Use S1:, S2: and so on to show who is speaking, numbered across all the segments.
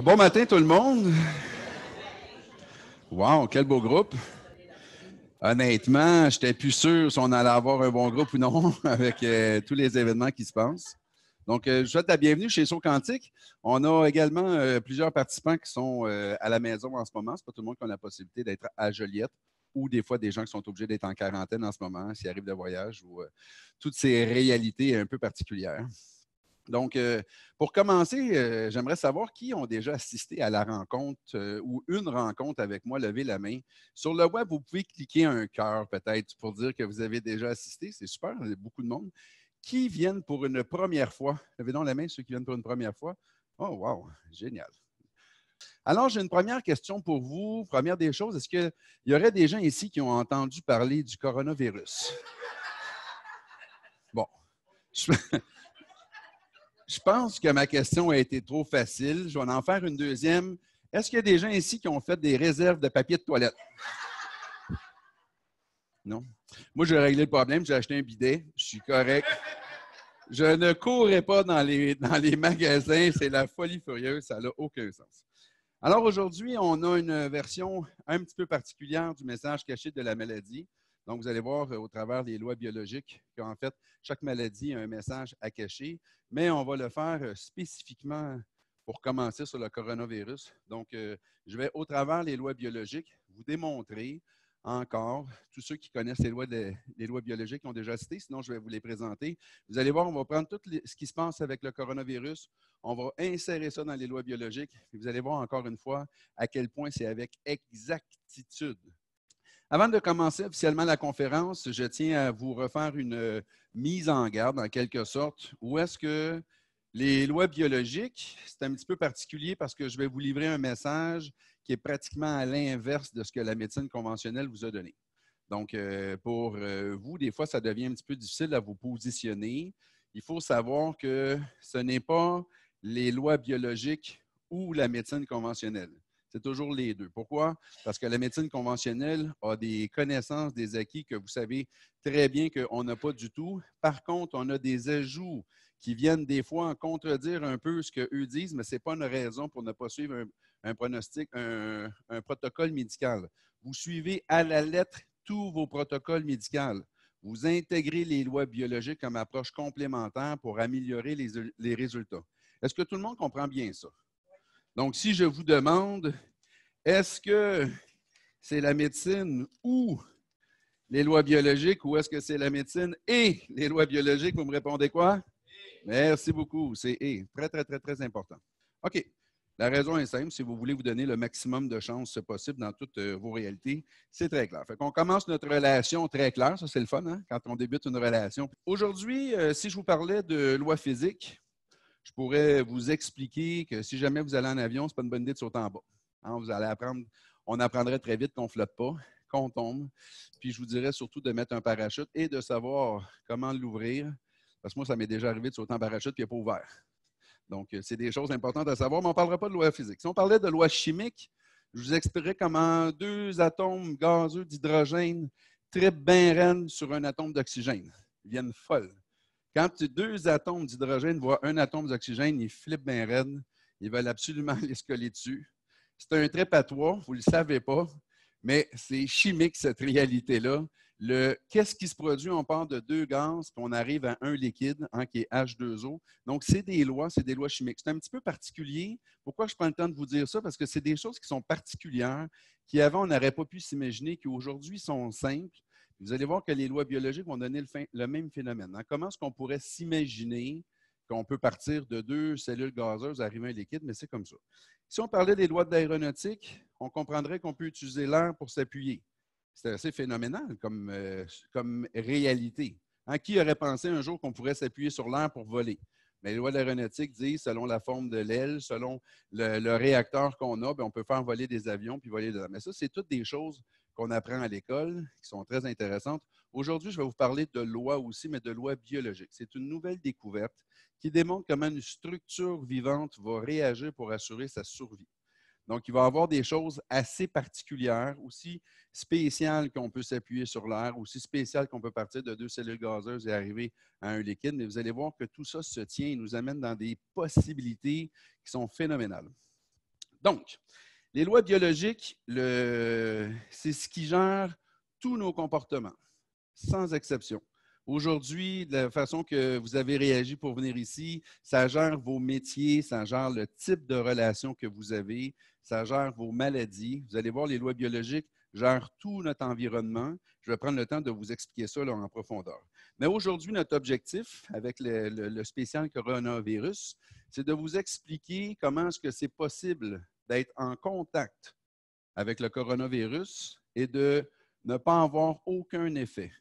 S1: Bon matin tout le monde. Wow, quel beau groupe. Honnêtement, je n'étais plus sûr si on allait avoir un bon groupe ou non avec tous les événements qui se passent. Donc, je vous souhaite la bienvenue chez Saut Quantique. On a également plusieurs participants qui sont à la maison en ce moment. Ce n'est pas tout le monde qui a la possibilité d'être à Joliette ou des fois des gens qui sont obligés d'être en quarantaine en ce moment s'ils arrivent de voyage ou toutes ces réalités un peu particulières. Donc, pour commencer, j'aimerais savoir qui ont déjà assisté à la rencontre ou une rencontre avec moi. Levez la main. Sur le web, vous pouvez cliquer un cœur peut-être pour dire que vous avez déjà assisté. C'est super, il y a beaucoup de monde. Qui viennent pour une première fois? Levez donc la main ceux qui viennent pour une première fois. Oh, wow, génial. Alors, j'ai une première question pour vous. Première des choses, est-ce qu'il y aurait des gens ici qui ont entendu parler du coronavirus? Bon. Je pense que ma question a été trop facile. Je vais en faire une deuxième. Est-ce qu'il y a des gens ici qui ont fait des réserves de papier de toilette? Non? Moi, j'ai réglé le problème. J'ai acheté un bidet. Je suis correct. Je ne courrai pas dans les magasins. C'est la folie furieuse. Ça n'a aucun sens. Alors, aujourd'hui, on a une version un petit peu particulière du message caché de la maladie. Donc, vous allez voir au travers des lois biologiques qu'en fait, chaque maladie a un message à cacher, mais on va le faire spécifiquement pour commencer sur le coronavirus. Donc, je vais au travers des lois biologiques vous démontrer encore, tous ceux qui connaissent les lois biologiques ont déjà cité, sinon je vais vous les présenter. Vous allez voir, on va prendre tout ce qui se passe avec le coronavirus, on va insérer ça dans les lois biologiques, et vous allez voir encore une fois à quel point c'est avec exactitude. Avant de commencer officiellement la conférence, je tiens à vous refaire une mise en garde, en quelque sorte, où est-ce que les lois biologiques, c'est un petit peu particulier parce que je vais vous livrer un message qui est pratiquement à l'inverse de ce que la médecine conventionnelle vous a donné. Donc, pour vous, des fois, ça devient un petit peu difficile à vous positionner. Il faut savoir que ce n'est pas les lois biologiques ou la médecine conventionnelle. C'est toujours les deux. Pourquoi? Parce que la médecine conventionnelle a des connaissances, des acquis que vous savez très bien qu'on n'a pas du tout. Par contre, on a des ajouts qui viennent des fois en contredire un peu ce qu'eux disent, mais ce n'est pas une raison pour ne pas suivre un pronostic, un protocole médical. Vous suivez à la lettre tous vos protocoles médicaux. Vous intégrez les lois biologiques comme approche complémentaire pour améliorer les résultats. Est-ce que tout le monde comprend bien ça? Donc, si je vous demande, est-ce que c'est la médecine ou les lois biologiques ou est-ce que c'est la médecine et les lois biologiques? Vous me répondez quoi? Merci beaucoup. C'est et. Très, très, très, très important. OK. La raison est simple. Si vous voulez vous donner le maximum de chances possible dans toutes vos réalités, c'est très clair. Fait qu'on commence notre relation très claire. Ça, c'est le fun, hein? Quand on débute une relation. Aujourd'hui, si je vous parlais de loi physique, je pourrais vous expliquer que si jamais vous allez en avion, ce n'est pas une bonne idée de sauter en bas. Hein, vous allez apprendre, on apprendrait très vite qu'on ne flotte pas, qu'on tombe. Puis je vous dirais surtout de mettre un parachute et de savoir comment l'ouvrir. Parce que moi, ça m'est déjà arrivé de sauter en parachute et il n'est pas ouvert. Donc, c'est des choses importantes à savoir, mais on ne parlera pas de loi physique. Si on parlait de loi chimique, je vous expliquerai comment deux atomes gazeux d'hydrogène trippent bien raide sur un atome d'oxygène. Ils viennent folles. Quand deux atomes d'hydrogène voient un atome d'oxygène, ils flippent bien raide. Ils veulent absolument les coller dessus. C'est un trip à trois, vous ne le savez pas, mais c'est chimique cette réalité-là. Qu'est-ce qui se produit? On part de deux gaz, puis on arrive à un liquide, hein, qui est H2O. Donc, c'est des lois chimiques. C'est un petit peu particulier. Pourquoi je prends le temps de vous dire ça? Parce que c'est des choses qui sont particulières, qui avant, on n'aurait pas pu s'imaginer, qui aujourd'hui sont simples. Vous allez voir que les lois biologiques vont donner le même phénomène. Hein? Comment est-ce qu'on pourrait s'imaginer qu'on peut partir de deux cellules gazeuses arriver à un liquide, mais c'est comme ça. Si on parlait des lois de l'aéronautique, on comprendrait qu'on peut utiliser l'air pour s'appuyer. C'est assez phénoménal comme réalité. Hein? Qui aurait pensé un jour qu'on pourrait s'appuyer sur l'air pour voler? Mais les lois de l'aéronautique disent, selon la forme de l'aile, selon le réacteur qu'on a, bien, on peut faire voler des avions puis voler dedans. Mais ça, c'est toutes des choses qu'on apprend à l'école, qui sont très intéressantes. Aujourd'hui, je vais vous parler de lois aussi, mais de lois biologiques. C'est une nouvelle découverte qui démontre comment une structure vivante va réagir pour assurer sa survie. Donc, il va y avoir des choses assez particulières, aussi spéciales qu'on peut s'appuyer sur l'air, aussi spéciales qu'on peut partir de deux cellules gazeuses et arriver à un liquide. Mais vous allez voir que tout ça se tient et nous amène dans des possibilités qui sont phénoménales. Donc, les lois biologiques, c'est ce qui gère tous nos comportements, sans exception. Aujourd'hui, de la façon que vous avez réagi pour venir ici, ça gère vos métiers, ça gère le type de relation que vous avez, ça gère vos maladies. Vous allez voir, les lois biologiques gèrent tout notre environnement. Je vais prendre le temps de vous expliquer ça là, en profondeur. Mais aujourd'hui, notre objectif avec le spécial coronavirus, c'est de vous expliquer comment est-ce que c'est possible d'être en contact avec le coronavirus et de ne pas avoir aucun effet.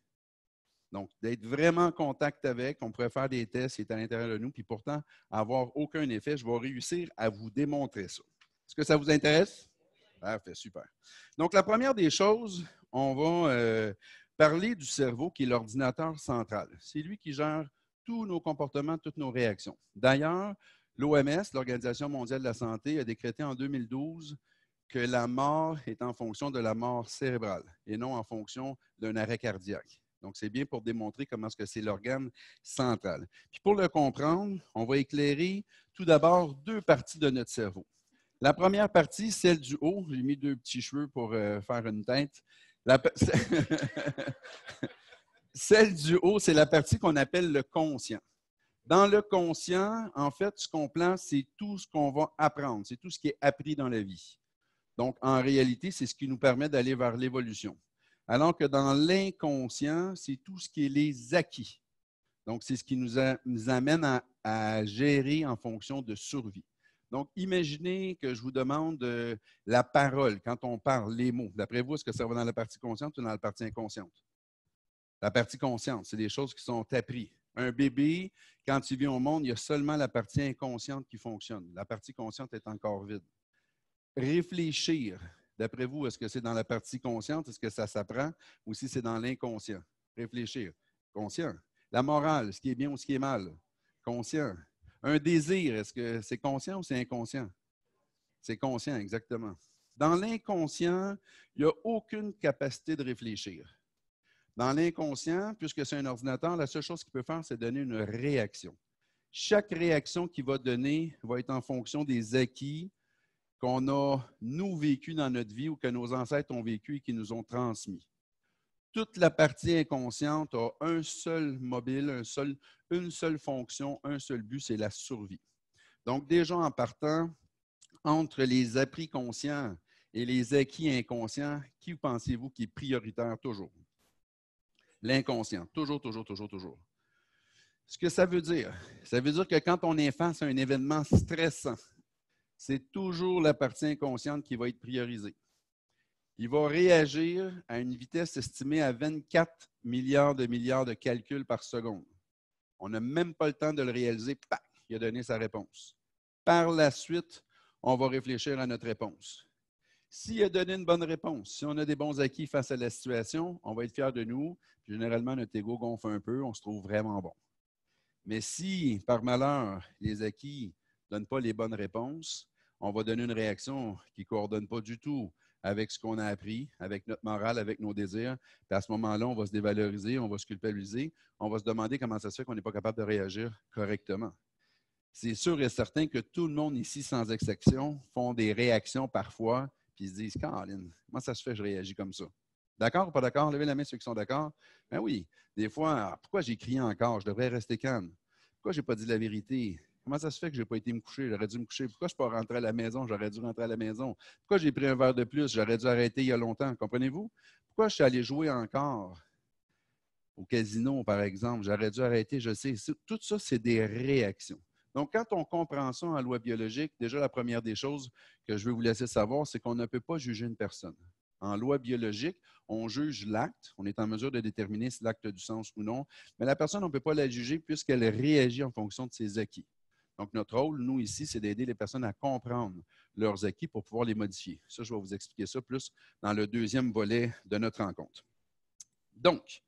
S1: Donc, d'être vraiment en contact avec, on pourrait faire des tests qui est à l'intérieur de nous, puis pourtant avoir aucun effet. Je vais réussir à vous démontrer ça. Est-ce que ça vous intéresse? Parfait, super. Donc, la première des choses, on va parler du cerveau qui est l'ordinateur central. C'est lui qui gère tous nos comportements, toutes nos réactions. D'ailleurs, l'OMS, l'Organisation mondiale de la santé, a décrété en 2012 que la mort est en fonction de la mort cérébrale et non en fonction d'un arrêt cardiaque. Donc, c'est bien pour démontrer comment est-ce que c'est l'organe central. Puis pour le comprendre, on va éclairer tout d'abord deux parties de notre cerveau. La première partie, celle du haut, j'ai mis deux petits cheveux pour faire une tête. Celle du haut, c'est la partie qu'on appelle le conscient. Dans le conscient, en fait, ce qu'on place, c'est tout ce qu'on va apprendre, c'est tout ce qui est appris dans la vie. Donc, en réalité, c'est ce qui nous permet d'aller vers l'évolution. Alors que dans l'inconscient, c'est tout ce qui est les acquis. Donc, c'est ce qui nous amène à gérer en fonction de survie. Donc, imaginez que je vous demande la parole, quand on parle, les mots. D'après vous, est-ce que ça va dans la partie consciente ou dans la partie inconsciente? La partie consciente, c'est des choses qui sont apprises. Un bébé, quand il vient au monde, il y a seulement la partie inconsciente qui fonctionne. La partie consciente est encore vide. Réfléchir, d'après vous, est-ce que c'est dans la partie consciente? Est-ce que ça s'apprend ou si c'est dans l'inconscient? Réfléchir, conscient. La morale, ce qui est bien ou ce qui est mal? Conscient. Un désir, est-ce que c'est conscient ou c'est inconscient? C'est conscient, exactement. Dans l'inconscient, il n'y a aucune capacité de réfléchir. Dans l'inconscient, puisque c'est un ordinateur, la seule chose qu'il peut faire, c'est donner une réaction. Chaque réaction qu'il va donner va être en fonction des acquis qu'on a, nous, vécu dans notre vie ou que nos ancêtres ont vécu et qui nous ont transmis. Toute la partie inconsciente a un seul mobile, une seule fonction, un seul but, c'est la survie. Donc, déjà en partant, entre les appris conscients et les acquis inconscients, qui pensez-vous qui est prioritaire toujours? L'inconscient, toujours, toujours, toujours, toujours. Ce que ça veut dire que quand on est face à un événement stressant, c'est toujours la partie inconsciente qui va être priorisée. Il va réagir à une vitesse estimée à 24 milliards de calculs par seconde. On n'a même pas le temps de le réaliser. Pac, il a donné sa réponse. Par la suite, on va réfléchir à notre réponse. S'il a donné une bonne réponse, si on a des bons acquis face à la situation, on va être fiers de nous. Généralement, notre ego gonfle un peu, on se trouve vraiment bon. Mais si, par malheur, les acquis ne donnent pas les bonnes réponses, on va donner une réaction qui ne coordonne pas du tout avec ce qu'on a appris, avec notre morale, avec nos désirs. Puis à ce moment-là, on va se dévaloriser, on va se culpabiliser, on va se demander comment ça se fait qu'on n'est pas capable de réagir correctement. C'est sûr et certain que tout le monde ici, sans exception, font des réactions parfois, puis ils se disent « Caroline, comment ça se fait que je réagis comme ça? » D'accord ou pas d'accord? Levez la main ceux qui sont d'accord. Ben oui, des fois, pourquoi j'ai crié encore? Je devrais rester calme. Pourquoi je n'ai pas dit la vérité? Comment ça se fait que je n'ai pas été me coucher? J'aurais dû me coucher. Pourquoi je ne suis pas rentré à la maison? J'aurais dû rentrer à la maison. Pourquoi j'ai pris un verre de plus? J'aurais dû arrêter il y a longtemps. Comprenez-vous? Pourquoi je suis allé jouer encore au casino, par exemple? J'aurais dû arrêter, je sais. Tout ça, c'est des réactions. Donc, quand on comprend ça en loi biologique, déjà, la première des choses que je veux vous laisser savoir, c'est qu'on ne peut pas juger une personne. En loi biologique, on juge l'acte, on est en mesure de déterminer si l'acte a du sens ou non, mais la personne, on ne peut pas la juger puisqu'elle réagit en fonction de ses acquis. Donc, notre rôle, nous, ici, c'est d'aider les personnes à comprendre leurs acquis pour pouvoir les modifier. Ça, je vais vous expliquer ça plus dans le deuxième volet de notre rencontre. Donc,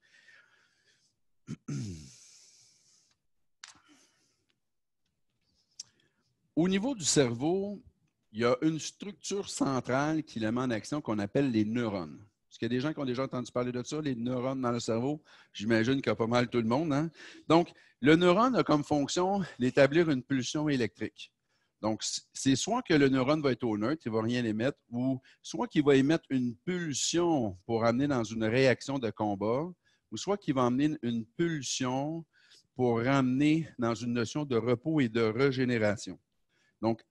S1: au niveau du cerveau, il y a une structure centrale qui le met en action qu'on appelle les neurones. Est-ce qu'il y a des gens qui ont déjà entendu parler de ça, les neurones dans le cerveau? J'imagine qu'il y a pas mal tout le monde. Hein? Donc, le neurone a comme fonction d'établir une pulsion électrique. Donc, c'est soit que le neurone va être au neutre, il ne va rien émettre, ou soit qu'il va émettre une pulsion pour amener dans une réaction de combat, ou soit qu'il va amener une pulsion pour ramener dans une notion de repos et de régénération. Donc,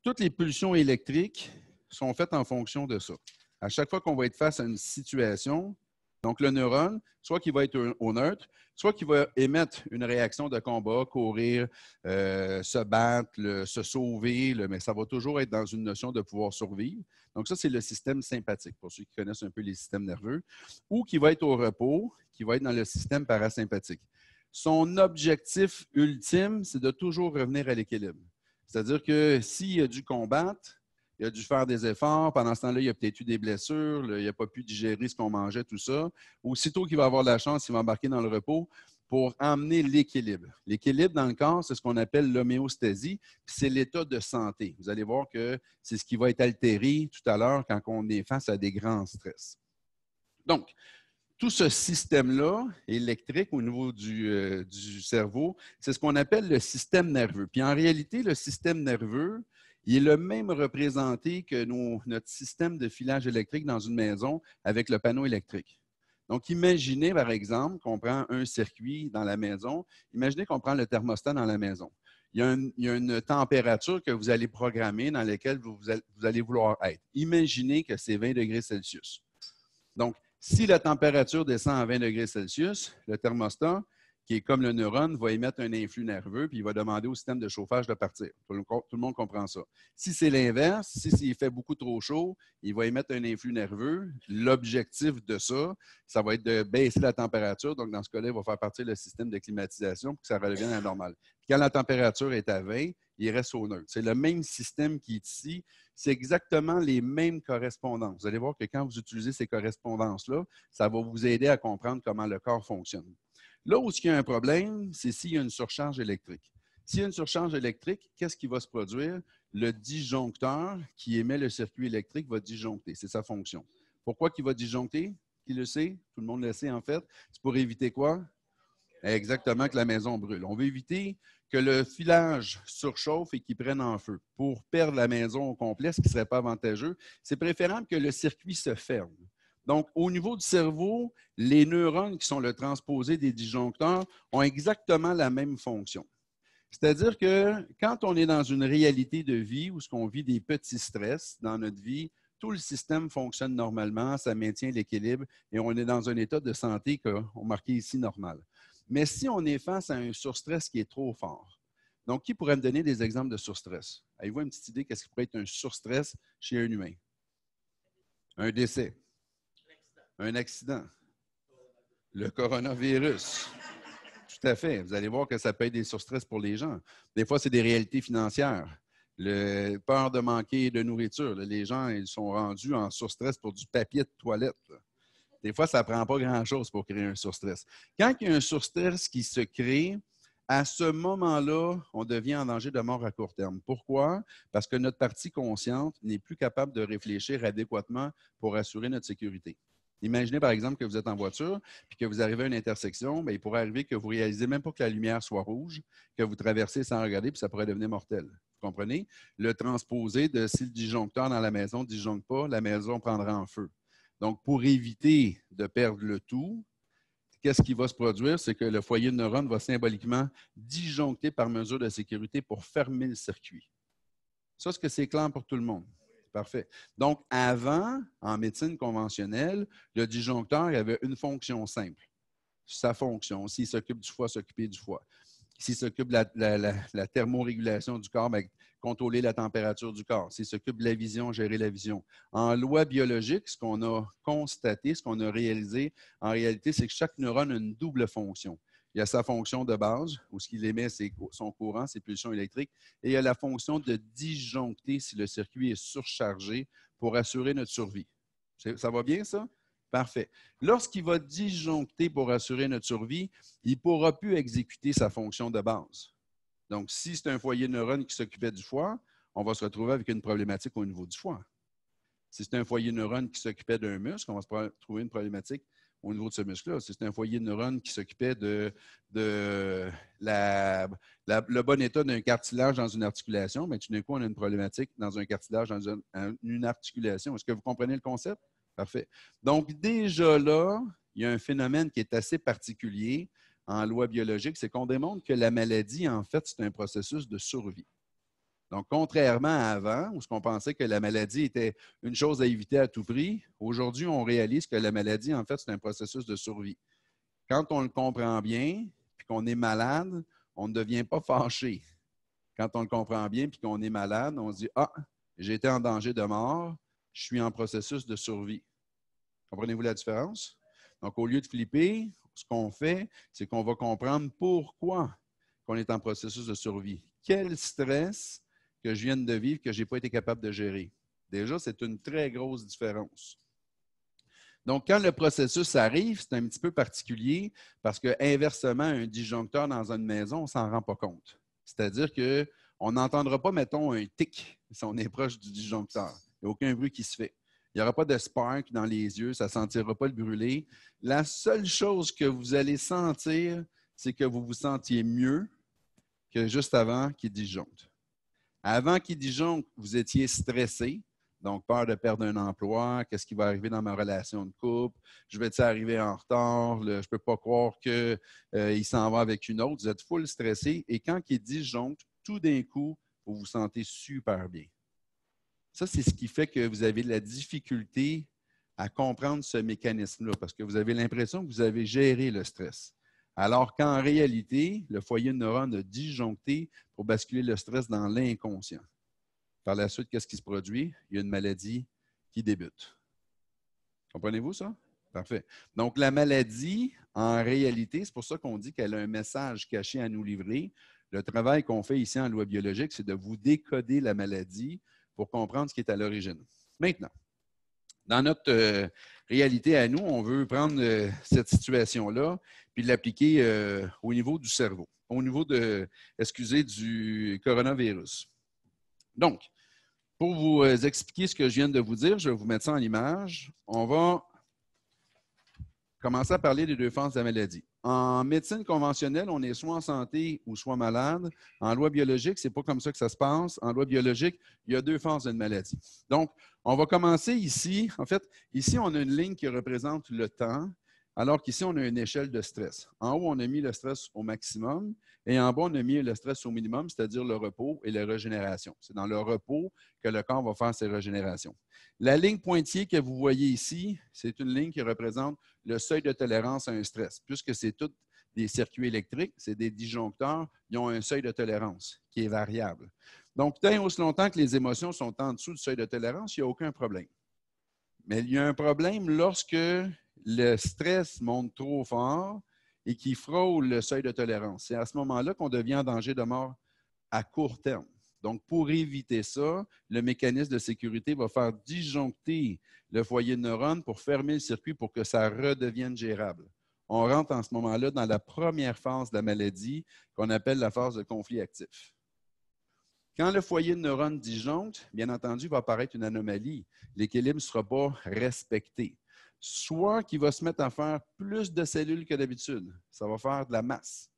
S1: toutes les pulsions électriques sont faites en fonction de ça. À chaque fois qu'on va être face à une situation, donc le neurone, soit qu'il va être au neutre, soit qu'il va émettre une réaction de combat, courir, se battre, se sauver, mais ça va toujours être dans une notion de pouvoir survivre. Donc ça, c'est le système sympathique, pour ceux qui connaissent un peu les systèmes nerveux, ou qui va être au repos, qui va être dans le système parasympathique. Son objectif ultime, c'est de toujours revenir à l'équilibre. C'est-à-dire que s'il a dû combattre, il a dû faire des efforts. Pendant ce temps-là, il a peut-être eu des blessures. Il n'a pas pu digérer ce qu'on mangeait, tout ça. Aussitôt qu'il va avoir la chance, il va embarquer dans le repos pour emmener l'équilibre. L'équilibre dans le corps, c'est ce qu'on appelle l'homéostasie, puis c'est l'état de santé. Vous allez voir que c'est ce qui va être altéré tout à l'heure quand on est face à des grands stress. Donc, tout ce système-là, électrique au niveau du cerveau, c'est ce qu'on appelle le système nerveux. Puis en réalité, le système nerveux, il est le même représenté que notre système de filage électrique dans une maison avec le panneau électrique. Donc, imaginez, par exemple, qu'on prend un circuit dans la maison. Imaginez qu'on prend le thermostat dans la maison. Il y a une température que vous allez programmer dans laquelle vous allez vouloir être. Imaginez que c'est 20 degrés Celsius. Donc, si la température descend à 20 degrés Celsius, le thermostat, qui est comme le neurone, va émettre un influx nerveux puis il va demander au système de chauffage de partir. Tout le monde comprend ça. Si c'est l'inverse, s'il fait beaucoup trop chaud, il va émettre un influx nerveux. L'objectif de ça, ça va être de baisser la température. Donc, dans ce cas-là, il va faire partir le système de climatisation pour que ça redevienne à la normale. Puis quand la température est à 20, il reste au neutre. C'est le même système qui est ici. C'est exactement les mêmes correspondances. Vous allez voir que quand vous utilisez ces correspondances-là, ça va vous aider à comprendre comment le corps fonctionne. Là où il y a un problème, c'est s'il y a une surcharge électrique. S'il y a une surcharge électrique, qu'est-ce qui va se produire? Le disjoncteur qui émet le circuit électrique va disjoncter. C'est sa fonction. Pourquoi il va disjoncter? Qui le sait? Tout le monde le sait en fait. C'est pour éviter quoi? Exactement, que la maison brûle. On veut éviter que le filage surchauffe et qu'il prenne en feu. Pour perdre la maison au complet, ce qui ne serait pas avantageux, c'est préférable que le circuit se ferme. Donc, au niveau du cerveau, les neurones qui sont le transposé des disjoncteurs ont exactement la même fonction. C'est-à-dire que quand on est dans une réalité de vie où on vit des petits stress dans notre vie, tout le système fonctionne normalement, ça maintient l'équilibre et on est dans un état de santé qu'on marquait ici normal. Mais si on est face à un surstress qui est trop fort, donc qui pourrait me donner des exemples de surstress? Avez-vous une petite idée qu'est-ce qui pourrait être un surstress chez un humain? Un décès. Un accident. Le coronavirus. Tout à fait. Vous allez voir que ça peut être des surstress pour les gens. Des fois, c'est des réalités financières. Peur de manquer de nourriture. Les gens, ils sont rendus en surstress pour du papier de toilette. Des fois, ça ne prend pas grand-chose pour créer un surstress. Quand il y a un surstress qui se crée, à ce moment-là, on devient en danger de mort à court terme. Pourquoi? Parce que notre partie consciente n'est plus capable de réfléchir adéquatement pour assurer notre sécurité. Imaginez par exemple que vous êtes en voiture puis que vous arrivez à une intersection, bien, il pourrait arriver que vous ne réalisez même pas que la lumière soit rouge, que vous traversez sans regarder, puis ça pourrait devenir mortel. Vous comprenez? Le transposé de si le disjoncteur dans la maison ne disjoncte pas, la maison prendra en feu. Donc, pour éviter de perdre le tout, qu'est-ce qui va se produire? C'est que le foyer de neurones va symboliquement disjoncter par mesure de sécurité pour fermer le circuit. Ça, est-ce que c'est clair pour tout le monde? Parfait. Donc, avant, en médecine conventionnelle, le disjoncteur avait une fonction simple. Sa fonction, s'il s'occupe du foie, s'occuper du foie. S'il s'occupe de la thermorégulation du corps, bien, contrôler la température du corps. S'il s'occupe de la vision, gérer la vision. En loi biologique, ce qu'on a constaté, ce qu'on a réalisé, en réalité, c'est que chaque neurone a une double fonction. Il y a sa fonction de base, où ce qu'il émet, c'est son courant, ses pulsions électriques, et il y a la fonction de disjoncter si le circuit est surchargé pour assurer notre survie. Ça va bien, ça? Parfait. Lorsqu'il va disjoncter pour assurer notre survie, il ne pourra plus exécuter sa fonction de base. Donc, si c'est un foyer de neurones qui s'occupait du foie, on va se retrouver avec une problématique au niveau du foie. Si c'est un foyer de neurones qui s'occupait d'un muscle, on va se trouver une problématique au niveau de ce muscle-là. C'est un foyer de neurones qui s'occupait de le bon état d'un cartilage dans une articulation. Mais tout d'un coup, on a une problématique dans un cartilage, dans une articulation. Est-ce que vous comprenez le concept? Parfait. Donc, déjà là, il y a un phénomène qui est assez particulier en loi biologique, c'est qu'on démontre que la maladie, en fait, c'est un processus de survie. Donc, contrairement à avant, où on pensait que la maladie était une chose à éviter à tout prix, aujourd'hui, on réalise que la maladie, en fait, c'est un processus de survie. Quand on le comprend bien, puis qu'on est malade, on ne devient pas fâché. Quand on le comprend bien, puis qu'on est malade, on se dit « Ah, j'ai été en danger de mort, je suis en processus de survie. » Comprenez-vous la différence? Donc, au lieu de flipper, ce qu'on fait, c'est qu'on va comprendre pourquoi on est en processus de survie. Quel stress que je viens de vivre que je n'ai pas été capable de gérer. Déjà, c'est une très grosse différence. Donc, quand le processus arrive, c'est un petit peu particulier parce que, inversement, un disjoncteur dans une maison, on ne s'en rend pas compte. C'est-à-dire qu'on n'entendra pas, mettons, un tic si on est proche du disjoncteur. Il n'y a aucun bruit qui se fait. Il n'y aura pas de spark dans les yeux, ça ne sentira pas le brûler. La seule chose que vous allez sentir, c'est que vous vous sentiez mieux que juste avant qu'il disjoncte. Avant qu'il disjoncte, vous étiez stressé, donc peur de perdre un emploi, qu'est-ce qui va arriver dans ma relation de couple, je vais-tu arriver en retard, je ne peux pas croire qu'il s'en va avec une autre, vous êtes full stressé, et quand il disjoncte, tout d'un coup, vous vous sentez super bien. Ça, c'est ce qui fait que vous avez de la difficulté à comprendre ce mécanisme-là, parce que vous avez l'impression que vous avez géré le stress. Alors qu'en réalité, le foyer de neurones a disjoncté pour basculer le stress dans l'inconscient. Par la suite, qu'est-ce qui se produit? Il y a une maladie qui débute. Comprenez-vous ça? Parfait. Donc, la maladie, en réalité, c'est pour ça qu'on dit qu'elle a un message caché à nous livrer. Le travail qu'on fait ici en loi biologique, c'est de vous décoder la maladie pour comprendre ce qui est à l'origine. Maintenant, dans notre réalité à nous, on veut prendre cette situation-là puis l'appliquer au niveau du cerveau, au niveau du coronavirus. Donc, pour vous expliquer ce que je viens de vous dire, je vais vous mettre ça en image. On va commencer à parler des deux phases de la maladie. En médecine conventionnelle, on est soit en santé ou soit malade. En loi biologique, ce n'est pas comme ça que ça se passe. En loi biologique, il y a deux phases d'une maladie. Donc, on va commencer ici. En fait, ici, on a une ligne qui représente le temps, alors qu'ici, on a une échelle de stress. En haut, on a mis le stress au maximum et en bas, on a mis le stress au minimum, c'est-à-dire le repos et la régénération. C'est dans le repos que le corps va faire ses régénérations. La ligne pointillée que vous voyez ici, c'est une ligne qui représente le seuil de tolérance à un stress. Puisque c'est tous des circuits électriques, c'est des disjoncteurs, ils ont un seuil de tolérance qui est variable. Donc, tant et aussi longtemps que les émotions sont en dessous du seuil de tolérance, il n'y a aucun problème. Mais il y a un problème lorsque le stress monte trop fort et qu'il frôle le seuil de tolérance. C'est à ce moment-là qu'on devient en danger de mort à court terme. Donc, pour éviter ça, le mécanisme de sécurité va faire disjoncter le foyer de neurones pour fermer le circuit pour que ça redevienne gérable. On rentre en ce moment-là dans la première phase de la maladie qu'on appelle la phase de conflit actif. Quand le foyer de neurones disjoncte, bien entendu, il va apparaître une anomalie. L'équilibre ne sera pas respecté. Soit qu'il va se mettre à faire plus de cellules que d'habitude. Ça va faire de la masse.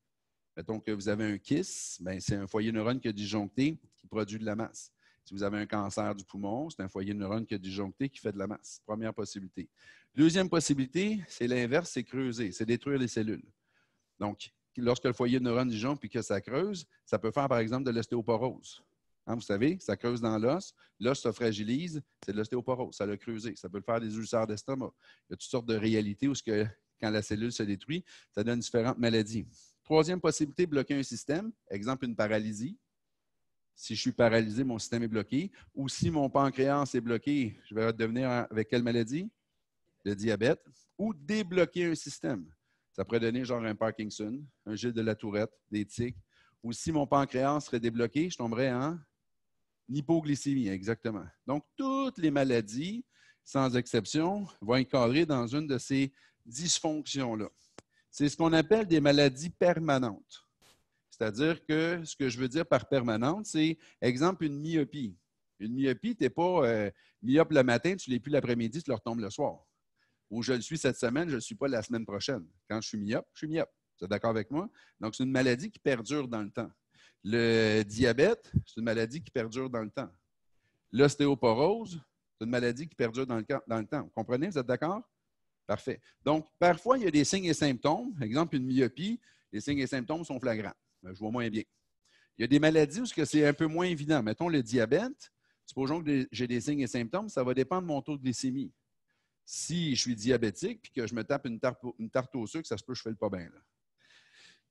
S1: Mettons que vous avez un KISS, c'est un foyer de neurones qui a disjoncté, qui produit de la masse. Si vous avez un cancer du poumon, c'est un foyer de neurones qui a disjoncté, qui fait de la masse. Première possibilité. Deuxième possibilité, c'est l'inverse, c'est creuser, c'est détruire les cellules. Donc, lorsque le foyer de neurones disjoncte et que ça creuse, ça peut faire, par exemple, de l'ostéoporose. Hein, vous savez, ça creuse dans l'os se fragilise, c'est de l'ostéoporose, ça l'a creusé. Ça peut le faire des ulcères d'estomac. Il y a toutes sortes de réalités où, quand la cellule se détruit, ça donne différentes maladies. Troisième possibilité, bloquer un système. Exemple, une paralysie. Si je suis paralysé, mon système est bloqué. Ou si mon pancréas est bloqué, je vais devenir avec quelle maladie? Le diabète. Ou débloquer un système. Ça pourrait donner genre un Parkinson, un Gilles de la Tourette, des tics. Ou si mon pancréas serait débloqué, je tomberais en hypoglycémie, exactement. Donc, toutes les maladies, sans exception, vont être cadrées dans une de ces dysfonctions-là. C'est ce qu'on appelle des maladies permanentes. C'est-à-dire que ce que je veux dire par permanente, c'est, exemple, une myopie. Une myopie, tu n'es pas myope le matin, tu ne l'es plus l'après-midi, tu le retombes le soir. Ou je le suis cette semaine, je ne le suis pas la semaine prochaine. Quand je suis myope, je suis myope. Vous êtes d'accord avec moi? Donc, c'est une maladie qui perdure dans le temps. Le diabète, c'est une maladie qui perdure dans le temps. L'ostéoporose, c'est une maladie qui perdure dans le temps. Vous comprenez? Vous êtes d'accord? Parfait. Donc, parfois, il y a des signes et symptômes. Exemple, une myopie, les signes et symptômes sont flagrants. Je vois moins bien. Il y a des maladies où c'est un peu moins évident. Mettons le diabète. Supposons que j'ai des signes et symptômes, ça va dépendre de mon taux de glycémie. Si je suis diabétique et que je me tape une tarte au sucre, ça se peut que je ne fais le pas bien. Là.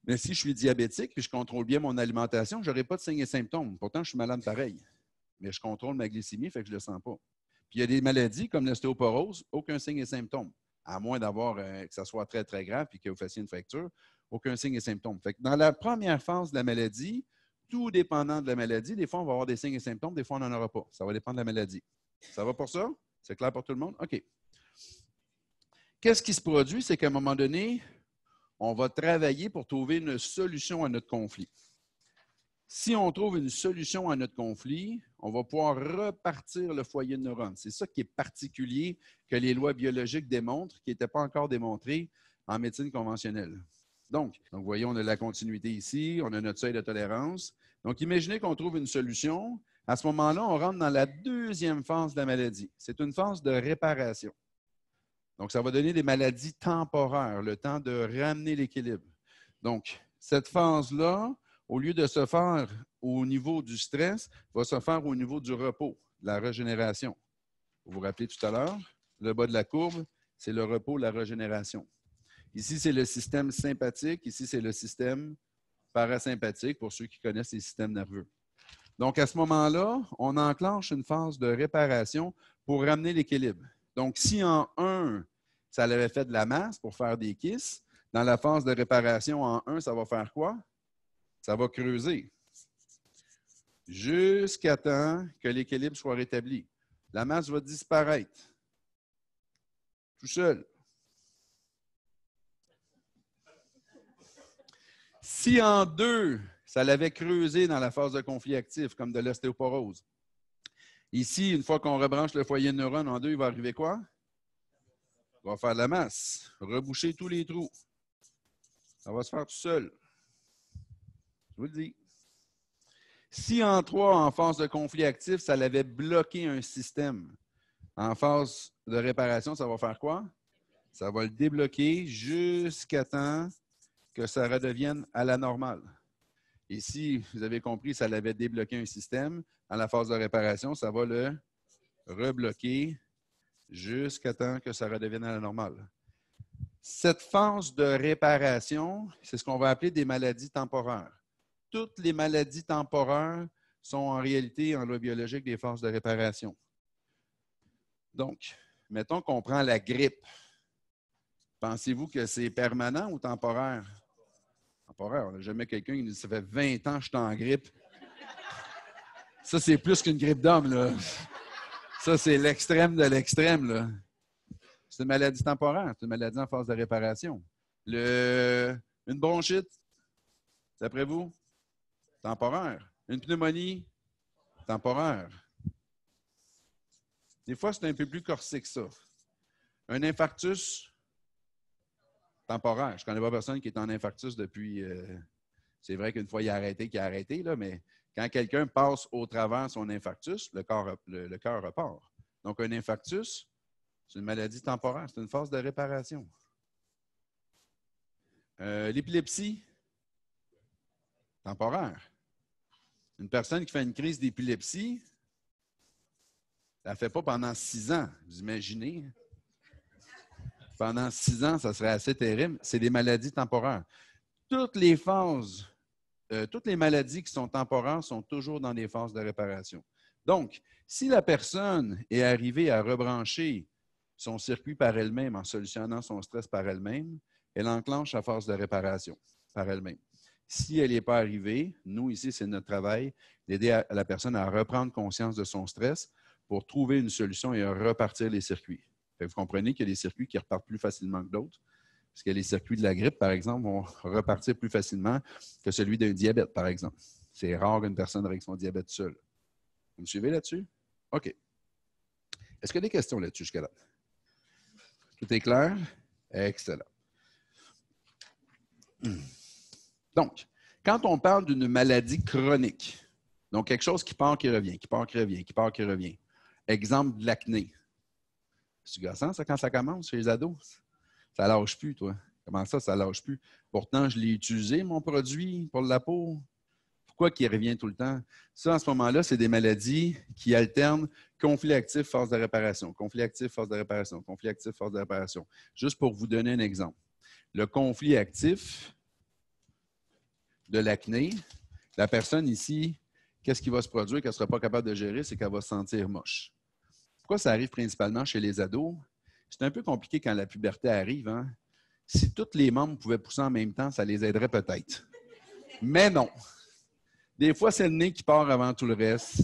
S1: Mais si je suis diabétique et je contrôle bien mon alimentation, je n'aurai pas de signes et symptômes. Pourtant, je suis malade pareil. Mais je contrôle ma glycémie, fait que je ne le sens pas. Puis il y a des maladies comme l'ostéoporose, aucun signe et symptôme. À moins d'avoir que ça soit très, très grave et que vous fassiez une fracture, aucun signe et symptôme. Fait que dans la première phase de la maladie, tout dépendant de la maladie, des fois, on va avoir des signes et symptômes, des fois, on n'en aura pas. Ça va dépendre de la maladie. Ça va pour ça? C'est clair pour tout le monde? OK. Qu'est-ce qui se produit? C'est qu'à un moment donné, on va travailler pour trouver une solution à notre conflit. Si on trouve une solution à notre conflit, on va pouvoir repartir le foyer de neurones. C'est ça qui est particulier que les lois biologiques démontrent, qui n'étaient pas encore démontrées en médecine conventionnelle. Donc, vous voyez, on a la continuité ici, on a notre seuil de tolérance. Donc, imaginez qu'on trouve une solution. À ce moment-là, on rentre dans la deuxième phase de la maladie. C'est une phase de réparation. Donc, ça va donner des maladies temporaires, le temps de ramener l'équilibre. Donc, cette phase-là, au lieu de se faire au niveau du stress, va se faire au niveau du repos, de la régénération. Vous vous rappelez tout à l'heure, le bas de la courbe, c'est le repos, la régénération. Ici, c'est le système sympathique. Ici, c'est le système parasympathique pour ceux qui connaissent les systèmes nerveux. Donc, à ce moment-là, on enclenche une phase de réparation pour ramener l'équilibre. Donc, si en 1, ça avait fait de la masse pour faire des kisses, dans la phase de réparation en 1, ça va faire quoi? Ça va creuser jusqu'à temps que l'équilibre soit rétabli. La masse va disparaître tout seul. Si en 2, ça l'avait creusé dans la phase de conflit actif, comme de l'ostéoporose, ici, une fois qu'on rebranche le foyer de neurones en 2, il va arriver quoi? Il va faire de la masse, reboucher tous les trous. Ça va se faire tout seul. Je vous le dis. Si en 3, en phase de conflit actif, ça l'avait bloqué un système, en phase de réparation, ça va faire quoi? Ça va le débloquer jusqu'à temps que ça redevienne à la normale. Et si, vous avez compris, ça l'avait débloqué un système, en la phase de réparation, ça va le rebloquer jusqu'à temps que ça redevienne à la normale. Cette phase de réparation, c'est ce qu'on va appeler des maladies temporaires. Toutes les maladies temporaires sont en réalité, en loi biologique, des phases de réparation. Donc, mettons qu'on prend la grippe. Pensez-vous que c'est permanent ou temporaire? Temporaire. On n'a jamais quelqu'un qui nous dit « ça fait 20 ans que je suis en grippe ». Ça, c'est plus qu'une grippe d'homme, là. Ça, c'est l'extrême de l'extrême, là. C'est une maladie temporaire. C'est une maladie en phase de réparation. Une bronchite, d'après vous? Temporaire. Une pneumonie? Temporaire. Des fois, c'est un peu plus corsé que ça. Un infarctus? Temporaire. Je ne connais pas personne qui est en infarctus depuis... c'est vrai qu'une fois, il a arrêté, là, mais quand quelqu'un passe au travers son infarctus, le cœur repart. Donc, un infarctus, c'est une maladie temporaire. C'est une phase de réparation. L'épilepsie? Temporaire. Une personne qui fait une crise d'épilepsie, ça ne fait pas pendant 6 ans. Vous imaginez? Pendant 6 ans, ça serait assez terrible. C'est des maladies temporaires. Toutes les phases, toutes les maladies qui sont temporaires sont toujours dans des phases de réparation. Donc, si la personne est arrivée à rebrancher son circuit par elle-même en solutionnant son stress par elle-même, elle enclenche la phase de réparation par elle-même. Si elle n'est pas arrivée, nous, ici, c'est notre travail d'aider la personne à reprendre conscience de son stress pour trouver une solution et à repartir les circuits. Vous comprenez qu'il y a des circuits qui repartent plus facilement que d'autres, parce que les circuits de la grippe, par exemple, vont repartir plus facilement que celui d'un diabète, par exemple. C'est rare qu'une personne règle son diabète seule. Vous me suivez là-dessus? OK. Est-ce qu'il y a des questions là-dessus jusqu'à là? Tout est clair? Excellent. Donc, quand on parle d'une maladie chronique, donc quelque chose qui part, qui revient, qui part, qui revient, qui part, qui revient. Exemple de l'acné. C'est gossant, ça, quand ça commence chez les ados? Ça lâche plus, toi. Comment ça, ça lâche plus? Pourtant, je l'ai utilisé, mon produit, pour la peau. Pourquoi qu'il revient tout le temps? Ça, en ce moment-là, c'est des maladies qui alternent conflit actif, phase de réparation, conflit actif, phase de réparation, conflit actif, phase de réparation. Juste pour vous donner un exemple. Le conflit actif de l'acné, la personne ici, qu'est-ce qui va se produire qu'elle ne sera pas capable de gérer? C'est qu'elle va se sentir moche. Pourquoi ça arrive principalement chez les ados? C'est un peu compliqué quand la puberté arrive. Hein? Si tous les membres pouvaient pousser en même temps, ça les aiderait peut-être. Mais non. Des fois, c'est le nez qui part avant tout le reste.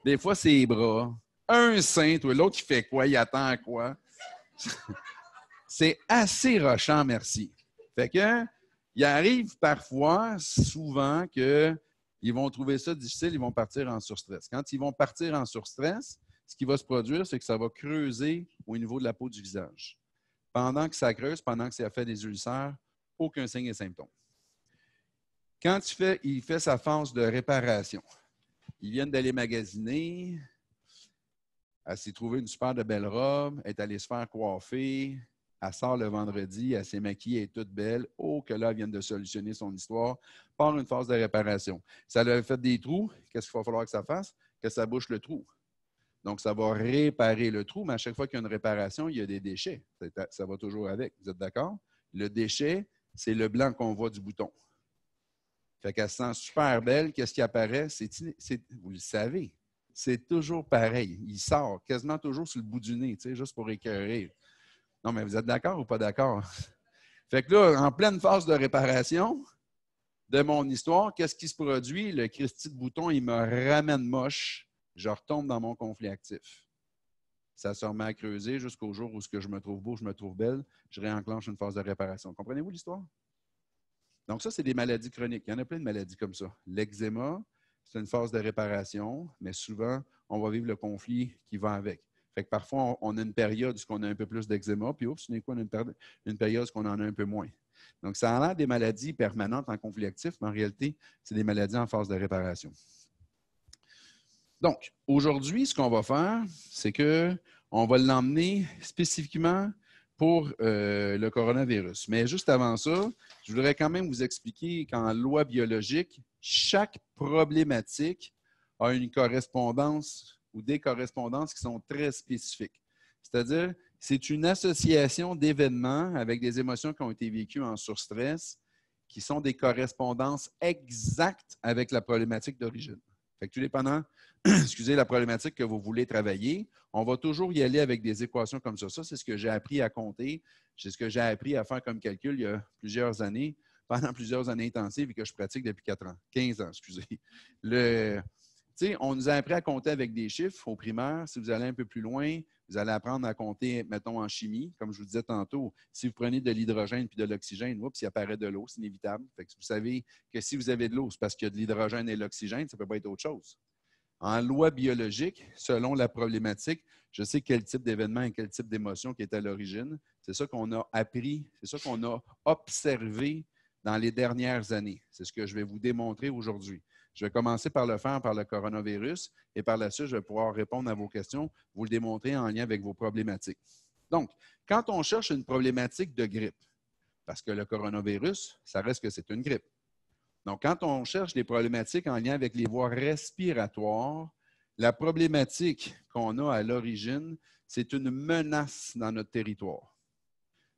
S1: Des fois, c'est les bras. Un sein, toi, l'autre, il fait quoi? Il attend à quoi? C'est assez rochant, merci. Fait que, il arrive parfois, souvent, qu'ils vont trouver ça difficile, ils vont partir en surstress. Quand ils vont partir en surstress, ce qui va se produire, c'est que ça va creuser au niveau de la peau du visage. Pendant que ça creuse, pendant que ça fait des ulcères, aucun signe et symptôme. Quand il fait sa phase de réparation, ils viennent d'aller magasiner, elle s'est trouvée une super de belle robe, elle est allée se faire coiffer, elle sort le vendredi, elle s'est maquillée, elle est toute belle. Oh, que là, elle vient de solutionner son histoire par une phase de réparation. Ça lui a fait des trous, qu'est-ce qu'il va falloir que ça fasse? Que ça bouche le trou. Donc, ça va réparer le trou, mais à chaque fois qu'il y a une réparation, il y a des déchets. Ça va toujours avec. Vous êtes d'accord? Le déchet, c'est le blanc qu'on voit du bouton. Fait qu'elle se sent super belle. Qu'est-ce qui apparaît? Vous le savez, c'est toujours pareil. Il sort quasiment toujours sur le bout du nez, juste pour écœurer. Non, mais vous êtes d'accord ou pas d'accord? Fait que là, en pleine phase de réparation de mon histoire, qu'est-ce qui se produit? Le Christy de bouton, il me ramène moche. Je retombe dans mon conflit actif. Ça se remet à creuser jusqu'au jour où je me trouve beau, je me trouve belle, je réenclenche une phase de réparation. Comprenez-vous l'histoire? Donc, ça, c'est des maladies chroniques. Il y en a plein de maladies comme ça. L'eczéma, c'est une phase de réparation, mais souvent, on va vivre le conflit qui va avec. Fait que parfois, on a une période où on a un peu plus d'eczéma, puis oups, on a une période où on en a un peu moins. Donc, ça a l'air des maladies permanentes en conflit actif, mais en réalité, c'est des maladies en phase de réparation. Donc, aujourd'hui, ce qu'on va faire, c'est qu'on va l'emmener spécifiquement pour le coronavirus. Mais juste avant ça, je voudrais quand même vous expliquer qu'en loi biologique, chaque problématique a une correspondance ou des correspondances qui sont très spécifiques. C'est-à-dire, c'est une association d'événements avec des émotions qui ont été vécues en surstress qui sont des correspondances exactes avec la problématique d'origine. Fait que tout dépendant, excusez, la problématique que vous voulez travailler, on va toujours y aller avec des équations comme ça. Ça, c'est ce que j'ai appris à compter. C'est ce que j'ai appris à faire comme calcul il y a plusieurs années, pendant plusieurs années intensives et que je pratique depuis 4 ans, 15 ans, excusez. On nous a appris à compter avec des chiffres au primaire. Si vous allez un peu plus loin, vous allez apprendre à compter, mettons, en chimie. Comme je vous disais tantôt, si vous prenez de l'hydrogène puis de l'oxygène, oups, il apparaît de l'eau, c'est inévitable. Fait que vous savez que si vous avez de l'eau, c'est parce qu'il y a de l'hydrogène et de l'oxygène, ça ne peut pas être autre chose. En loi biologique, selon la problématique, je sais quel type d'événement et quel type d'émotion qui est à l'origine. C'est ça qu'on a appris, c'est ça qu'on a observé dans les dernières années. C'est ce que je vais vous démontrer aujourd'hui. Je vais commencer par le faire par le coronavirus et par la suite, je vais pouvoir répondre à vos questions, vous le démontrer en lien avec vos problématiques. Donc, quand on cherche une problématique de grippe, parce que le coronavirus, ça reste que c'est une grippe. Donc, quand on cherche des problématiques en lien avec les voies respiratoires, la problématique qu'on a à l'origine, c'est une menace dans notre territoire.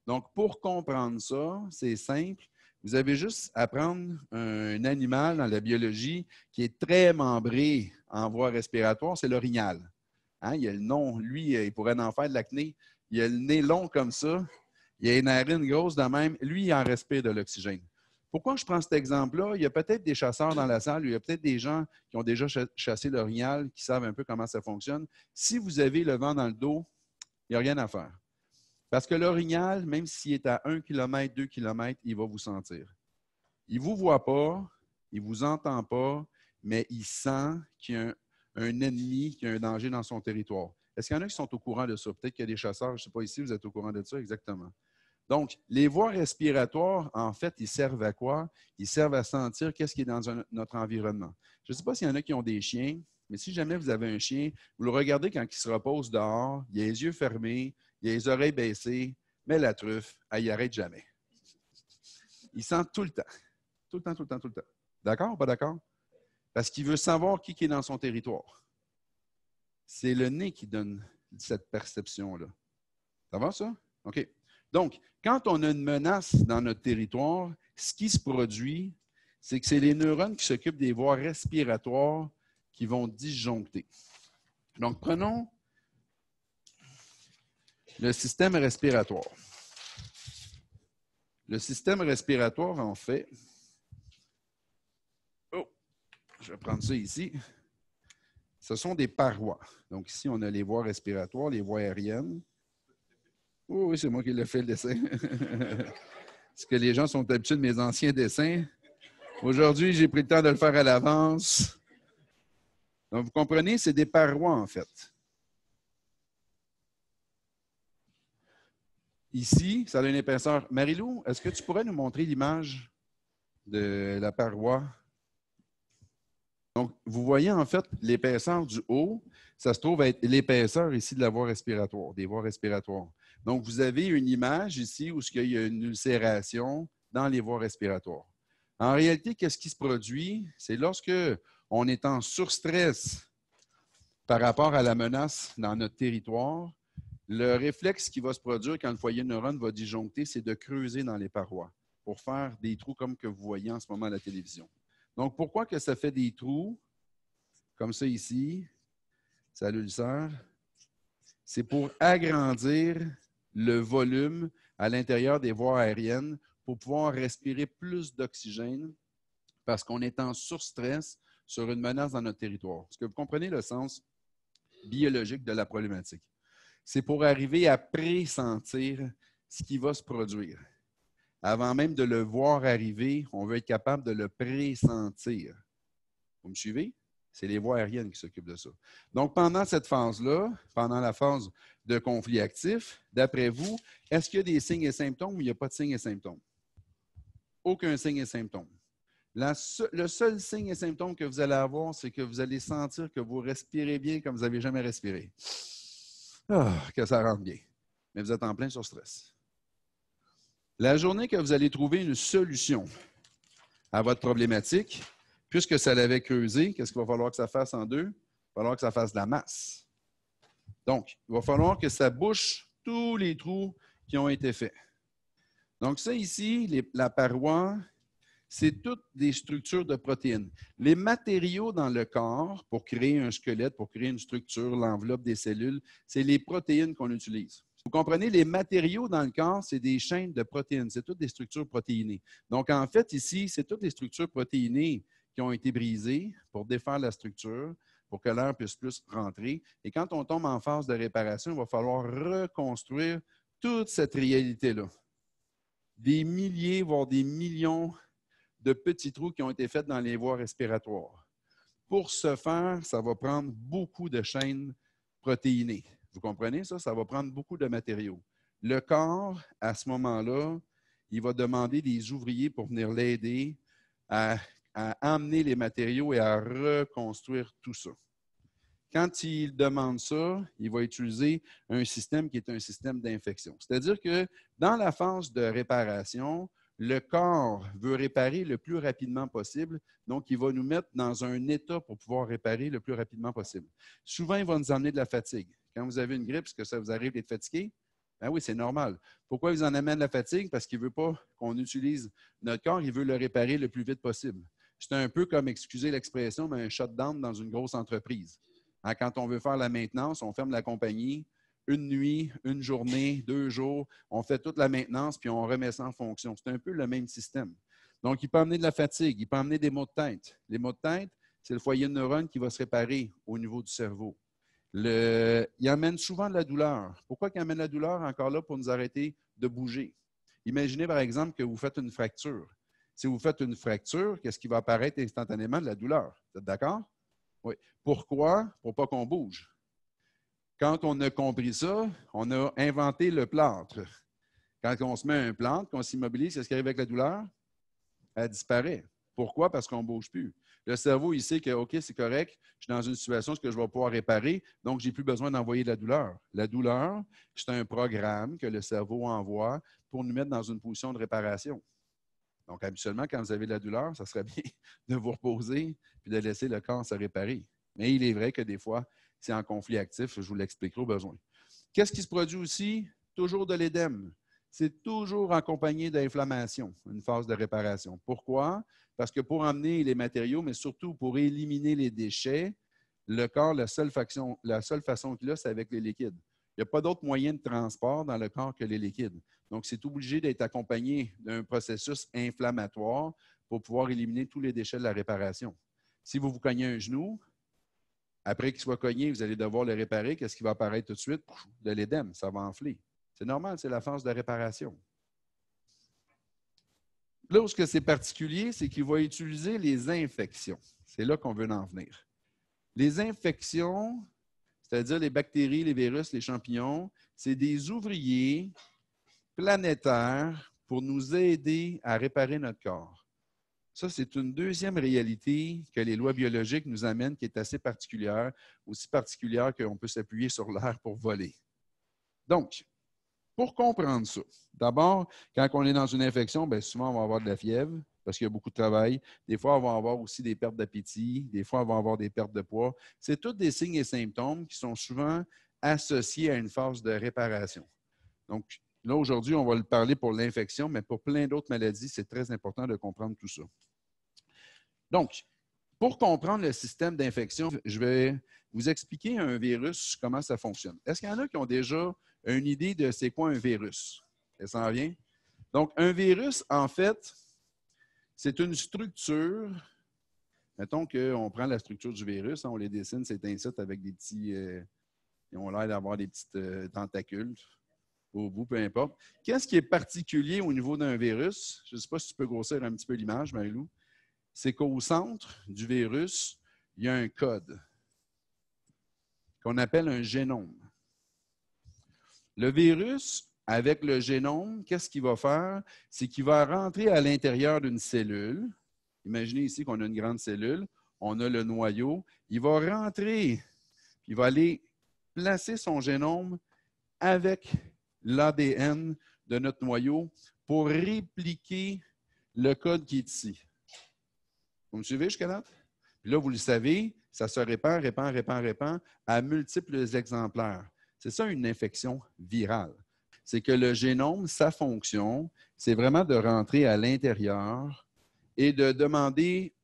S1: Donc, pour comprendre ça, c'est simple. Vous avez juste à prendre un animal dans la biologie qui est très membré en voie respiratoire, c'est l'orignal. Hein? Il a le nom, lui, il pourrait en faire de l'acné. Il a le nez long comme ça, il a une narine grosse de même. Lui, il en respire de l'oxygène. Pourquoi je prends cet exemple-là? Il y a peut-être des chasseurs dans la salle, il y a peut-être des gens qui ont déjà chassé l'orignal, qui savent un peu comment ça fonctionne. Si vous avez le vent dans le dos, il n'y a rien à faire. Parce que l'orignal, même s'il est à 1 km, 2 km, il va vous sentir. Il ne vous voit pas, il ne vous entend pas, mais il sent qu'il y a un ennemi qui a un danger dans son territoire. Est-ce qu'il y en a qui sont au courant de ça? Peut-être qu'il y a des chasseurs, je ne sais pas ici, vous êtes au courant de ça, exactement. Donc, les voies respiratoires, en fait, ils servent à quoi? Ils servent à sentir qu'est-ce qui est dans notre environnement. Je ne sais pas s'il y en a qui ont des chiens, mais si jamais vous avez un chien, vous le regardez quand il se repose dehors, il a les yeux fermés, il a les oreilles baissées, mais la truffe, elle n'arrête jamais. Il sent tout le temps. Tout le temps, tout le temps, tout le temps. D'accord ou pas d'accord? Parce qu'il veut savoir qui est dans son territoire. C'est le nez qui donne cette perception-là. Ça va, ça? OK. Donc, quand on a une menace dans notre territoire, ce qui se produit, c'est que c'est les neurones qui s'occupent des voies respiratoires qui vont disjoncter. Donc, prenons le système respiratoire. Le système respiratoire, en fait, je vais prendre ça ici, ce sont des parois. Donc, ici, on a les voies respiratoires, les voies aériennes. Oh, oui, c'est moi qui l'ai fait, le dessin. Est-ce que les gens sont habitués de mes anciens dessins? Aujourd'hui, j'ai pris le temps de le faire à l'avance. Donc, vous comprenez, c'est des parois, en fait. Ici, ça a une épaisseur. Marie-Lou, est-ce que tu pourrais nous montrer l'image de la paroi? Donc, vous voyez, en fait, l'épaisseur du haut, ça se trouve être l'épaisseur ici de la voie respiratoire, des voies respiratoires. Donc, vous avez une image ici où il y a une ulcération dans les voies respiratoires. En réalité, qu'est-ce qui se produit? C'est lorsque on est en surstress par rapport à la menace dans notre territoire, le réflexe qui va se produire quand le foyer neurone va disjoncter, c'est de creuser dans les parois pour faire des trous comme que vous voyez en ce moment à la télévision. Donc, pourquoi que ça fait des trous comme ça ici? Ça l'ulcère. C'est pour agrandir le volume à l'intérieur des voies aériennes pour pouvoir respirer plus d'oxygène parce qu'on est en surstress sur une menace dans notre territoire. Est-ce que vous comprenez le sens biologique de la problématique? C'est pour arriver à pressentir ce qui va se produire. Avant même de le voir arriver, on veut être capable de le pressentir. Vous me suivez? C'est les voies aériennes qui s'occupent de ça. Donc, pendant cette phase-là, pendant la phase de conflit actif, d'après vous, est-ce qu'il y a des signes et symptômes ou il n'y a pas de signes et symptômes? Aucun signe et symptôme. Le seul signe et symptôme que vous allez avoir, c'est que vous allez sentir que vous respirez bien comme vous n'avez jamais respiré. Que ça rentre bien. Mais vous êtes en plein sur stress. La journée que vous allez trouver une solution à votre problématique, puisque ça l'avait creusé, qu'est-ce qu'il va falloir que ça fasse en deux? Il va falloir que ça fasse de la masse. Donc, il va falloir que ça bouche tous les trous qui ont été faits. Donc, ça ici, la paroi, c'est toutes des structures de protéines. Les matériaux dans le corps pour créer un squelette, pour créer une structure, l'enveloppe des cellules, c'est les protéines qu'on utilise. Vous comprenez, les matériaux dans le corps, c'est des chaînes de protéines. C'est toutes des structures protéinées. Donc, en fait, ici, c'est toutes des structures protéinées qui ont été brisées pour défaire la structure, pour que l'air puisse plus rentrer. Et quand on tombe en phase de réparation, il va falloir reconstruire toute cette réalité-là. Des milliers, voire des millions de petits trous qui ont été faits dans les voies respiratoires. Pour ce faire, ça va prendre beaucoup de chaînes protéinées. Vous comprenez ça? Ça va prendre beaucoup de matériaux. Le corps, à ce moment-là, il va demander des ouvriers pour venir l'aider à emmener les matériaux et à reconstruire tout ça. Quand il demande ça, il va utiliser un système qui est un système d'infection. C'est-à-dire que dans la phase de réparation, le corps veut réparer le plus rapidement possible, donc il va nous mettre dans un état pour pouvoir réparer le plus rapidement possible. Souvent, il va nous amener de la fatigue. Quand vous avez une grippe, est-ce que ça vous arrive d'être fatigué? Ben oui, c'est normal. Pourquoi il vous en amène de la fatigue? Parce qu'il ne veut pas qu'on utilise notre corps, il veut le réparer le plus vite possible. C'est un peu comme, excusez l'expression, mais un shutdown dans une grosse entreprise. Quand on veut faire la maintenance, on ferme la compagnie, une nuit, une journée, 2 jours, on fait toute la maintenance puis on remet ça en fonction. C'est un peu le même système. Donc, il peut amener de la fatigue, il peut amener des maux de tête. Les maux de tête, c'est le foyer de neurones qui va se réparer au niveau du cerveau. Il amène souvent de la douleur. Pourquoi il amène la douleur? Encore là, pour nous arrêter de bouger. Imaginez, par exemple, que vous faites une fracture. Si vous faites une fracture, qu'est-ce qui va apparaître instantanément? De la douleur. Vous êtes d'accord? Oui. Pourquoi? Pour pas qu'on bouge. Quand on a compris ça, on a inventé le plâtre. Quand on se met un plâtre, qu'on s'immobilise, qu'est-ce qui arrive avec la douleur? Elle disparaît. Pourquoi? Parce qu'on ne bouge plus. Le cerveau, il sait que, OK, c'est correct, je suis dans une situation où je vais pouvoir réparer, donc je n'ai plus besoin d'envoyer de la douleur. La douleur, c'est un programme que le cerveau envoie pour nous mettre dans une position de réparation. Donc, habituellement, quand vous avez de la douleur, ça serait bien de vous reposer et de laisser le corps se réparer. Mais il est vrai que des fois, c'est en conflit actif, je vous l'expliquerai au besoin. Qu'est-ce qui se produit aussi? Toujours de l'édème. C'est toujours accompagné d'inflammation, une phase de réparation. Pourquoi? Parce que pour emmener les matériaux, mais surtout pour éliminer les déchets, le corps, la seule façon qu'il a, c'est avec les liquides. Il n'y a pas d'autre moyen de transport dans le corps que les liquides. Donc, c'est obligé d'être accompagné d'un processus inflammatoire pour pouvoir éliminer tous les déchets de la réparation. Si vous vous cognez un genou, après qu'il soit cogné, vous allez devoir le réparer. Qu'est-ce qui va apparaître tout de suite? De l'édème, ça va enfler. C'est normal, c'est la phase de réparation. Là où c'est particulier, c'est qu'il va utiliser les infections. C'est là qu'on veut en venir. Les infections, c'est-à-dire les bactéries, les virus, les champignons, c'est des ouvriers planétaires pour nous aider à réparer notre corps. Ça, c'est une deuxième réalité que les lois biologiques nous amènent qui est assez particulière, aussi particulière qu'on peut s'appuyer sur l'air pour voler. Donc, pour comprendre ça, d'abord, quand on est dans une infection, bien, souvent, on va avoir de la fièvre parce qu'il y a beaucoup de travail. Des fois, on va avoir aussi des pertes d'appétit. Des fois, on va avoir des pertes de poids. C'est tous des signes et symptômes qui sont souvent associés à une phase de réparation. Donc, là, aujourd'hui, on va le parler pour l'infection, mais pour plein d'autres maladies, c'est très important de comprendre tout ça. Donc, pour comprendre le système d'infection, je vais vous expliquer un virus, comment ça fonctionne. Est-ce qu'il y en a qui ont déjà une idée de c'est quoi un virus? Ça s'en vient? Donc, un virus, en fait, c'est une structure. Mettons qu'on prend la structure du virus, on les dessine, c'est ainsi avec des petits. Ils ont l'air d'avoir des petites tentacules au bout, peu importe. Qu'est-ce qui est particulier au niveau d'un virus? Je ne sais pas si tu peux grossir un petit peu l'image, Marie-Lou. C'est qu'au centre du virus, il y a un code qu'on appelle un génome. Le virus, avec le génome, qu'est-ce qu'il va faire? C'est qu'il va rentrer à l'intérieur d'une cellule. Imaginez ici qu'on a une grande cellule, on a le noyau. Il va rentrer, il va aller placer son génome avec l'ADN de notre noyau pour répliquer le code qui est ici. Vous me suivez jusqu'à là? Puis là, vous le savez, ça se répand à multiples exemplaires. C'est ça une infection virale. C'est que le génome, sa fonction, c'est vraiment de rentrer à l'intérieur et de demander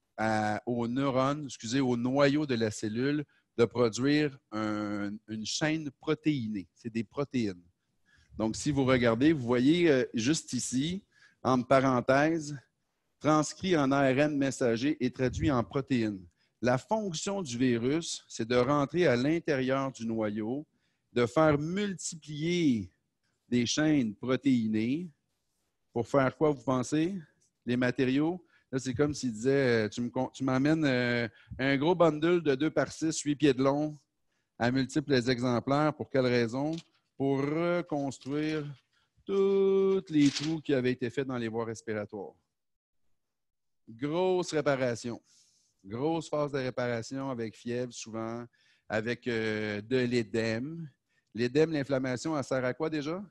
S1: aux neurones, au noyau de la cellule, de produire une chaîne protéinée. C'est des protéines. Donc, si vous regardez, vous voyez juste ici, entre parenthèses, transcrit en ARN messager et traduit en protéines. La fonction du virus, c'est de rentrer à l'intérieur du noyau, de faire multiplier des chaînes protéinées pour faire quoi, vous pensez? Les matériaux. Là, c'est comme s'il disait, tu m'amènes un gros bundle de 2 par 6, 8 pieds de long, à multiples exemplaires. Pour quelle raison? Pour reconstruire tous les trous qui avaient été faits dans les voies respiratoires. Grosse réparation. Grosse phase de réparation avec fièvre souvent, avec de l'édème. L'édème, l'inflammation, elle sert à quoi déjà?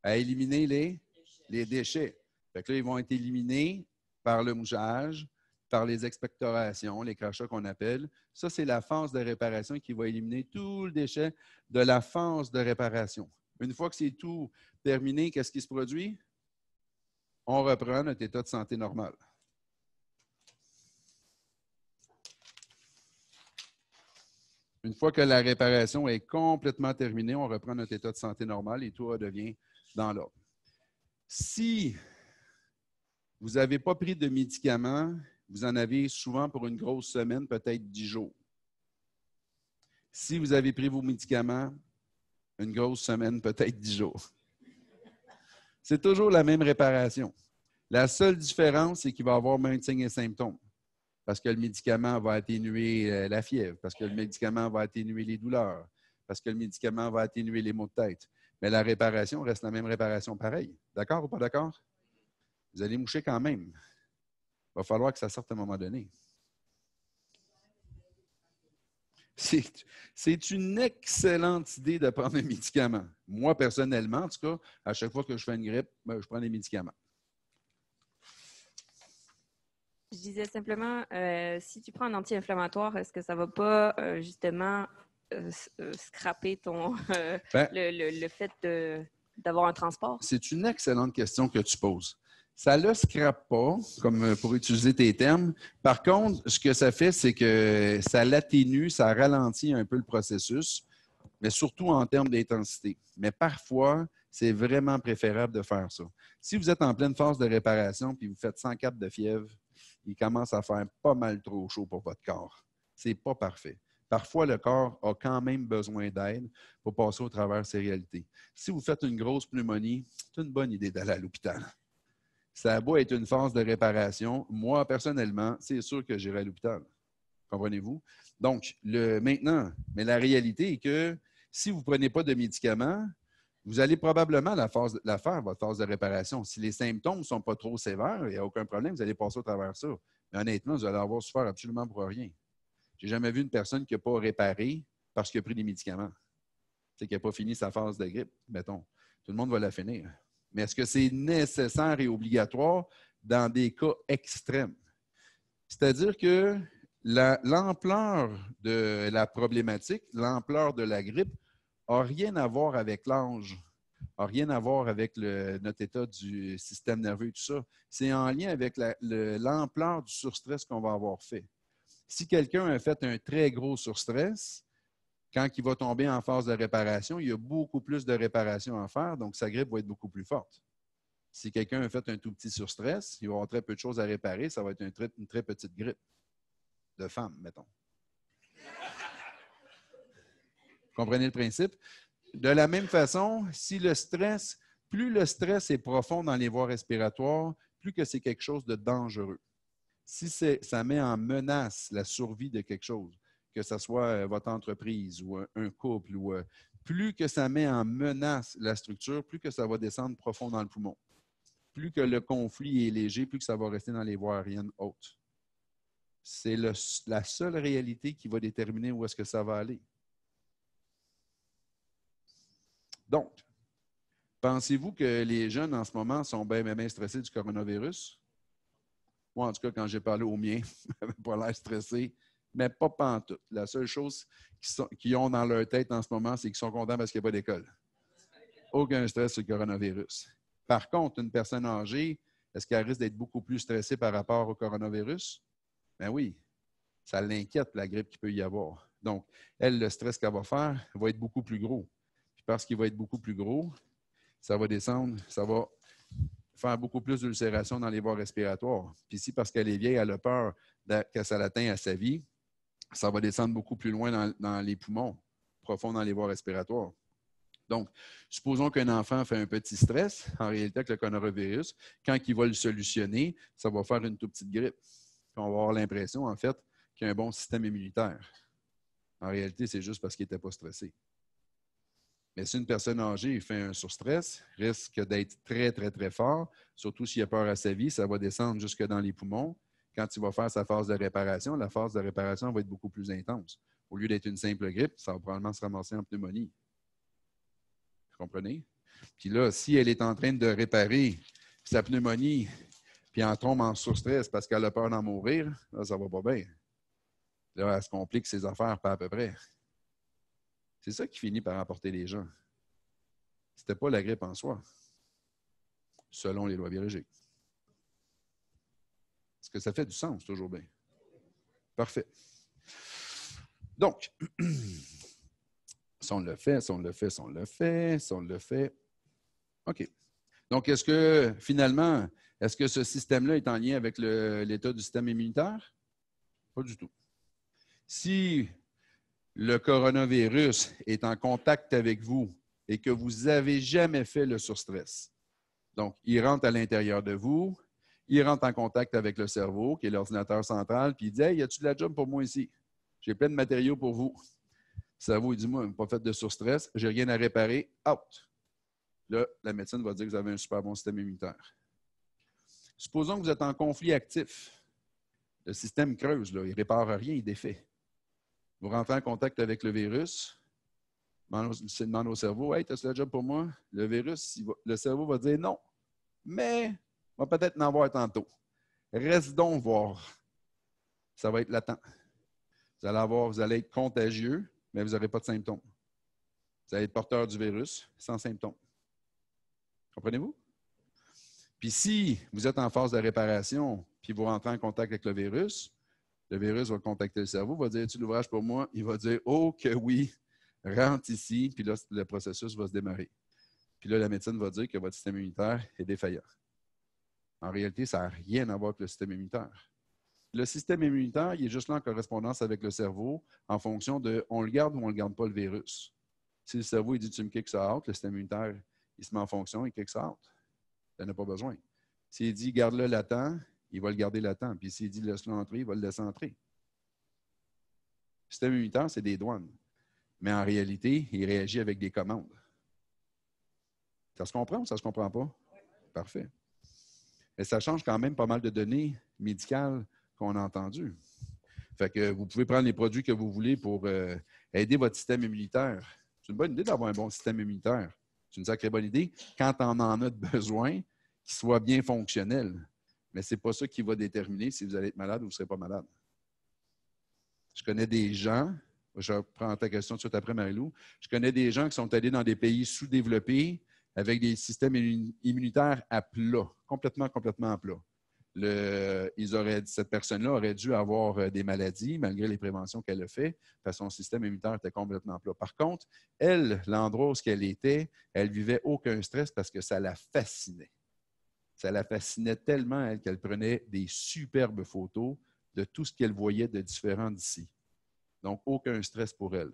S1: À éliminer les déchets. Fait que là, ils vont être éliminés par le mouchage, par les expectorations, les crachats qu'on appelle. Ça, c'est la phase de réparation qui va éliminer tout le déchet de la phase de réparation. Une fois que c'est tout terminé, qu'est-ce qui se produit? On reprend notre état de santé normal. Une fois que la réparation est complètement terminée, on reprend notre état de santé normal et tout redevient dans l'ordre. Si vous n'avez pas pris de médicaments, vous en avez souvent pour une grosse semaine, peut-être 10 jours. Si vous avez pris vos médicaments, une grosse semaine, peut-être 10 jours. C'est toujours la même réparation. La seule différence, c'est qu'il va y avoir moins de signes et symptômes. parce que le médicament va atténuer la fièvre, parce que le médicament va atténuer les douleurs, parce que le médicament va atténuer les maux de tête. Mais la réparation reste la même réparation pareil. D'accord ou pas d'accord? Vous allez moucher quand même. Il va falloir que ça sorte à un moment donné. C'est une excellente idée de prendre un médicament. Moi, personnellement, en tout cas, à chaque fois que je fais une grippe, je prends des médicaments.
S2: Je disais simplement, si tu prends un anti-inflammatoire, est-ce que ça ne va pas justement scraper ton, le fait d'avoir un transport?
S1: C'est une excellente question que tu poses. Ça ne le scrape pas, comme pour utiliser tes termes. Par contre, ce que ça fait, c'est que ça l'atténue, ça ralentit un peu le processus, mais surtout en termes d'intensité. Mais parfois, c'est vraiment préférable de faire ça. Si vous êtes en pleine phase de réparation puis vous faites 104 de fièvre, il commence à faire pas mal trop chaud pour votre corps. Ce n'est pas parfait. Parfois, le corps a quand même besoin d'aide pour passer au travers de ces réalités. Si vous faites une grosse pneumonie, c'est une bonne idée d'aller à l'hôpital. Ça a beau être une phase de réparation. Moi, personnellement, c'est sûr que j'irai à l'hôpital. Comprenez-vous? Donc, maintenant, mais la réalité est que si vous ne prenez pas de médicaments, vous allez probablement la faire, votre phase de réparation. Si les symptômes ne sont pas trop sévères, il n'y a aucun problème, vous allez passer au travers de ça. Mais honnêtement, vous allez avoir souffert absolument pour rien. Je n'ai jamais vu une personne qui n'a pas réparé parce qu'il a pris des médicaments. C'est qui n'a pas fini sa phase de grippe, mettons. Tout le monde va la finir. Mais est-ce que c'est nécessaire et obligatoire dans des cas extrêmes? C'est-à-dire que l'ampleur de la problématique, l'ampleur de la grippe, n'a rien à voir avec l'âge, n'a rien à voir avec notre état du système nerveux et tout ça. C'est en lien avec l'ampleur du surstress qu'on va avoir fait. Si quelqu'un a fait un très gros surstress, quand il va tomber en phase de réparation, il y a beaucoup plus de réparation à faire, donc sa grippe va être beaucoup plus forte. Si quelqu'un a fait un tout petit surstress, il va avoir très peu de choses à réparer, ça va être une très petite grippe de femme, mettons. Vous comprenez le principe? De la même façon, si plus le stress est profond dans les voies respiratoires, plus que c'est quelque chose de dangereux. Si ça met en menace la survie de quelque chose, que ce soit votre entreprise ou un couple, ou plus que ça met en menace la structure, plus que ça va descendre profond dans le poumon. Plus que le conflit est léger, plus que ça va rester dans les voies aériennes hautes. C'est la seule réalité qui va déterminer où est-ce que ça va aller. Donc, pensez-vous que les jeunes en ce moment sont bien stressés du coronavirus? Moi, en tout cas, quand j'ai parlé aux miens, ils n'avaient pas l'air stressés, mais pas pantoute. La seule chose qu'ils ont dans leur tête en ce moment, c'est qu'ils sont contents parce qu'il n'y a pas d'école. Aucun stress sur le coronavirus. Par contre, une personne âgée, est-ce qu'elle risque d'être beaucoup plus stressée par rapport au coronavirus? Ben oui, ça l'inquiète, la grippe qu'il peut y avoir. Donc, elle, le stress qu'elle va faire va être beaucoup plus gros. Puis parce qu'il va être beaucoup plus gros, ça va descendre, ça va faire beaucoup plus d'ulcération dans les voies respiratoires. Puis si parce qu'elle est vieille, elle a peur que ça l'atteint à sa vie, ça va descendre beaucoup plus loin dans les poumons, profond dans les voies respiratoires. Donc, supposons qu'un enfant fait un petit stress, en réalité avec le coronavirus, quand il va le solutionner, ça va faire une toute petite grippe. Puis on va avoir l'impression, en fait, qu'il y a un bon système immunitaire. En réalité, c'est juste parce qu'il n'était pas stressé. Mais si une personne âgée fait un surstress, risque d'être très, très, très fort, surtout s'il a peur à sa vie, ça va descendre jusque dans les poumons. Quand il va faire sa phase de réparation, la phase de réparation va être beaucoup plus intense. Au lieu d'être une simple grippe, ça va probablement se ramasser en pneumonie. Vous comprenez? Puis là, si elle est en train de réparer sa pneumonie, puis elle tombe en surstress parce qu'elle a peur d'en mourir, là, ça va pas bien. Là, elle se complique ses affaires pas à peu près. C'est ça qui finit par emporter les gens. Ce n'était pas la grippe en soi, selon les lois biologiques. Est-ce que ça fait du sens, toujours bien? Parfait. Donc, si on le fait, OK. Donc, est-ce que, finalement, est-ce que ce système-là est en lien avec l'état du système immunitaire? Pas du tout. Si le coronavirus est en contact avec vous et que vous n'avez jamais fait le surstress, donc, il rentre à l'intérieur de vous, Il rentre en contact avec le cerveau, qui est l'ordinateur central, puis il dit « Hey, y a-tu de la job pour moi ici? J'ai plein de matériaux pour vous. » Le cerveau, il dit « Moi, je n'ai pas fait de surstress, j'ai rien à réparer, out. » Là, la médecine va dire que vous avez un super bon système immunitaire. Supposons que vous êtes en conflit actif. Le système creuse, là, il ne répare rien, il défait. Vous rentrez en contact avec le virus, c'est demande au cerveau « Hey, as-tu la job pour moi? » Le virus, le cerveau va dire « Non, mais on va peut-être en avoir tantôt. Reste donc voir. » Ça va être latent. Vous allez être contagieux, mais vous n'aurez pas de symptômes. Vous allez être porteur du virus sans symptômes. Comprenez-vous? Puis si vous êtes en phase de réparation, puis vous rentrez en contact avec le virus va contacter le cerveau, va dire « As-tu l'ouvrage pour moi? » Il va dire « Oh que oui, rentre ici. » Puis là, le processus va se démarrer. Puis là, la médecine va dire que votre système immunitaire est défaillant. En réalité, ça n'a rien à voir avec le système immunitaire. Le système immunitaire, il est juste là en correspondance avec le cerveau en fonction de on le garde ou on ne le garde pas le virus. Si le cerveau il dit tu me kicks ça out, le système immunitaire, il se met en fonction, il kick ça out. Il n'en a pas besoin. S'il dit garde-le latent, il va le garder latent. Puis s'il dit laisse-le entrer, il va le laisser entrer. Le système immunitaire, c'est des douanes. Mais en réalité, il réagit avec des commandes. Ça se comprend ou ça ne se comprend pas? Parfait. Mais ça change quand même pas mal de données médicales qu'on a entendues. Fait que vous pouvez prendre les produits que vous voulez pour aider votre système immunitaire. C'est une bonne idée d'avoir un bon système immunitaire. C'est une sacrée bonne idée quand on en a besoin, qu'il soit bien fonctionnel. Mais ce n'est pas ça qui va déterminer si vous allez être malade ou vous ne serez pas malade. Je connais des gens, je reprends ta question tout de suite après, Marie-Lou, je connais des gens qui sont allés dans des pays sous-développés avec des systèmes immunitaires à plat, complètement à plat. Cette personne-là aurait dû avoir des maladies, malgré les préventions qu'elle a fait, parce que son système immunitaire était complètement plat. Par contre, elle, l'endroit où elle était, elle vivait aucun stress parce que ça la fascinait. Ça la fascinait tellement, elle, qu'elle prenait des superbes photos de tout ce qu'elle voyait de différent d'ici. Donc, aucun stress pour elle.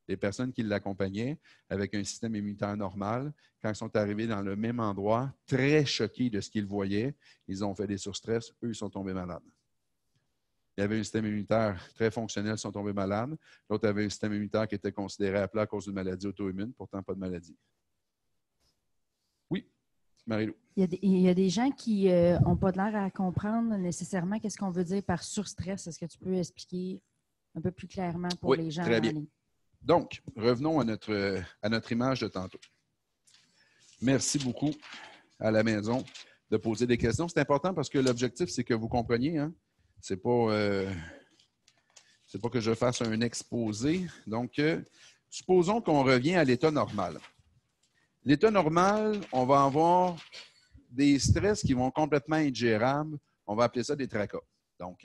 S1: Les personnes qui l'accompagnaient avec un système immunitaire normal, quand ils sont arrivés dans le même endroit, très choqués de ce qu'ils voyaient, ils ont fait des surstress, eux, ils sont tombés malades. Il y avait un système immunitaire très fonctionnel, ils sont tombés malades. L'autre avait un système immunitaire qui était considéré à plat à cause d'une maladie auto-immune, pourtant pas de maladie. Oui, Marie-Lou.
S3: Il y a des gens qui n'ont pas l'air à comprendre nécessairement qu'est-ce qu'on veut dire par surstress. Est-ce que tu peux expliquer un peu plus clairement pour les gens
S1: très bien.
S3: en ligne?
S1: Donc, revenons à notre image de tantôt. Merci beaucoup à la maison de poser des questions. C'est important parce que l'objectif, c'est que vous compreniez. Hein? C'est pas que je fasse un exposé. Donc, supposons qu'on revient à l'état normal. L'état normal, on va avoir des stress qui vont complètement être gérables. On va appeler ça des tracas. Donc,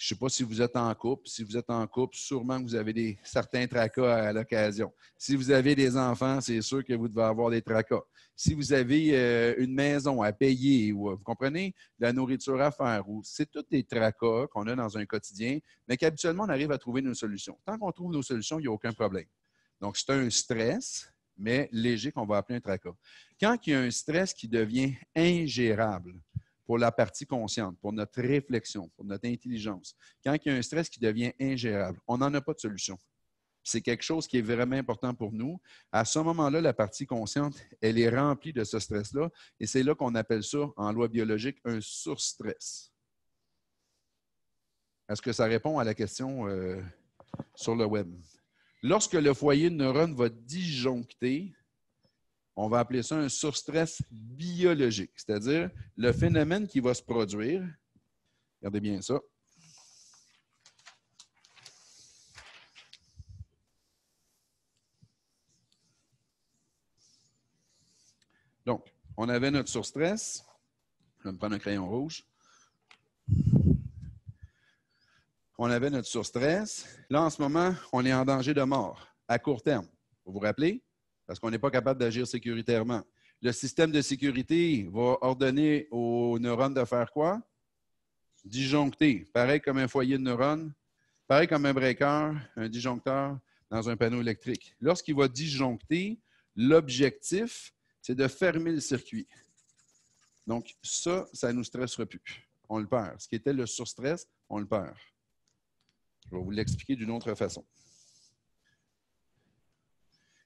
S1: je ne sais pas si vous êtes en couple. Si vous êtes en couple, sûrement que vous avez certains tracas à l'occasion. Si vous avez des enfants, c'est sûr que vous devez avoir des tracas. Si vous avez une maison à payer, ou vous comprenez, de la nourriture à faire, c'est tous des tracas qu'on a dans un quotidien, mais qu'habituellement, on arrive à trouver nos solutions. Tant qu'on trouve nos solutions, il n'y a aucun problème. Donc, c'est un stress, mais léger qu'on va appeler un tracas. Quand il y a un stress qui devient ingérable, pour la partie consciente, pour notre réflexion, pour notre intelligence. Quand il y a un stress qui devient ingérable, on n'en a pas de solution. C'est quelque chose qui est vraiment important pour nous. À ce moment-là, la partie consciente, elle est remplie de ce stress-là et c'est là qu'on appelle ça, en loi biologique, un surstress. Est-ce que ça répond à la question sur le web? Lorsque le foyer de neurones va disjoncter, on va appeler ça un surstress biologique, c'est-à-dire le phénomène qui va se produire. Regardez bien ça. Donc, on avait notre surstress. Je vais me prendre un crayon rouge. On avait notre surstress. Là, en ce moment, on est en danger de mort à court terme. Vous vous rappelez? Parce qu'on n'est pas capable d'agir sécuritairement. Le système de sécurité va ordonner aux neurones de faire quoi? Disjoncter. Pareil comme un foyer de neurones, pareil comme un breaker, un disjoncteur dans un panneau électrique. Lorsqu'il va disjoncter, l'objectif, c'est de fermer le circuit. Donc, ça ne nous stressera plus. On le perd. Ce qui était le surstress, on le perd. Je vais vous l'expliquer d'une autre façon.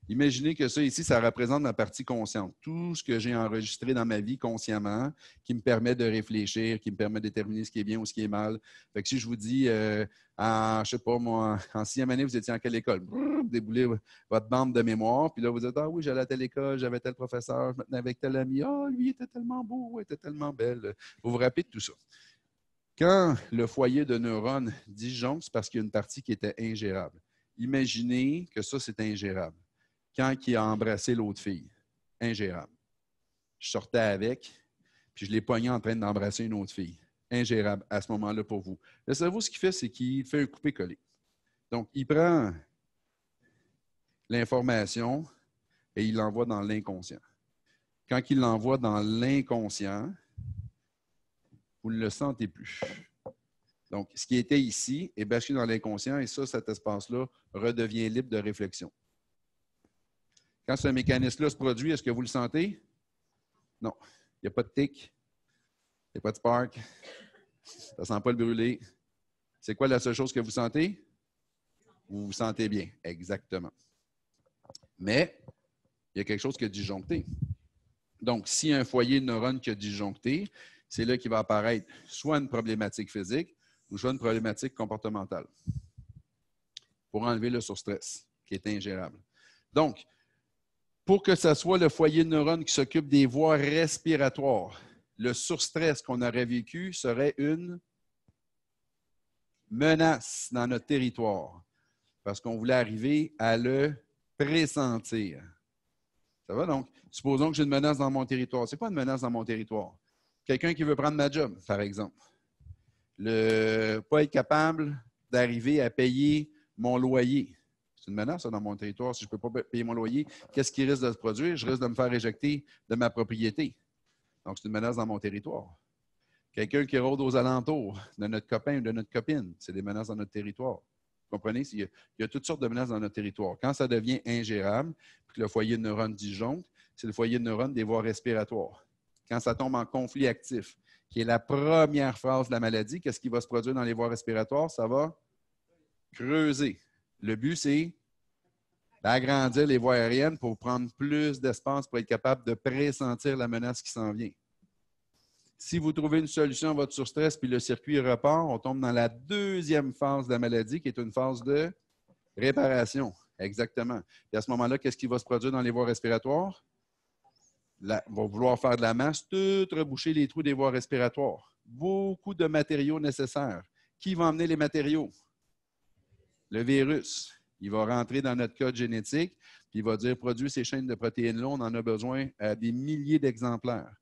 S1: Imaginez que ça ici, ça représente ma partie consciente. Tout ce que j'ai enregistré dans ma vie consciemment, qui me permet de réfléchir, qui me permet de déterminer ce qui est bien ou ce qui est mal. Fait que si je vous dis, je ne sais pas, moi, en 6e année, vous étiez en quelle école? Vous déboulez votre bande de mémoire, puis là, vous dites, ah oui, j'allais à telle école, j'avais tel professeur, je me tenais avec tel ami, ah, lui, il était tellement beau, elle était tellement belle. Vous vous rappelez de tout ça. Quand le foyer de neurones disjoncte, c'est parce qu'il y a une partie qui était ingérable. Imaginez que ça, c'est ingérable. Quand il a embrassé l'autre fille, ingérable. Je sortais avec, puis je l'ai pogné en train d'embrasser une autre fille. Ingérable à ce moment-là pour vous. Le cerveau, ce qu'il fait, c'est qu'il fait un coupé-coller. Donc, il prend l'information et il l'envoie dans l'inconscient. Quand il l'envoie dans l'inconscient, vous ne le sentez plus. Donc, ce qui était ici est basculé dans l'inconscient et ça, cet espace-là redevient libre de réflexion. Quand ce mécanisme-là se produit, est-ce que vous le sentez? Non. Il n'y a pas de tic. Il n'y a pas de spark. Ça ne sent pas le brûler. C'est quoi la seule chose que vous sentez? Vous vous sentez bien. Exactement. Mais il y a quelque chose qui a disjoncté. Donc, s'il y a un foyer de neurones qui a disjoncté, c'est là qu'il va apparaître soit une problématique physique ou soit une problématique comportementale pour enlever le surstress qui est ingérable. Donc, pour que ce soit le foyer de neurones qui s'occupe des voies respiratoires, le surstress qu'on aurait vécu serait une menace dans notre territoire parce qu'on voulait arriver à le pressentir. Ça va donc? Supposons que j'ai une menace dans mon territoire. C'est quoi une menace dans mon territoire? Quelqu'un qui veut prendre ma job, par exemple. Ne pas être capable d'arriver à payer mon loyer. C'est une menace ça, dans mon territoire. Si je ne peux pas payer mon loyer, qu'est-ce qui risque de se produire? Je risque de me faire éjecter de ma propriété. Donc, c'est une menace dans mon territoire. Quelqu'un qui rôde aux alentours de notre copain ou de notre copine, c'est des menaces dans notre territoire. Vous comprenez? Il y a toutes sortes de menaces dans notre territoire. Quand ça devient ingérable, puis que le foyer de neurones disjoncte, c'est le foyer de neurones des voies respiratoires. Quand ça tombe en conflit actif, qui est la première phase de la maladie, qu'est-ce qui va se produire dans les voies respiratoires? Ça va creuser. Le but, c'est d'agrandir les voies aériennes pour prendre plus d'espace pour être capable de pressentir la menace qui s'en vient. Si vous trouvez une solution à votre surstress puis le circuit repart, on tombe dans la deuxième phase de la maladie, qui est une phase de réparation. Exactement. Et à ce moment-là, qu'est-ce qui va se produire dans les voies respiratoires? On va vouloir faire de la masse, tout reboucher les trous des voies respiratoires. Beaucoup de matériaux nécessaires. Qui va emmener les matériaux? Le virus. Il va rentrer dans notre code génétique, puis il va dire, produis ces chaînes de protéines-là, on en a besoin à des milliers d'exemplaires.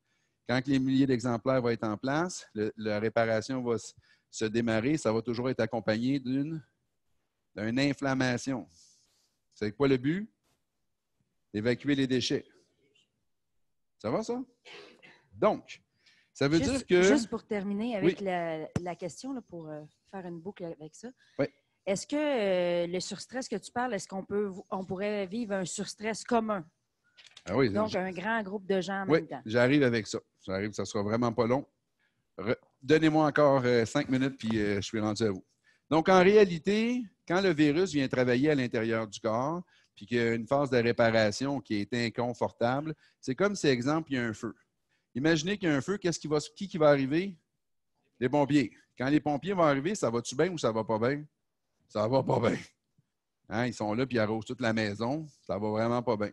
S1: Quand les milliers d'exemplaires vont être en place, la réparation va se démarrer, ça va toujours être accompagné d'une inflammation. C'est quoi le but? D'évacuer les déchets. Ça va, ça? Donc, ça veut dire que...
S3: Juste pour terminer avec
S1: oui.
S3: la question, là, pour faire une boucle avec ça.
S1: Oui.
S3: Est-ce que le surstress que tu parles, est-ce qu'on pourrait vivre un surstress commun?
S1: Ah oui,
S3: donc, un grand groupe de gens en
S1: oui,
S3: même temps.
S1: J'arrive avec ça. Ça sera vraiment pas long. Donnez-moi encore 5 minutes, puis je suis rendu à vous. Donc, en réalité, quand le virus vient travailler à l'intérieur du corps, puis qu'il y a une phase de réparation qui est inconfortable, c'est comme si, exemple, il y a un feu. Imaginez qu'il y a un feu, qui va arriver? Les pompiers. Quand les pompiers vont arriver, ça va-tu bien ou ça va pas bien? Ça va pas bien. Hein? Ils sont là, puis ils arrosent toute la maison. Ça va vraiment pas bien.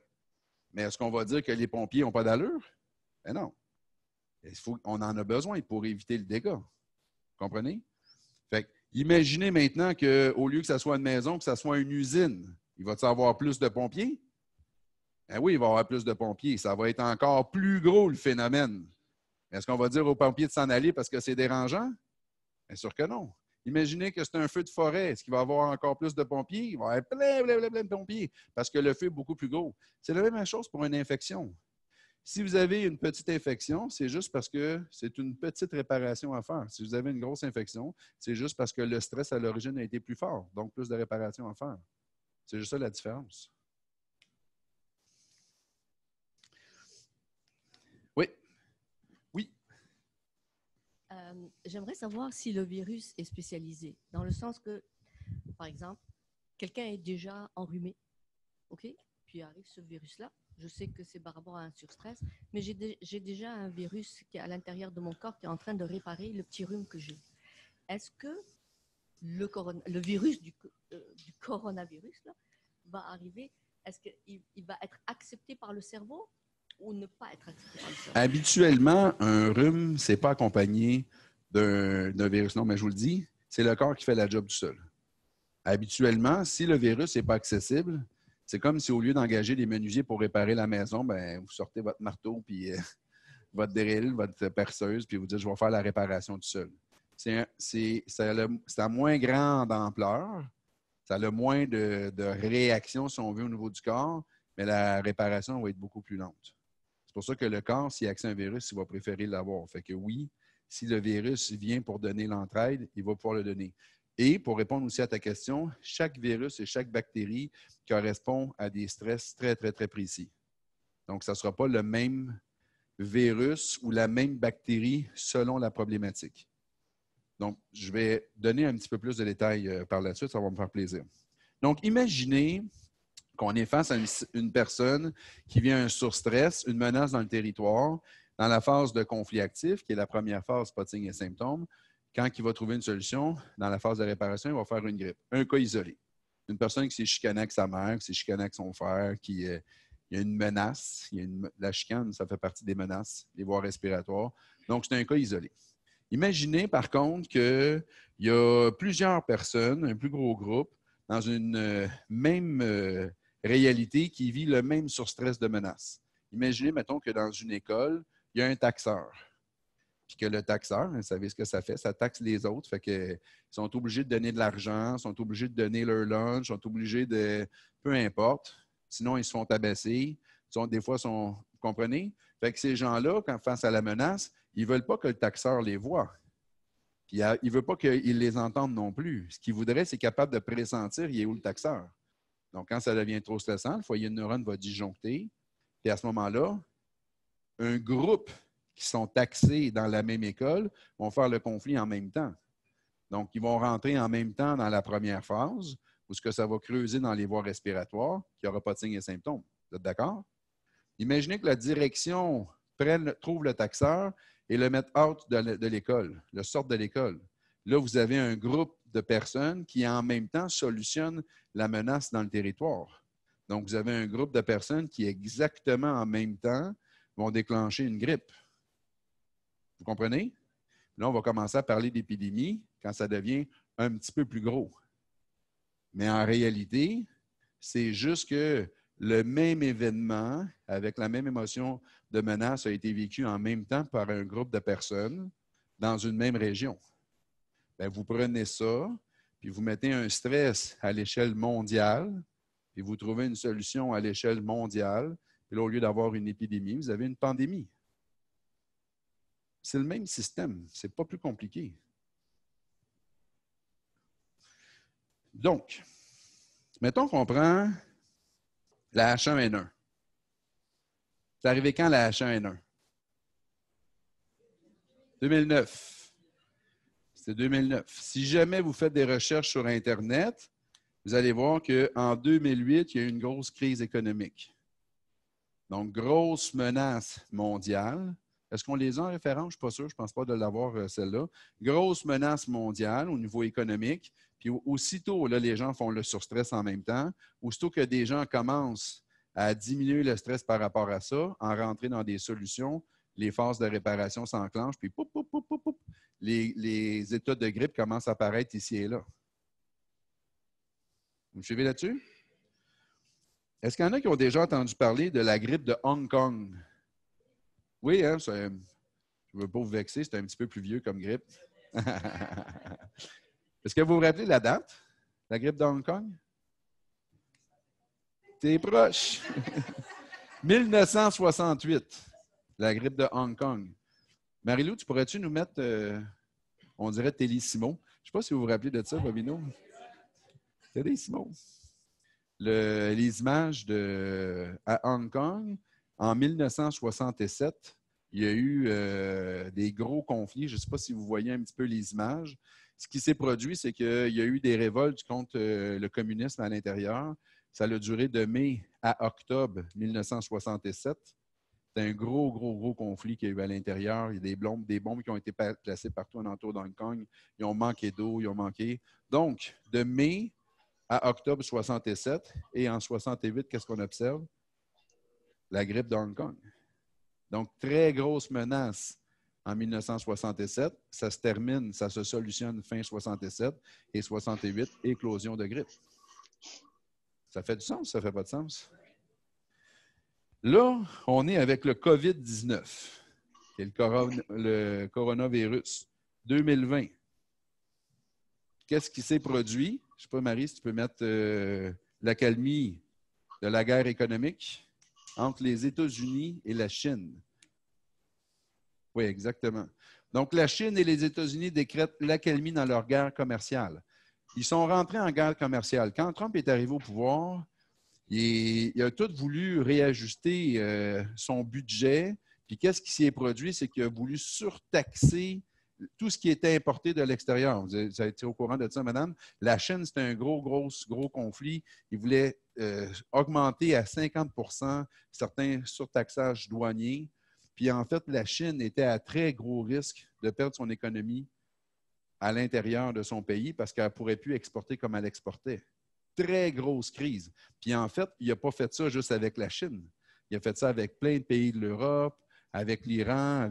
S1: Mais est-ce qu'on va dire que les pompiers n'ont pas d'allure? Ben non. On en a besoin pour éviter le dégât. Vous comprenez? Fait que, imaginez maintenant qu'au lieu que ça soit une maison, que ça soit une usine, il va-t-il avoir plus de pompiers? Ben oui, il va y avoir plus de pompiers. Ça va être encore plus gros, le phénomène. Est-ce qu'on va dire aux pompiers de s'en aller parce que c'est dérangeant? Bien sûr que non. Imaginez que c'est un feu de forêt. Est-ce qu'il va y avoir encore plus de pompiers? Il va y avoir plein de pompiers parce que le feu est beaucoup plus gros. C'est la même chose pour une infection. Si vous avez une petite infection, c'est juste parce que c'est une petite réparation à faire. Si vous avez une grosse infection, c'est juste parce que le stress à l'origine a été plus fort, donc plus de réparation à faire. C'est juste ça la différence. Oui. Oui.
S4: J'aimerais savoir si le virus est spécialisé, dans le sens que, par exemple, quelqu'un est déjà enrhumé, OK? Puis arrive ce virus-là. Je sais que c'est par rapport à un surstress, mais j'ai déjà un virus qui est à l'intérieur de mon corps qui est en train de réparer le petit rhume que j'ai. Est-ce que le virus du coronavirus là, va arriver? Est-ce qu'il va être accepté par le cerveau ou ne pas être accepté par le cerveau?
S1: Habituellement, un rhume, c'est pas accompagné d'un virus. Non, mais je vous le dis, c'est le corps qui fait la job tout seul. Habituellement, si le virus n'est pas accessible, c'est comme si au lieu d'engager des menuisiers pour réparer la maison, ben, vous sortez votre marteau, puis votre drill, votre perceuse, puis vous dites, je vais faire la réparation tout seul. C'est à moins grande ampleur, ça a le moins de réaction, si on veut, au niveau du corps, mais la réparation va être beaucoup plus lente. C'est pour ça que le corps, s'il a accès à un virus, il va préférer l'avoir. Fait que oui, si le virus vient pour donner l'entraide, il va pouvoir le donner. Et pour répondre aussi à ta question, chaque virus et chaque bactérie correspond à des stress très, très, très précis. Donc, ça ne sera pas le même virus ou la même bactérie selon la problématique. Donc, je vais donner un petit peu plus de détails par la suite, ça va me faire plaisir. Donc, imaginez qu'on est face à une personne qui vit un surstress, une menace dans le territoire, dans la phase de conflit actif, qui est la première phase, spotting et symptômes. Quand il va trouver une solution, dans la phase de réparation, il va faire une grippe. Un cas isolé. Une personne qui s'est chicanée avec sa mère, qui s'est chicanée avec son frère, il y a une menace. La chicane, ça fait partie des menaces, les voies respiratoires. Donc, c'est un cas isolé. Imaginez, par contre, qu'il y a plusieurs personnes, un plus gros groupe, dans une même réalité qui vit le même surstress de menace. Imaginez, mettons, que dans une école, il y a un taxeur. Puis que le taxeur, vous savez ce que ça fait, ça taxe les autres. Fait qu'ils sont obligés de donner de l'argent, sont obligés de donner leur lunch, sont obligés de... Peu importe. Sinon, ils se font tabasser. Des fois, vous comprenez? Fait que ces gens-là, quand face à la menace, ils ne veulent pas que le taxeur les voie. Puis, il ne veut pas qu'ils les entendent non plus. Ce qu'il voudrait, c'est capable de pressentir il est où le taxeur. Donc, quand ça devient trop stressant, le foyer de neurones va disjoncter. Puis à ce moment-là, un groupe qui sont taxés dans la même école vont faire le conflit en même temps. Donc, ils vont rentrer en même temps dans la première phase, où ce que ça va creuser dans les voies respiratoires, qu'il n'y aura pas de signes et symptômes. Vous êtes d'accord? Imaginez que la direction trouve le taxeur et le mette out de l'école, le sorte de l'école. Là, vous avez un groupe de personnes qui, en même temps, solutionnent la menace dans le territoire. Donc, vous avez un groupe de personnes qui, exactement en même temps, vont déclencher une grippe. Vous comprenez? Là, on va commencer à parler d'épidémie quand ça devient un petit peu plus gros. Mais en réalité, c'est juste que le même événement, avec la même émotion de menace, a été vécu en même temps par un groupe de personnes dans une même région. Bien, vous prenez ça, puis vous mettez un stress à l'échelle mondiale, puis vous trouvez une solution à l'échelle mondiale, puis là, au lieu d'avoir une épidémie, vous avez une pandémie. C'est le même système, ce n'est pas plus compliqué. Donc, mettons qu'on prend la H1N1. C'est arrivé quand la H1N1? 2009. C'est 2009. Si jamais vous faites des recherches sur Internet, vous allez voir qu'en 2008, il y a eu une grosse crise économique. Donc, grosse menace mondiale. Est-ce qu'on les a en référence? Je ne suis pas sûr, je ne pense pas de l'avoir celle-là. Grosse menace mondiale au niveau économique. Puis aussitôt, là, les gens font le surstress en même temps. Aussitôt que des gens commencent à diminuer le stress par rapport à ça, en rentrer dans des solutions, les phases de réparation s'enclenchent, puis poup, poup, poup, poup, poup, les états de grippe commencent à apparaître ici et là. Vous me suivez là-dessus? Est-ce qu'il y en a qui ont déjà entendu parler de la grippe de Hong Kong? Oui, hein, je ne veux pas vous vexer, c'est un petit peu plus vieux comme grippe. Est-ce que vous vous rappelez la date, la grippe de Hong Kong? T'es proche. 1968, la grippe de Hong Kong. Marie-Lou, tu pourrais-tu nous mettre, on dirait Télésimo? Je ne sais pas si vous vous rappelez de ça, Bobino. Télésimo. Les images à Hong Kong, en 1967, il y a eu des gros conflits. Je ne sais pas si vous voyez un petit peu les images. Ce qui s'est produit, c'est qu'il y a eu des révoltes contre le communisme à l'intérieur. Ça a duré de mai à octobre 1967. C'est un gros conflit qu'il y a eu à l'intérieur. Il y a des bombes qui ont été placées partout en entour d'Hong Kong. Ils ont manqué d'eau, ils ont manqué. Donc, de mai à octobre 67 et en 68, qu'est-ce qu'on observe? La grippe de Hong Kong. Donc, très grosse menace en 1967. Ça se termine, ça se solutionne fin 67 et 68, éclosion de grippe. Ça fait du sens, ça ne fait pas de sens? Là, on est avec le COVID-19, qui est le coronavirus 2020. Qu'est-ce qui s'est produit? Je ne sais pas, Marie, si tu peux mettre l'accalmie de la guerre économique entre les États-Unis et la Chine. Oui, exactement. Donc, la Chine et les États-Unis décrètent l'accalmie dans leur guerre commerciale. Ils sont rentrés en guerre commerciale. Quand Trump est arrivé au pouvoir, il a tout voulu réajuster son budget. Puis qu'est-ce qui s'est produit? C'est qu'il a voulu surtaxer tout ce qui était importé de l'extérieur. Vous avez été au courant de ça, madame? La Chine, c'était un gros conflit. Ils voulaient augmenter à 50 % certains surtaxages douaniers. Puis en fait, la Chine était à très gros risque de perdre son économie à l'intérieur de son pays parce qu'elle ne pourrait plus exporter comme elle exportait. Très grosse crise. Puis en fait, il n'a pas fait ça juste avec la Chine. Il a fait ça avec plein de pays de l'Europe, avec l'Iran,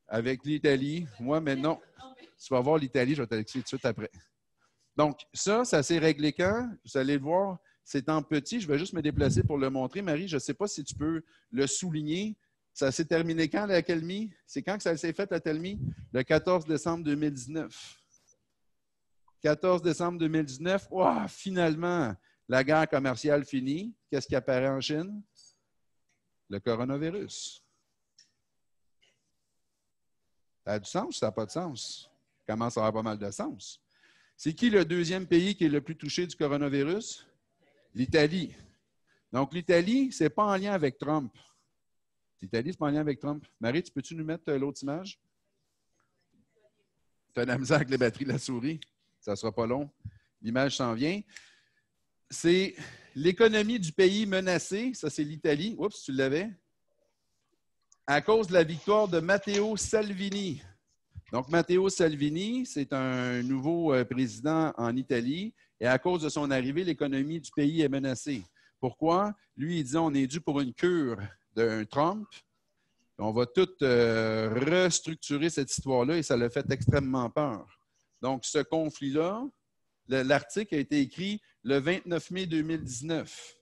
S1: avec l'Italie. Moi, maintenant, tu vas voir l'Italie, je vais te l'expliquer tout de suite après. Donc, ça s'est réglé quand? Vous allez le voir, c'est en petit. Je vais juste me déplacer pour le montrer. Marie, je ne sais pas si tu peux le souligner. Ça s'est terminé quand, l'accalmie? C'est quand que ça s'est fait, l'accalmie? Le 14 décembre 2019. 14 décembre 2019, wow, finalement, la guerre commerciale finie. Qu'est-ce qui apparaît en Chine? Le coronavirus. Ça a du sens ou ça n'a pas de sens? Ça commence à avoir pas mal de sens. C'est qui le deuxième pays qui est le plus touché du coronavirus? L'Italie. Donc, l'Italie, ce n'est pas en lien avec Trump. L'Italie, ce n'est pas en lien avec Trump. Marie, peux-tu nous mettre l'autre image? Tu as de la misère avec les batteries de la souris. Ça ne sera pas long. L'image s'en vient. C'est l'économie du pays menacée. Ça, c'est l'Italie. Oups, tu l'avais. À cause de la victoire de Matteo Salvini. Donc, Matteo Salvini, c'est un nouveau président en Italie. Et à cause de son arrivée, l'économie du pays est menacée. Pourquoi? Lui, il dit on est dû pour une cure d'un Trump. On va tout restructurer cette histoire-là et ça l'a fait extrêmement peur. Donc, ce conflit-là, l'article a été écrit le 29 mai 2019.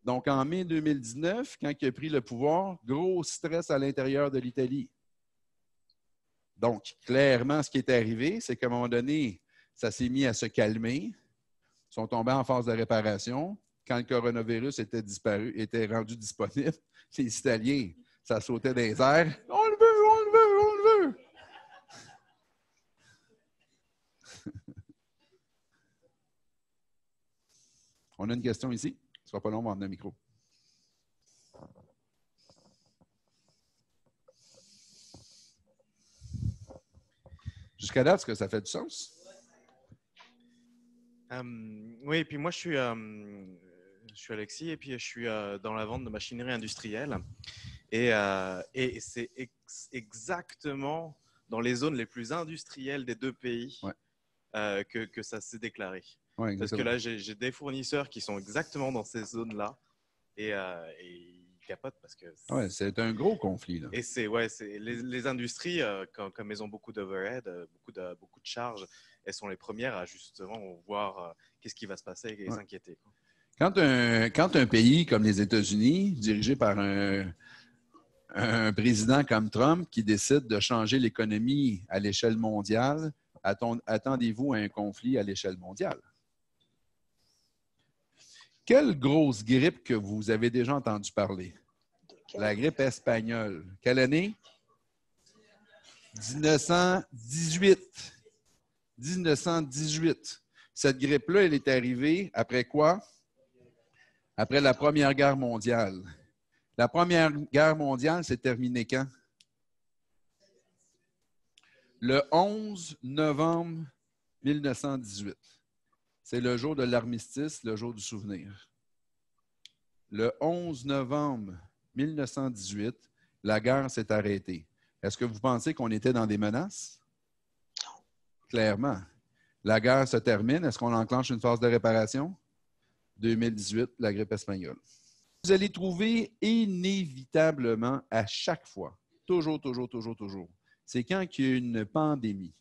S1: Donc, en mai 2019, quand il a pris le pouvoir, gros stress à l'intérieur de l'Italie. Donc, clairement, ce qui est arrivé, c'est qu'à un moment donné, ça s'est mis à se calmer. Ils sont tombés en phase de réparation. Quand le coronavirus était rendu disponible, les Italiens, ça sautait dans les airs. On le veut, on le veut, on le veut. On a une question ici. Ce ne sera pas long, on va emmener un micro. Jusqu'à là, est-ce que ça fait du sens?
S5: Oui, et puis moi, je suis Alexis et puis je suis dans la vente de machinerie industrielle. Et c'est exactement dans les zones les plus industrielles des deux pays que ça s'est déclaré. Ouais, parce que là, j'ai des fournisseurs qui sont exactement dans ces zones-là et ils capotent parce que…
S1: Oui, c'est un gros conflit. Là.
S5: Et les industries, comme elles ont beaucoup d'overhead, beaucoup de charges, elles sont les premières à justement voir qu'est-ce qui va se passer et s'inquiéter.
S1: Quand un pays comme les États-Unis, dirigé par un président comme Trump qui décide de changer l'économie à l'échelle mondiale, attendez-vous à un conflit à l'échelle mondiale? Quelle grosse grippe que vous avez déjà entendu parler? La grippe espagnole. Quelle année? 1918. 1918. Cette grippe-là, elle est arrivée après quoi? Après la Première Guerre mondiale. La Première Guerre mondiale s'est terminée quand? Le 11 novembre 1918. C'est le jour de l'armistice, le jour du souvenir. Le 11 novembre 1918, la guerre s'est arrêtée. Est-ce que vous pensez qu'on était dans des menaces? Clairement. La guerre se termine. Est-ce qu'on enclenche une phase de réparation? 2018, la grippe espagnole. Vous allez trouver inévitablement à chaque fois, toujours, c'est quand il y a une pandémie,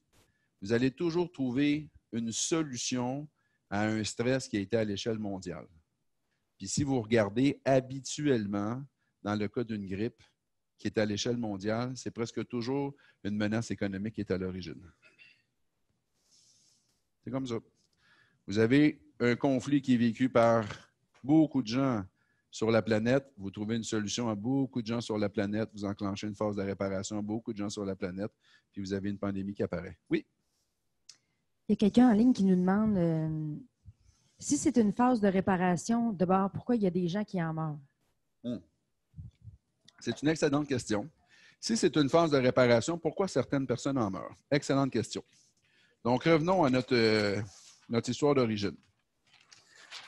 S1: vous allez toujours trouver une solution à un stress qui a été à l'échelle mondiale. Puis si vous regardez habituellement, dans le cas d'une grippe qui est à l'échelle mondiale, c'est presque toujours une menace économique qui est à l'origine. C'est comme ça. Vous avez un conflit qui est vécu par beaucoup de gens sur la planète. Vous trouvez une solution à beaucoup de gens sur la planète. Vous enclenchez une phase de réparation à beaucoup de gens sur la planète. Puis vous avez une pandémie qui apparaît. Oui?
S3: Il y a quelqu'un en ligne qui nous demande si c'est une phase de réparation, d'abord, pourquoi il y a des gens qui en meurent?
S1: C'est une excellente question. Si c'est une phase de réparation, pourquoi certaines personnes en meurent? Excellente question. Donc, revenons à notre histoire d'origine.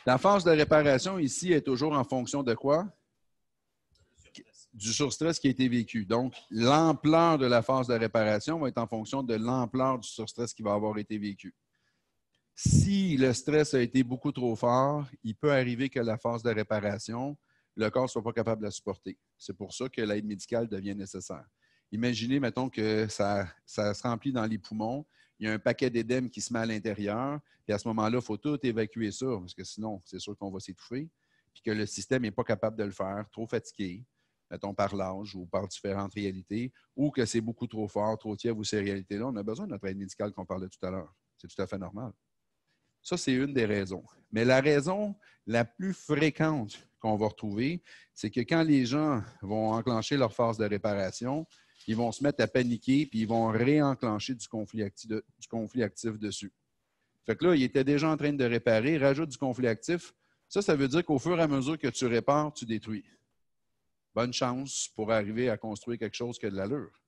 S1: La phase de réparation ici est toujours en fonction de quoi? Du surstress qui a été vécu. Donc, l'ampleur de la phase de réparation va être en fonction de l'ampleur du surstress qui va avoir été vécu. Si le stress a été beaucoup trop fort, il peut arriver que la phase de réparation, le corps ne soit pas capable de la supporter. C'est pour ça que l'aide médicale devient nécessaire. Imaginez, mettons, que ça se remplit dans les poumons, il y a un paquet d'édème qui se met à l'intérieur, puis à ce moment-là, il faut tout évacuer ça, parce que sinon, c'est sûr qu'on va s'étouffer, puis que le système n'est pas capable de le faire, trop fatigué, mettons par l'âge ou par différentes réalités, ou que c'est beaucoup trop fort, trop tiède ou ces réalités-là, on a besoin de notre aide médicale qu'on parlait tout à l'heure. C'est tout à fait normal. Ça, c'est une des raisons. Mais la raison la plus fréquente qu'on va retrouver, c'est que quand les gens vont enclencher leur phase de réparation, ils vont se mettre à paniquer puis ils vont réenclencher du conflit actif dessus. Fait que là, ils étaient déjà en train de réparer, rajoute du conflit actif. Ça veut dire qu'au fur et à mesure que tu répares, tu détruis. Bonne chance pour arriver à construire quelque chose qui a de l'allure.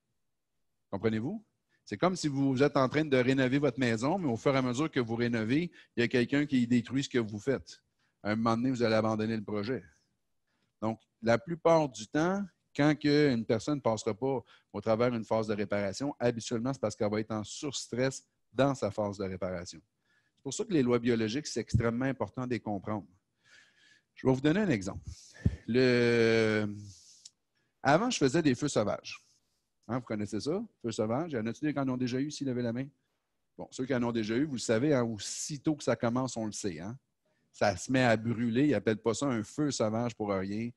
S1: Comprenez-vous? C'est comme si vous êtes en train de rénover votre maison, mais au fur et à mesure que vous rénovez, il y a quelqu'un qui détruit ce que vous faites. À un moment donné, vous allez abandonner le projet. Donc, la plupart du temps, quand une personne ne passera pas au travers d'une phase de réparation, habituellement, c'est parce qu'elle va être en surstress dans sa phase de réparation. C'est pour ça que les lois biologiques, c'est extrêmement important de les comprendre. Je vais vous donner un exemple. Avant, je faisais des feux sauvages. Hein, vous connaissez ça, feu sauvage? Y en a-t-il qui en ont déjà eu ici, levez la main? Bon, ceux qui en ont déjà eu, vous le savez, hein, aussitôt que ça commence, on le sait. Hein? Ça se met à brûler, ils n'appellent pas ça un feu sauvage pour rien.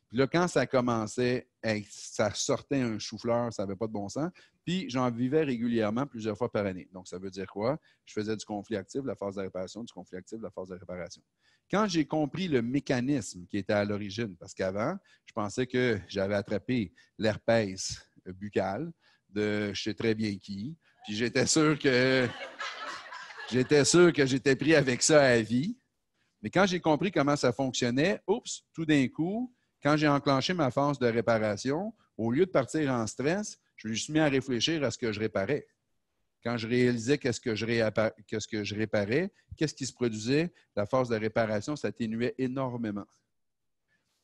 S1: Puis là, quand ça commençait, ça sortait un chou-fleur, ça n'avait pas de bon sens. Puis j'en vivais régulièrement plusieurs fois par année. Donc, ça veut dire quoi? Je faisais du conflit actif, la phase de réparation, du conflit actif, la phase de réparation. Quand j'ai compris le mécanisme qui était à l'origine, parce qu'avant, je pensais que j'avais attrapé l'herpès buccale de je sais très bien qui, puis j'étais sûr que j'étais pris avec ça à vie. Mais quand j'ai compris comment ça fonctionnait, tout d'un coup, quand j'ai enclenché ma phase de réparation, au lieu de partir en stress, je me suis mis à réfléchir à ce que je réparais. Quand je réalisais qu'est-ce que je réparais, qu'est-ce qui se produisait, la phase de réparation s'atténuait énormément.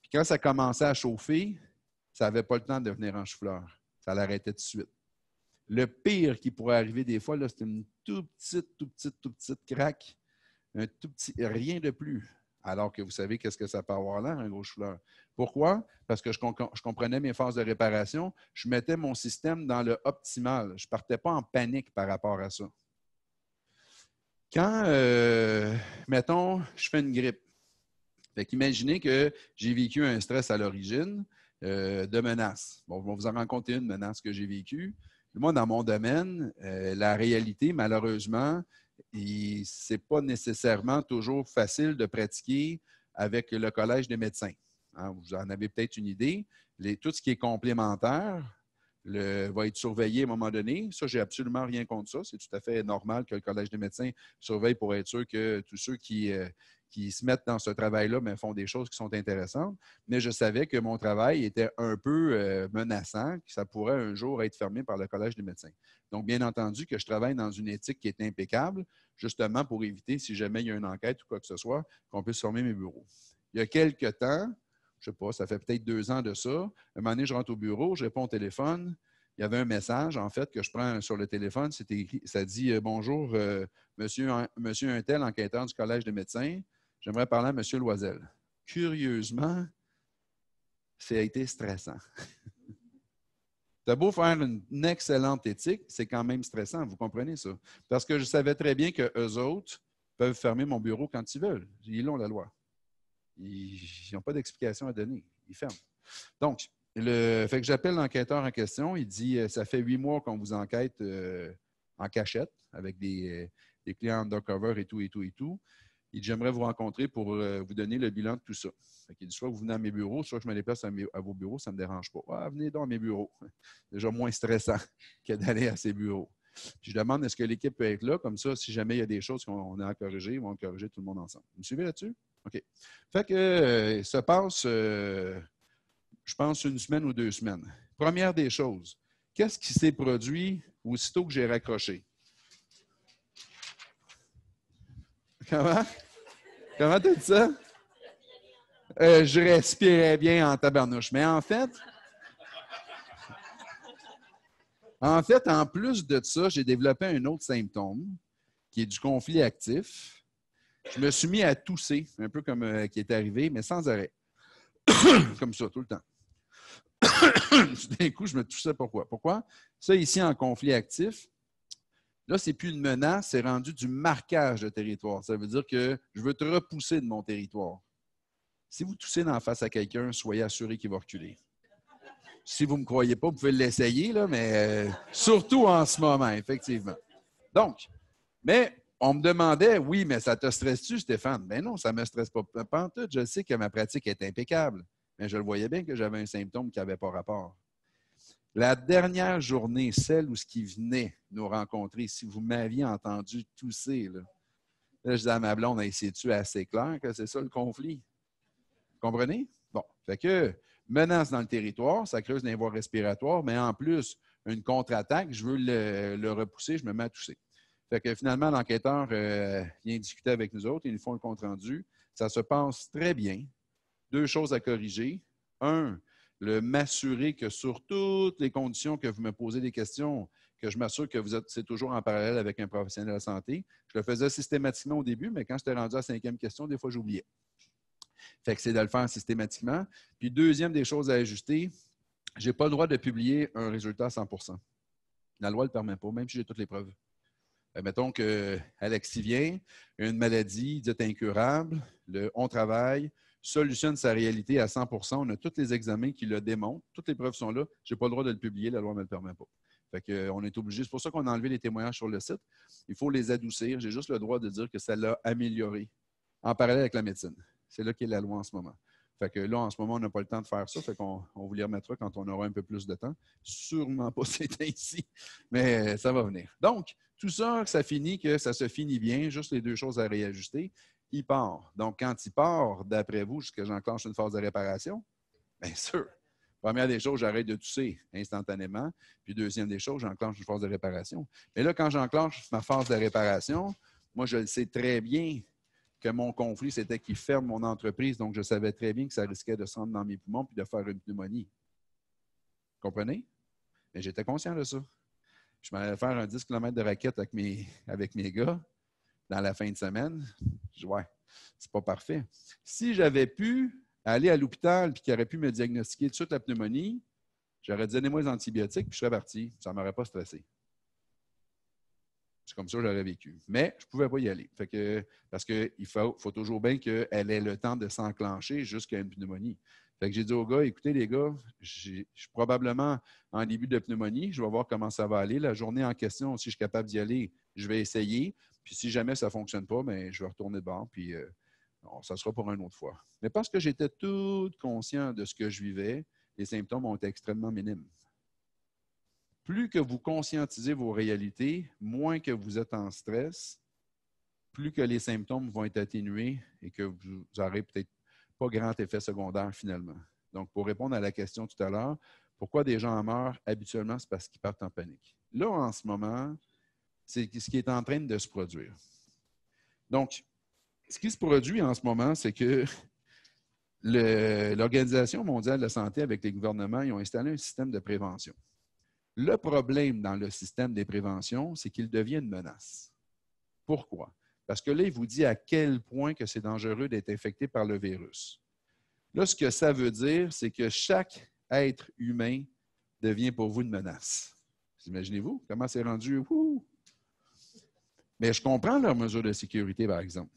S1: Puis quand ça commençait à chauffer, ça n'avait pas le temps de devenir en chou-fleur. Ça l'arrêtait tout de suite. Le pire qui pourrait arriver des fois, c'est une toute petite craque, un tout petit, rien de plus. Alors que vous savez qu'est-ce que ça peut avoir l'air, un gros chou-fleur. Pourquoi? Parce que je comprenais mes phases de réparation, je mettais mon système dans le optimal. Je ne partais pas en panique par rapport à ça. Quand, mettons, je fais une grippe, imaginez que j'ai vécu un stress à l'origine, de menaces. Bon, je vais vous en raconter une menace que j'ai vécue. Moi, dans mon domaine, la réalité, malheureusement, ce n'est pas nécessairement toujours facile de pratiquer avec le Collège des médecins. Hein, vous en avez peut-être une idée. Tout ce qui est complémentaire, va être surveillé à un moment donné. Ça, j'ai absolument rien contre ça. C'est tout à fait normal que le Collège des médecins surveille pour être sûr que tous ceux qui se mettent dans ce travail-là font des choses qui sont intéressantes. Mais je savais que mon travail était un peu menaçant, que ça pourrait un jour être fermé par le Collège des médecins. Donc, bien entendu, que je travaille dans une éthique qui est impeccable, justement pour éviter, si jamais il y a une enquête ou quoi que ce soit, qu'on puisse fermer mes bureaux. Il y a quelques temps, je ne sais pas, ça fait peut-être 2 ans de ça, un moment donné, je rentre au bureau, je réponds au téléphone. Il y avait un message, en fait, que je prends sur le téléphone. C'était écrit, ça dit « Bonjour, monsieur Untel, enquêteur du Collège des médecins. J'aimerais parler à M. Loisel. » Curieusement, ça a été stressant. Tu as beau faire une excellente éthique, c'est quand même stressant, vous comprenez ça? Parce que je savais très bien qu'eux autres peuvent fermer mon bureau quand ils veulent. Ils l'ont, la loi. Ils n'ont pas d'explication à donner. Ils ferment. Donc, fait que j'appelle l'enquêteur en question. Il dit « Ça fait 8 mois qu'on vous enquête en cachette avec des clients undercover et tout, et tout, et tout. » Il dit « J'aimerais vous rencontrer pour vous donner le bilan de tout ça. » Il dit « Soit vous venez à mes bureaux, soit je me déplace à vos bureaux, ça ne me dérange pas. » « Ah, venez donc à mes bureaux. » Déjà moins stressant que d'aller à ces bureaux. Puis je demande est-ce que l'équipe peut être là, comme ça, si jamais il y a des choses qu'on a à corriger, ils vont corriger tout le monde ensemble. Vous me suivez là-dessus? OK. Fait que ça passe, je pense, 1 semaine ou 2 semaines. Première des choses, qu'est-ce qui s'est produit aussitôt que j'ai raccroché? Comment? Comment tu as dit ça? Je respirais bien en tabarnouche. Mais en fait, en plus de ça, j'ai développé un autre symptôme qui est du conflit actif. Je me suis mis à tousser, un peu comme qui est arrivé, mais sans arrêt. Comme ça, tout le temps. D'un coup, je me toussais. Pourquoi? Ça, ici, en conflit actif, là, ce n'est plus une menace, c'est rendu du marquage de territoire. Ça veut dire que je veux te repousser de mon territoire. Si vous toussez d'en face à quelqu'un, soyez assuré qu'il va reculer. Si vous ne me croyez pas, vous pouvez l'essayer, là, mais surtout en ce moment, effectivement. Donc, mais on me demandait, oui, mais ça te stresse-tu, Stéphane? Ben non, ça ne me stresse pas. Pantoute, je sais que ma pratique est impeccable, mais je le voyais bien que j'avais un symptôme qui n'avait pas rapport. La dernière journée, celle où ce qui venait nous rencontrer, si vous m'aviez entendu tousser, là, je disais à ma blonde, c'est-tu assez clair que c'est ça le conflit? Vous comprenez? Bon, fait que menace dans le territoire, ça creuse les voies respiratoires, mais en plus, une contre-attaque, je veux le repousser, je me mets à tousser. Fait que finalement, l'enquêteur vient discuter avec nous autres, ils nous font le compte-rendu. Ça se passe très bien. 2 choses à corriger. 1, m'assurer que sur toutes les conditions que vous me posez des questions, que je m'assure que c'est toujours en parallèle avec un professionnel de la santé. Je le faisais systématiquement au début, mais quand j'étais rendu à la 5e question, des fois, j'oubliais. Fait que c'est de le faire systématiquement. Puis, 2e des choses à ajuster, je n'ai pas le droit de publier un résultat à 100%. La loi ne le permet pas, même si j'ai toutes les preuves. Mettons qu'Alexis vient, une maladie dite incurable, on travaille, solutionne sa réalité à 100%. On a tous les examens qui le démontrent. Toutes les preuves sont là. Je n'ai pas le droit de le publier. La loi ne me le permet pas. Fait qu'on est obligé. C'est pour ça qu'on a enlevé les témoignages sur le site. Il faut les adoucir. J'ai juste le droit de dire que ça l'a amélioré en parallèle avec la médecine. C'est là qu'est la loi en ce moment. Fait que là, en ce moment, on n'a pas le temps de faire ça. Fait qu'on vous les remettra quand on aura un peu plus de temps. Sûrement pas ces temps-ci, mais ça va venir. Donc, tout ça, ça se finit bien. Juste les 2 choses à réajuster. Il part. Donc, quand il part, d'après vous, est-ce que j'enclenche une phase de réparation? Bien sûr. Première des choses, j'arrête de tousser instantanément. Puis 2e des choses, j'enclenche une phase de réparation. Mais là, quand j'enclenche ma phase de réparation, moi, je le sais très bien que mon conflit, c'était qu'il ferme mon entreprise. Donc, je savais très bien que ça risquait de se rendre dans mes poumons puis de faire une pneumonie. Vous comprenez? Mais j'étais conscient de ça. Je m'allais faire un 10 km de raquette avec mes gars dans la fin de semaine. Je dis, ouais, c'est pas parfait. Si j'avais pu aller à l'hôpital et qu'il aurait pu me diagnostiquer tout de suite la pneumonie, j'aurais dit, donnez-moi les antibiotiques puis je serais parti. Ça ne m'aurait pas stressé. C'est comme ça que j'aurais vécu. Mais je ne pouvais pas y aller. Parce qu'il faut toujours bien qu'elle ait le temps de s'enclencher jusqu'à une pneumonie. Fait que j'ai dit aux gars, écoutez les gars, je suis probablement en début de pneumonie. Je vais voir comment ça va aller. La journée en question, si je suis capable d'y aller, je vais essayer. Puis si jamais ça ne fonctionne pas, bien, je vais retourner de bord. Puis ça sera pour une autre fois. Mais parce que j'étais tout conscient de ce que je vivais, les symptômes ont été extrêmement minimes. plus que vous conscientisez vos réalités, moins que vous êtes en stress, plus que les symptômes vont être atténués et que vous n'aurez peut-être pas grand effet secondaire finalement. Donc, pour répondre à la question tout à l'heure, pourquoi des gens en meurent? Habituellement, c'est parce qu'ils partent en panique. Là, en ce moment, c'est ce qui est en train de se produire. Donc, ce qui se produit en ce moment, c'est que l'Organisation mondiale de la santé avec les gouvernements, ils ont installé un système de prévention. Le problème dans le système des préventions, c'est qu'il devient une menace. Pourquoi? Parce que là, il vous dit à quel point que c'est dangereux d'être infecté par le virus. Là, ce que ça veut dire, c'est que chaque être humain devient pour vous une menace. Imaginez-vous comment c'est rendu? Ouh! Mais je comprends leurs mesures de sécurité, par exemple.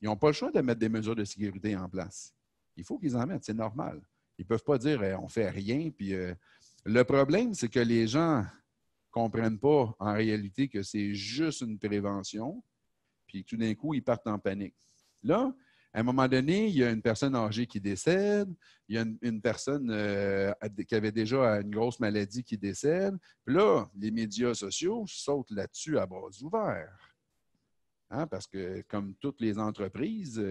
S1: Ils n'ont pas le choix de mettre des mesures de sécurité en place. Il faut qu'ils en mettent, c'est normal. Ils ne peuvent pas dire on ne fait rien. Puis, le problème, c'est que les gens ne comprennent pas en réalité que c'est juste une prévention, puis tout d'un coup, ils partent en panique. Là, à un moment donné, il y a une personne âgée qui décède, il y a une personne qui avait déjà une grosse maladie qui décède. Puis là, les médias sociaux sautent là-dessus à bras ouverts. Hein, parce que, comme toutes les entreprises,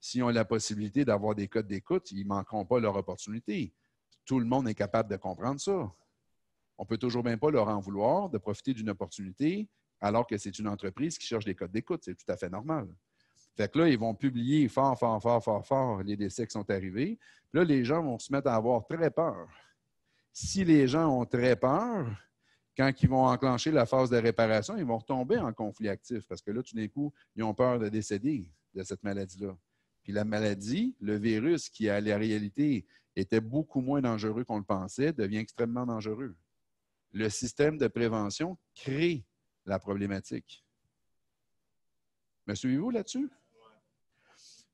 S1: s'ils ont la possibilité d'avoir des codes d'écoute, ils ne manqueront pas leur opportunité. Tout le monde est capable de comprendre ça. On ne peut toujours bien pas leur en vouloir de profiter d'une opportunité alors que c'est une entreprise qui cherche des codes d'écoute. C'est tout à fait normal. Fait que là, ils vont publier fort les décès qui sont arrivés. Puis là, les gens vont se mettre à avoir très peur. Si les gens ont très peur, quand ils vont enclencher la phase de réparation, ils vont retomber en conflit actif parce que là, tout d'un coup, ils ont peur de décéder de cette maladie-là. Puis la maladie, le virus qui, à la réalité, était beaucoup moins dangereux qu'on le pensait, devient extrêmement dangereux. Le système de prévention crée la problématique. Me suivez-vous là-dessus?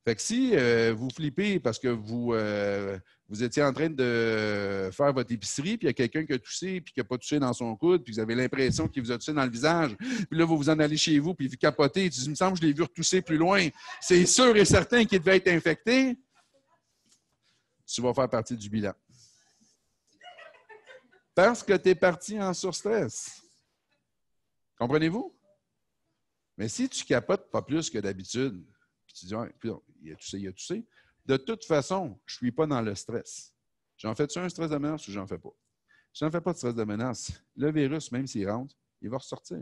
S1: Fait que si vous flippez parce que vous étiez en train de faire votre épicerie, puis il y a quelqu'un qui a toussé, puis qui n'a pas toussé dans son coude, puis vous avez l'impression qu'il vous a toussé dans le visage, puis là, vous vous en allez chez vous, puis vous capotez, il me semble que je l'ai vu retousser plus loin. C'est sûr et certain qu'il devait être infecté. Tu vas faire partie du bilan. Parce que tu es parti en surstress. Comprenez-vous? Mais si tu capotes pas plus que d'habitude, puis tu dis, ah, il a toussé. De toute façon, je ne suis pas dans le stress. J'en fais-tu un stress de menace ou j'en fais pas? Si j'en fais pas de stress de menace, le virus, même s'il rentre, il va ressortir.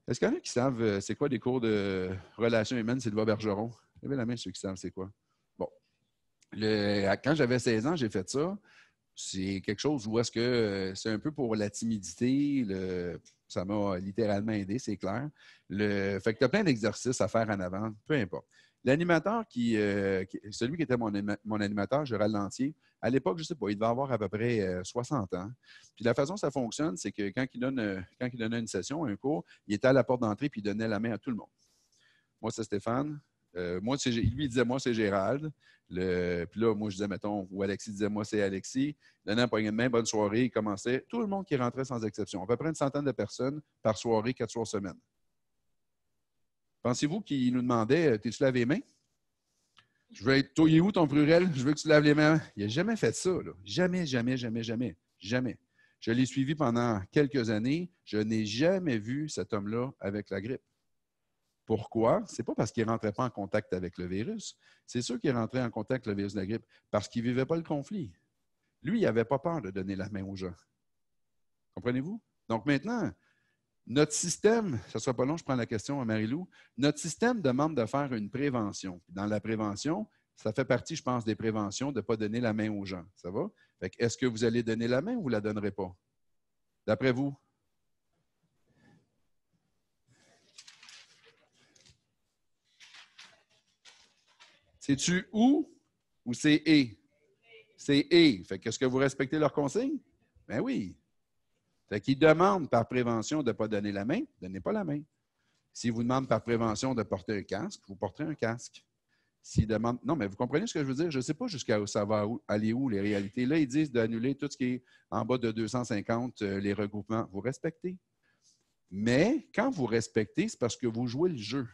S1: Est-ce qu'il y en a qui savent c'est quoi des cours de relations humaines, Sylvain Bergeron? Levez la main ceux qui savent c'est quoi. Bon. Quand j'avais 16 ans, j'ai fait ça. C'est quelque chose où est-ce que c'est un peu pour la timidité. Ça m'a littéralement aidé, c'est clair. Fait que tu as plein d'exercices à faire en avant, peu importe. L'animateur celui qui était mon animateur, Gérald Lantier, à l'époque, je ne sais pas, il devait avoir à peu près 60 ans. Puis la façon dont ça fonctionne, c'est que quand il donnait une session, un cours, il était à la porte d'entrée puis il donnait la main à tout le monde. Moi, c'est Stéphane. Lui, il disait, moi, c'est Gérald. Puis là, moi, je disais, mettons, ou Alexis disait, moi, c'est Alexis. Il donnait un poignet de main, bonne soirée. Il commençait. Tout le monde qui rentrait sans exception. À peu près une centaine de personnes par soirée, 4 soirs semaine. Pensez-vous qu'il nous demandait, t'es-tu lavé les mains? Je veux être, toi, il est où ton pluriel? Je veux que tu laves les mains. Il n'a jamais fait ça, là. Jamais. Je l'ai suivi pendant quelques années. Je n'ai jamais vu cet homme-là avec la grippe. Pourquoi? Ce n'est pas parce qu'il ne rentrait pas en contact avec le virus. C'est sûr qu'il rentrait en contact avec le virus de la grippe parce qu'il ne vivait pas le conflit. Lui, il n'avait pas peur de donner la main aux gens. Comprenez-vous? Donc maintenant, notre système, ça ne sera pas long, je prends la question à Marie-Lou, notre système demande de faire une prévention. Dans la prévention, ça fait partie, je pense, des préventions de ne pas donner la main aux gens. Ça va? Est-ce que vous allez donner la main ou vous ne la donnerez pas? D'après vous? C'est-tu ou c'est et? C'est et. Fait que est-ce que vous respectez leurs consignes? Ben oui. Fait qu'ils demandent par prévention de ne pas donner la main, donnez pas la main. S'ils vous demandent par prévention de porter un casque, vous porterez un casque. S'ils demandent. Non, mais vous comprenez ce que je veux dire? Je ne sais pas jusqu'à où ça va aller où, les réalités. Là, ils disent d'annuler tout ce qui est en bas de 250, les regroupements. Vous respectez. Mais quand vous respectez, c'est parce que vous jouez le jeu.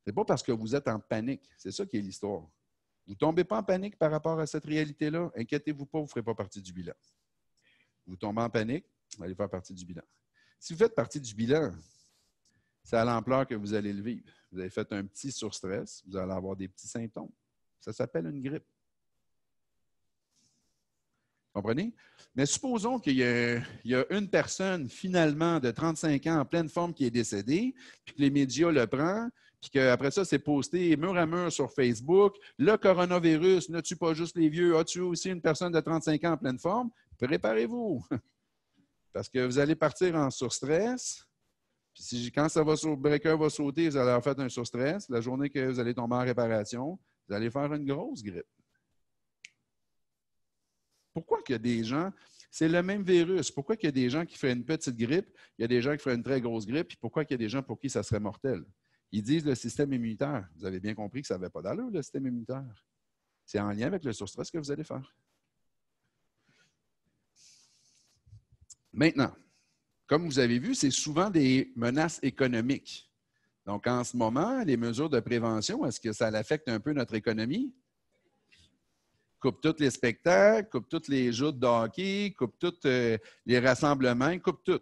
S1: Ce n'est pas parce que vous êtes en panique. C'est ça qui est l'histoire. Vous ne tombez pas en panique par rapport à cette réalité-là. Inquiétez-vous pas, vous ne ferez pas partie du bilan. Vous tombez en panique, vous allez faire partie du bilan. Si vous faites partie du bilan, c'est à l'ampleur que vous allez le vivre. Vous avez fait un petit surstress, vous allez avoir des petits symptômes. Ça s'appelle une grippe. Comprenez? Mais supposons qu'il y a une personne, finalement, de 35 ans en pleine forme qui est décédée, puis que les médias le prennent, puis qu'après ça, c'est posté mur à mur sur Facebook. Le coronavirus ne tue pas juste les vieux. As-tu aussi une personne de 35 ans en pleine forme? Préparez-vous. Parce que vous allez partir en surstress. Puis quand le breaker va sauter, vous allez avoir fait un surstress. La journée que vous allez tomber en réparation, vous allez faire une grosse grippe. Pourquoi qu'il y a des gens, c'est le même virus, pourquoi qu'il y a des gens qui feraient une petite grippe, il y a des gens qui feraient une très grosse grippe, puis pourquoi qu'il y a des gens pour qui ça serait mortel? Ils disent le système immunitaire. Vous avez bien compris que ça n'avait pas d'allure, le système immunitaire. C'est en lien avec le surstress que vous allez faire. Maintenant, comme vous avez vu, c'est souvent des menaces économiques. Donc, en ce moment, les mesures de prévention, est-ce que ça affecte un peu notre économie? Coupe tous les spectacles, coupe tous les jeux de hockey, coupe tous les rassemblements, coupe tout.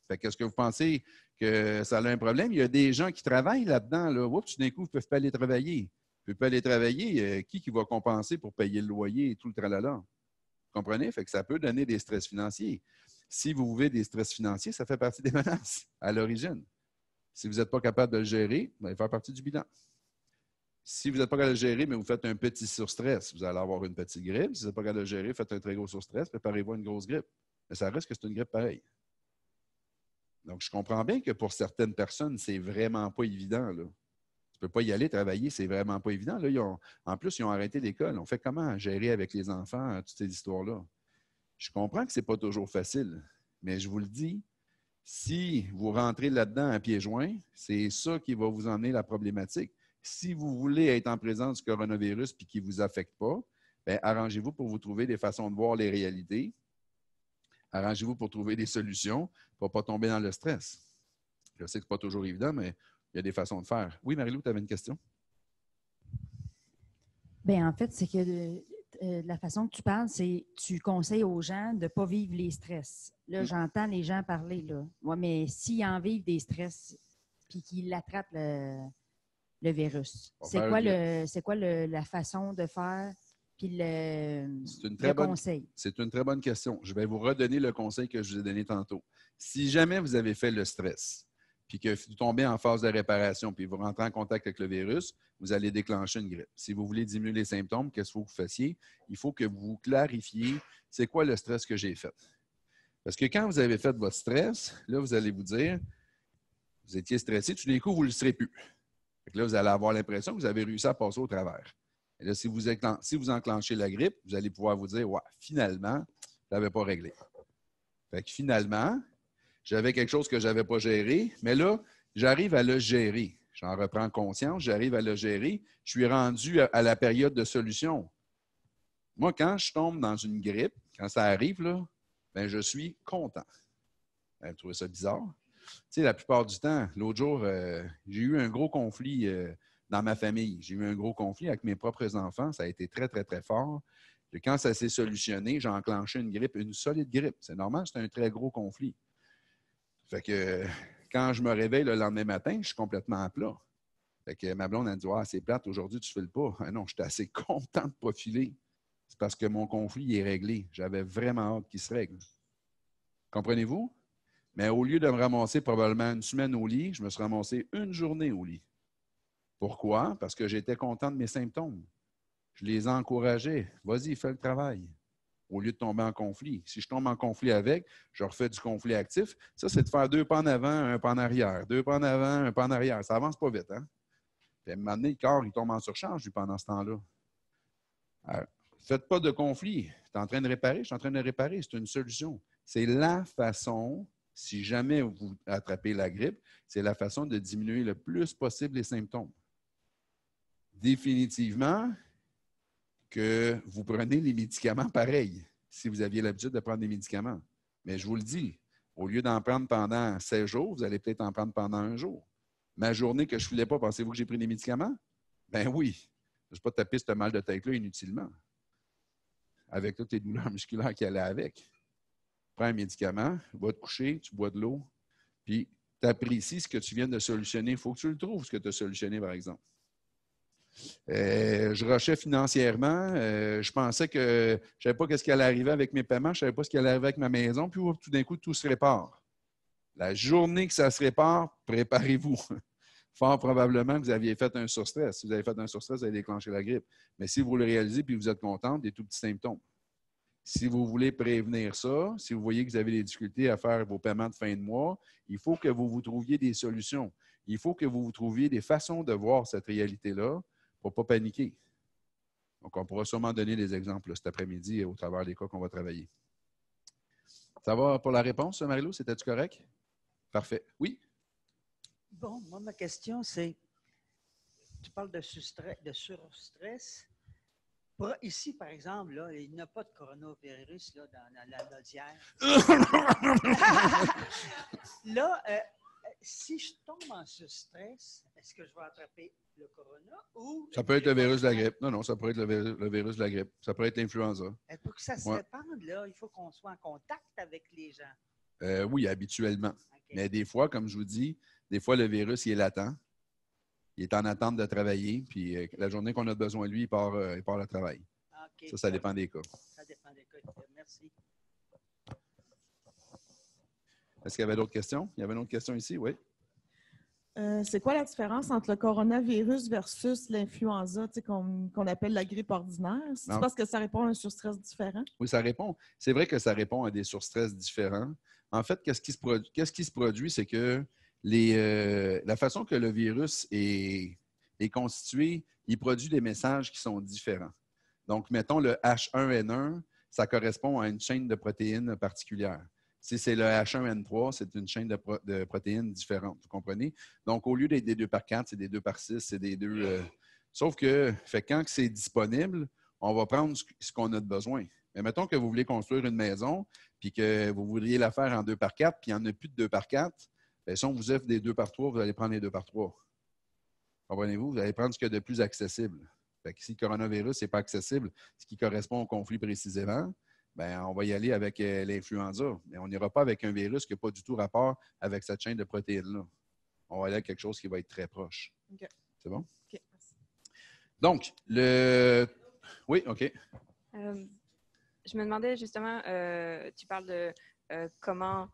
S1: Fait qu'est-ce que vous pensez que ça a un problème? Il y a des gens qui travaillent là-dedans. Là. Oups, tout d'un coup, ils ne peuvent pas aller travailler. Ils ne peuvent pas aller travailler. Qui va compenser pour payer le loyer et tout le tralala? Vous comprenez? Fait que ça peut donner des stress financiers. Si vous vivez des stress financiers, ça fait partie des menaces à l'origine. Si vous n'êtes pas capable de le gérer, vous allez faire partie du bilan. Si vous n'êtes pas capable de le gérer, mais vous faites un petit surstress, vous allez avoir une petite grippe. Si vous n'êtes pas capable de le gérer, faites un très gros surstress, préparez-vous à une grosse grippe. Mais ça reste que c'est une grippe pareille. Donc, je comprends bien que pour certaines personnes, c'est vraiment pas évident. Là. Tu ne peux pas y aller travailler, c'est vraiment pas évident. Là, en plus, ils ont arrêté l'école. On fait comment gérer avec les enfants toutes ces histoires-là? Je comprends que ce n'est pas toujours facile, mais je vous le dis, si vous rentrez là-dedans à pieds joints, c'est ça qui va vous emmener la problématique. Si vous voulez être en présence du coronavirus et qu'il ne vous affecte pas, bien, arrangez-vous pour vous trouver des façons de voir les réalités. Arrangez-vous pour trouver des solutions pour ne pas tomber dans le stress. Je sais que ce n'est pas toujours évident, mais il y a des façons de faire. Oui, Marie-Lou, tu avais une question?
S3: Bien, en fait, c'est que la façon que tu parles, c'est tu conseilles aux gens de ne pas vivre les stress. Là, j'entends les gens parler, là. Ouais, mais s'ils en vivent des stress puis qu'ils l'attrapent le virus, c'est quoi la façon de faire puis le conseil?
S1: C'est une très bonne question. Je vais vous redonner le conseil que je vous ai donné tantôt. Si jamais vous avez fait le stress puis que vous tombez en phase de réparation puis vous rentrez en contact avec le virus, vous allez déclencher une grippe. Si vous voulez diminuer les symptômes, qu'est-ce qu'il faut que vous fassiez? Il faut que vous clarifiez c'est quoi le stress que j'ai fait. Parce que quand vous avez fait votre stress, là, vous allez vous dire, vous étiez stressé, tout d'un coup, vous ne le serez plus. Là, vous allez avoir l'impression que vous avez réussi à passer au travers. Et là, si vous enclenchez la grippe, vous allez pouvoir vous dire, ouais, finalement, je ne l'avais pas réglé. Fait que finalement, j'avais quelque chose que je n'avais pas géré, mais là, j'arrive à le gérer. J'en reprends conscience, j'arrive à le gérer. Je suis rendu à la période de solution. Moi, quand je tombe dans une grippe, quand ça arrive, là, bien, je suis content. Vous trouvez ça bizarre? Tu sais, la plupart du temps, l'autre jour, j'ai eu un gros conflit dans ma famille. J'ai eu un gros conflit avec mes propres enfants. Ça a été très, très, très fort. Et quand ça s'est solutionné, j'ai enclenché une grippe, une solide grippe. C'est normal, c'est un très gros conflit. Fait que quand je me réveille le lendemain matin, je suis complètement à plat. Fait que ma blonde a dit « Ah, c'est plate, aujourd'hui, tu ne files pas. » Ah non, j'étais assez content de ne pas filer. C'est parce que mon conflit est réglé. J'avais vraiment hâte qu'il se règle. Comprenez-vous? Mais au lieu de me ramasser probablement une semaine au lit, je me suis ramassé une journée au lit. Pourquoi? Parce que j'étais content de mes symptômes. Je les encourageais. Vas-y, fais le travail. Au lieu de tomber en conflit. Si je tombe en conflit avec, je refais du conflit actif. Ça, c'est de faire 2 pas en avant, 1 pas en arrière. 2 pas en avant, 1 pas en arrière. Ça avance pas vite, hein? Puis à un moment donné, le corps, il tombe en surcharge pendant ce temps-là. Alors, faites pas de conflit. Tu es en train de réparer, je suis en train de réparer. C'est une solution. C'est la façon, si jamais vous attrapez la grippe, c'est la façon de diminuer le plus possible les symptômes. Définitivement que vous prenez les médicaments pareil, si vous aviez l'habitude de prendre des médicaments. Mais je vous le dis, au lieu d'en prendre pendant 16 jours, vous allez peut-être en prendre pendant 1 jour. Ma journée que je ne filais pas, pensez-vous que j'ai pris des médicaments? Ben oui. Je ne vais pas taper ce mal de tête-là inutilement. Avec toutes les douleurs musculaires qui allaient avec. prends un médicament, va te coucher, tu bois de l'eau, puis tu apprécies ce que tu viens de solutionner. Il faut que tu le trouves, ce que tu as solutionné, par exemple. Je rushais financièrement. Je pensais que je ne savais pas ce qui allait arriver avec mes paiements, je ne savais pas ce qui allait arriver avec ma maison, puis tout d'un coup, tout se répare. La journée que ça se répare, préparez-vous. Fort probablement que vous aviez fait un surstress. Si vous avez fait un surstress, vous avez déclenché la grippe. Mais si vous le réalisez et vous êtes content, des tout petits symptômes. Si vous voulez prévenir ça, si vous voyez que vous avez des difficultés à faire vos paiements de fin de mois, il faut que vous vous trouviez des solutions. Il faut que vous vous trouviez des façons de voir cette réalité-là pour ne pas paniquer. Donc, on pourra sûrement donner des exemples là, cet après-midi au travers des cas qu'on va travailler. Ça va pour la réponse, Marie-Lou? C'était-tu correct? Parfait. Oui?
S6: Bon, moi, ma question, c'est, tu parles de surstress. Ici, par exemple, là, il n'y a pas de coronavirus là, dans la lodière. Là, si je tombe en surstress, est-ce que je vais attraper le corona ou...
S1: Ça peut être le virus de la grippe. Non, ça pourrait être le virus de la grippe. Ça pourrait être l'influenza.
S6: Pour que ça se répande, là, il faut qu'on soit en contact avec les gens.
S1: Oui, habituellement.
S6: Okay.
S1: Mais des fois, comme je vous dis, des fois, le virus, il est latent. Il est en attente de travailler. Puis la journée qu'on a besoin de lui, il part au travail.
S6: Okay.
S1: Ça dépend des cas.
S6: Ça dépend des cas. Merci.
S1: Est-ce qu'il y avait d'autres questions? Il y avait une autre question ici, oui.
S7: C'est quoi la différence entre le coronavirus versus l'influenza qu'on appelle la grippe ordinaire? C'est parce que ça répond à un surstress différent?
S1: Oui, ça répond. C'est vrai que ça répond à des surstress différents. En fait, qu'est-ce qui se produit, c'est que la façon que le virus est constitué, il produit des messages qui sont différents. Donc, mettons le H1N1, ça correspond à une chaîne de protéines particulière. Si c'est le H1N3, c'est une chaîne de protéines différente. Vous comprenez? Donc, au lieu d'être des 2 par 4, c'est des 2 par 6, c'est des 2. Sauf que quand c'est disponible, on va prendre ce qu'on a de besoin. Mais mettons que vous voulez construire une maison, puis que vous voudriez la faire en 2 par 4, puis il n'y en a plus de 2 par 4, bien, si on vous offre des 2 par 3, vous allez prendre les 2 par 3. Comprenez-vous? Vous allez prendre ce qu'il y a de plus accessible. Fait que si le coronavirus n'est pas accessible, ce qui correspond au conflit précisément, bien, on va y aller avec l'influenza. Mais on n'ira pas avec un virus qui n'a pas du tout rapport avec cette chaîne de protéines-là. On va aller avec quelque chose qui va être très proche.
S7: Okay.
S1: C'est bon?
S7: OK, merci.
S1: Donc, Oui, OK.
S2: Je me demandais justement, tu parles de comment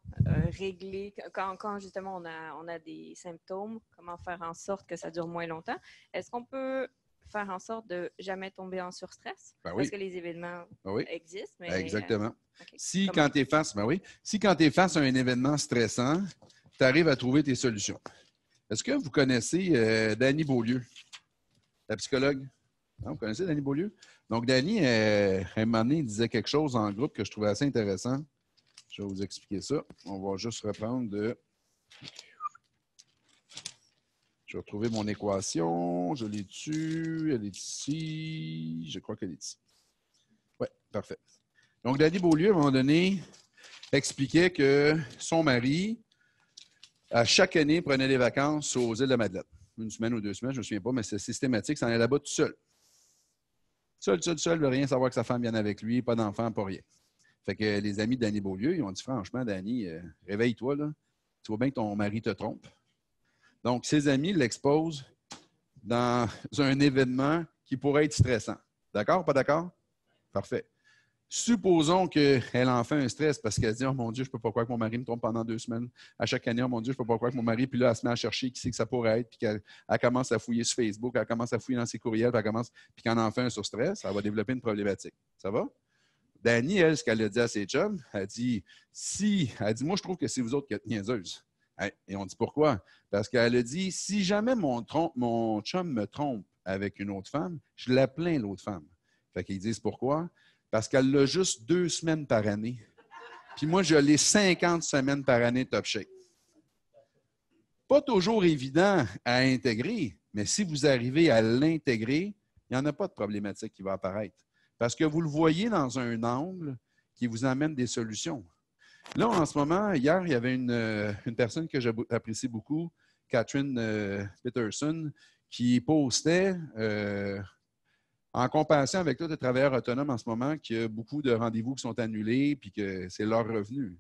S2: régler, quand justement on a des symptômes, comment faire en sorte que ça dure moins longtemps. Est-ce qu'on peut faire en sorte de jamais tomber en surstress?
S1: Ben oui.
S2: Parce que les événements existent. Mais,
S1: exactement.
S2: Okay.
S1: Si quand tu es face à un événement stressant, tu arrives à trouver tes solutions. Est-ce que vous connaissez Dany Beaulieu, la psychologue? Non, vous connaissez Dany Beaulieu? Donc, Dany, à un moment donné, il disait quelque chose en groupe que je trouvais assez intéressant. Je vais vous expliquer ça. On va juste reprendre de... Je vais retrouver mon équation. Je l'ai dessus. Elle est ici. Je crois qu'elle est ici. Oui, parfait. Donc, Dany Beaulieu, à un moment donné, expliquait que son mari, à chaque année, prenait des vacances aux îles de Madeleine. Une semaine ou 2 semaines, je ne me souviens pas, mais c'est systématique. Ça en est là-bas tout seul. Seul, ne veut rien savoir que sa femme vienne avec lui, pas d'enfant, pas rien. Fait que les amis de Dany Beaulieu, ils ont dit, franchement, Dany, réveille-toi, là. Tu vois bien que ton mari te trompe. Donc, ses amis l'exposent dans un événement qui pourrait être stressant. D'accord? Pas d'accord? Parfait. Supposons qu'elle en fait un stress parce qu'elle se dit « Oh mon Dieu, je ne peux pas croire que mon mari me trompe pendant 2 semaines. À chaque année, oh mon Dieu, je ne peux pas croire que mon mari... » Puis là, elle se met à chercher qui c'est que ça pourrait être. Puis qu'elle commence à fouiller sur Facebook, elle commence à fouiller dans ses courriels, puis qu'elle en fait un sur stress, elle va développer une problématique. Ça va? Dany, elle, ce qu'elle a dit à ses chums, elle dit « Moi, je trouve que c'est vous autres qui êtes niaiseuses. » Et on dit pourquoi? Parce qu'elle a dit, si jamais mon chum me trompe avec une autre femme, je la plains l'autre femme. Fait qu'ils disent pourquoi? Parce qu'elle l'a juste 2 semaines par année. Puis moi, je l'ai 50 semaines par année top shape. Pas toujours évident à intégrer, mais si vous arrivez à l'intégrer, il n'y en a pas de problématique qui va apparaître. Parce que vous le voyez dans un angle qui vous amène des solutions. Là, en ce moment, hier, il y avait une personne que j'apprécie beaucoup, Catherine Peterson, qui postait En comparaison avec tous les travailleurs autonomes en ce moment, qu'il y a beaucoup de rendez-vous qui sont annulés puis que c'est leur revenu.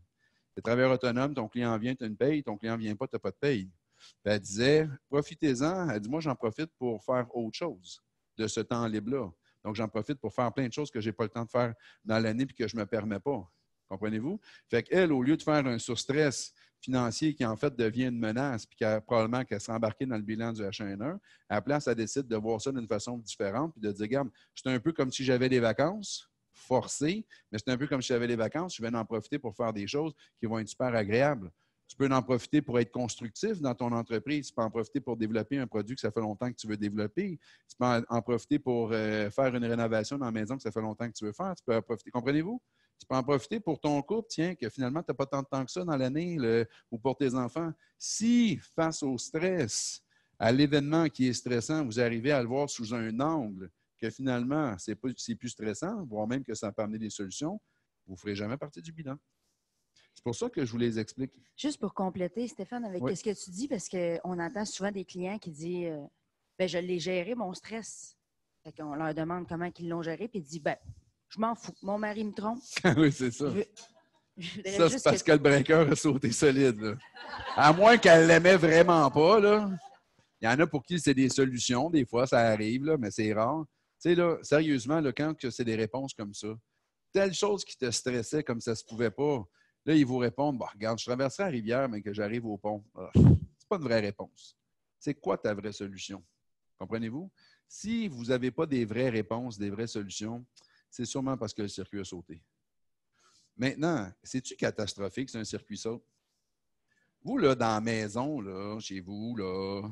S1: Les travailleurs autonomes, ton client vient, tu as une paye, ton client ne vient pas, tu n'as pas de paye. Puis elle disait, profitez-en. Elle dit, moi, j'en profite pour faire autre chose de ce temps libre-là. Donc, j'en profite pour faire plein de choses que je n'ai pas le temps de faire dans l'année et que je ne me permets pas. Comprenez-vous? Fait qu'elle, au lieu de faire un surstress financier qui, en fait, devient une menace puis probablement qu'elle sera embarquée dans le bilan du H1N1, à la place, elle décide de voir ça d'une façon différente puis de dire, regarde, c'est un peu comme si j'avais des vacances forcées, mais c'est un peu comme si j'avais des vacances, je vais en profiter pour faire des choses qui vont être super agréables. Tu peux en profiter pour être constructif dans ton entreprise. Tu peux en profiter pour développer un produit que ça fait longtemps que tu veux développer. Tu peux en profiter pour faire une rénovation dans la maison que ça fait longtemps que tu veux faire. Tu peux en profiter. Comprenez-vous? Tu peux en profiter pour ton couple, tiens, que finalement, tu n'as pas tant de temps que ça dans l'année ou pour tes enfants. Si, face au stress, à l'événement qui est stressant, vous arrivez à le voir sous un angle que finalement, c'est plus stressant, voire même que ça peut amener des solutions, vous ne ferez jamais partie du bilan. C'est pour ça que je vous les explique.
S3: Juste pour compléter, Stéphane, avec ce que tu dis, parce qu'on entend souvent des clients qui disent je l'ai géré, mon stress. Fait qu'on leur demande comment ils l'ont géré, puis ils disent je m'en fous, mon mari me trompe.
S1: Oui, c'est ça. Ça, c'est parce que le breaker a sauté solide. Là. À moins qu'elle l'aimait vraiment pas, là. Il y en a pour qui c'est des solutions, des fois, ça arrive, là, mais c'est rare. Tu sais, là, sérieusement, là, quand c'est des réponses comme ça, telle chose qui te stressait comme ça se pouvait pas, là, ils vous répondent, regarde, je traverserai la rivière, mais que j'arrive au pont. C'est pas une vraie réponse. C'est quoi ta vraie solution? Comprenez-vous? Si vous n'avez pas des vraies réponses, des vraies solutions, c'est sûrement parce que le circuit a sauté. Maintenant, c'est-tu catastrophique si un circuit saute? Vous, là, dans la maison, là, chez vous, là,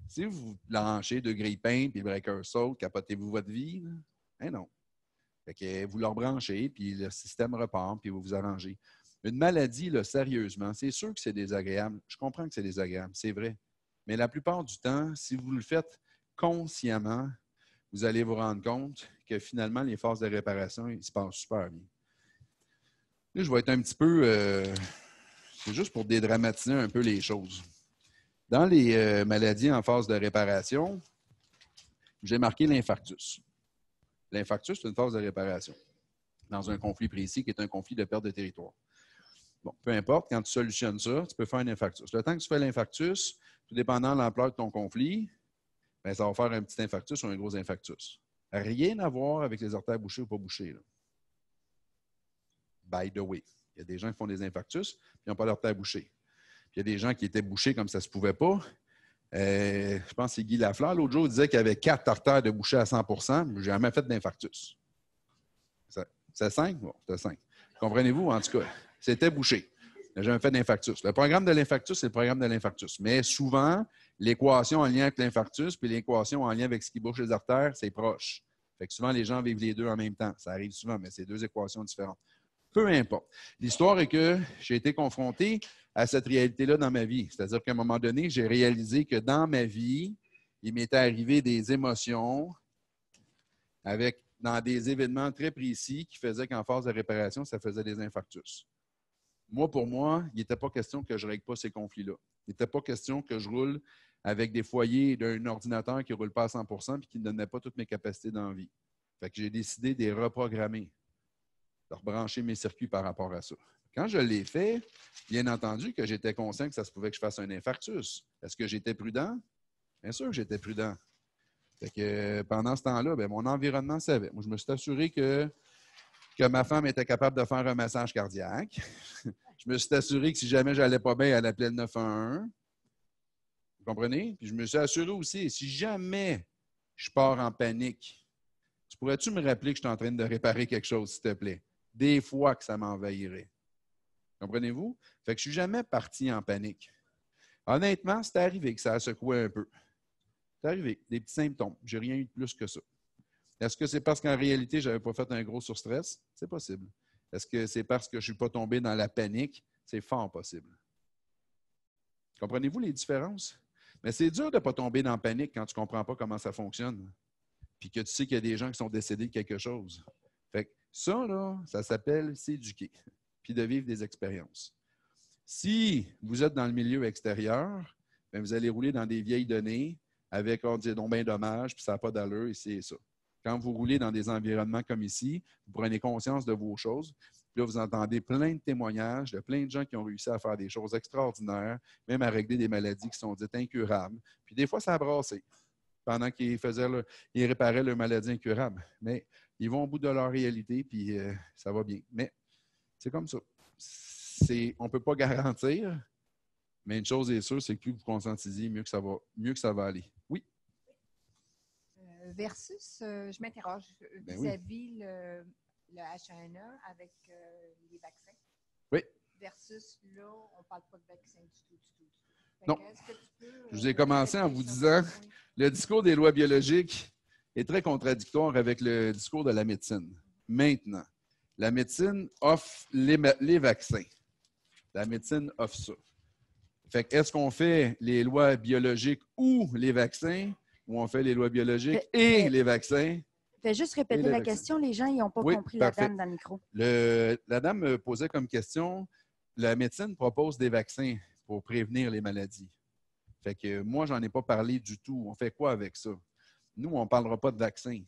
S1: si vous blanchez de grille-pain puis le breaker saute, capotez-vous votre vie? Là? Hein, non. Fait que vous le rebranchez, puis le système repart, puis vous vous arrangez. Une maladie, là, sérieusement, c'est sûr que c'est désagréable. Je comprends que c'est désagréable, c'est vrai. Mais la plupart du temps, si vous le faites consciemment, vous allez vous rendre compte que finalement, les phases de réparation, ils se passent super bien. Là, je vais être un petit peu... c'est juste pour dédramatiser un peu les choses. Dans les maladies en phase de réparation, j'ai marqué l'infarctus. L'infarctus, c'est une phase de réparation dans un conflit précis qui est un conflit de perte de territoire. Bon, peu importe, quand tu solutionnes ça, tu peux faire un infarctus. Le temps que tu fais l'infarctus, tout dépendant de l'ampleur de ton conflit, bien, ça va faire un petit infarctus ou un gros infarctus. Rien à voir avec les artères bouchées ou pas bouchées. Là. By the way, il y a des gens qui font des infarctus et qui n'ont pas l'artère bouchée. Puis il y a des gens qui étaient bouchés comme ça ne se pouvait pas. Je pense que c'est Guy Lafleur. L'autre jour, il disait qu'il y avait 4 artères de bouchées à 100 %. Je n'ai jamais fait d'infarctus. C'est 5? Bon, c'était 5. Comprenez-vous? En tout cas, c'était bouché. Je n'ai jamais fait d'infarctus. Le programme de l'infarctus, c'est le programme de l'infarctus. Mais souvent, l'équation en lien avec l'infarctus puis l'équation en lien avec ce qui bouche les artères, c'est proche. Fait que souvent, les gens vivent les deux en même temps. Ça arrive souvent, mais c'est 2 équations différentes. Peu importe. L'histoire est que j'ai été confronté à cette réalité-là dans ma vie. C'est-à-dire qu'à un moment donné, j'ai réalisé que dans ma vie, il m'était arrivé des émotions dans des événements très précis qui faisaient qu'en phase de réparation, ça faisait des infarctus. Moi, pour moi, il n'était pas question que je ne règle pas ces conflits-là. Il n'était pas question que je roule avec des foyers d'un ordinateur qui ne roule pas à 100 % et qui ne donnait pas toutes mes capacités dans la vie. Fait que j'ai décidé de les reprogrammer, de rebrancher mes circuits par rapport à ça. Quand je l'ai fait, bien entendu que j'étais conscient que ça se pouvait que je fasse un infarctus. Est-ce que j'étais prudent? Bien sûr que j'étais prudent. Fait que pendant ce temps-là, bien, mon environnement savait. Moi, je me suis assuré que ma femme était capable de faire un massage cardiaque. Je me suis assuré que si jamais j'allais pas bien, elle appelait le 911. Vous comprenez? Puis je me suis assuré aussi, si jamais je pars en panique, tu pourrais-tu me rappeler que je suis en train de réparer quelque chose, s'il te plaît? Des fois que ça m'envahirait. Comprenez-vous? Fait que je ne suis jamais parti en panique. Honnêtement, c'est arrivé que ça a secoué un peu. C'est arrivé, des petits symptômes. Je n'ai rien eu de plus que ça. Est-ce que c'est parce qu'en réalité, je n'avais pas fait un gros surstress? C'est possible. Est-ce que c'est parce que je ne suis pas tombé dans la panique? C'est fort possible. Comprenez-vous les différences? Mais c'est dur de ne pas tomber dans la panique quand tu ne comprends pas comment ça fonctionne. Puis que tu sais qu'il y a des gens qui sont décédés de quelque chose. Fait que ça, là, ça s'appelle s'éduquer, puis de vivre des expériences. Si vous êtes dans le milieu extérieur, bien, vous allez rouler dans des vieilles données avec, on dit, donc bien dommage, puis ça n'a pas d'allure, et c'est ça. quand vous roulez dans des environnements comme ici, vous prenez conscience de vos choses. Puis là, vous entendez plein de témoignages de plein de gens qui ont réussi à faire des choses extraordinaires, même à régler des maladies qui sont dites incurables. Puis des fois, ça a brassé pendant qu'ils réparaient leurs maladies incurables. Mais ils vont au bout de leur réalité, puis ça va bien. Mais c'est comme ça. On ne peut pas garantir, mais une chose est sûre, c'est que plus vous conscientisez, mieux que ça va aller. Oui?
S8: Versus, je m'interroge vis-à-vis le H1N1 avec les vaccins.
S1: Oui.
S8: Versus, là, on ne parle pas de vaccin du tout.
S1: Non. Je vous ai commencé en vous disant, le discours des lois biologiques est très contradictoire avec le discours de la médecine. Maintenant, la médecine offre les vaccins. La médecine offre ça. Fait que est-ce qu'on fait les lois biologiques ou les vaccins, ou on fait les lois biologiques et les vaccins?
S3: Fais juste répéter la question. Les gens n'ont pas compris
S1: parfait.
S3: la dame dans le micro.
S1: La dame me posait comme question, la médecine propose des vaccins pour prévenir les maladies. Fait que moi, j'en ai pas parlé du tout. On fait quoi avec ça? Nous, on ne parlera pas de vaccins.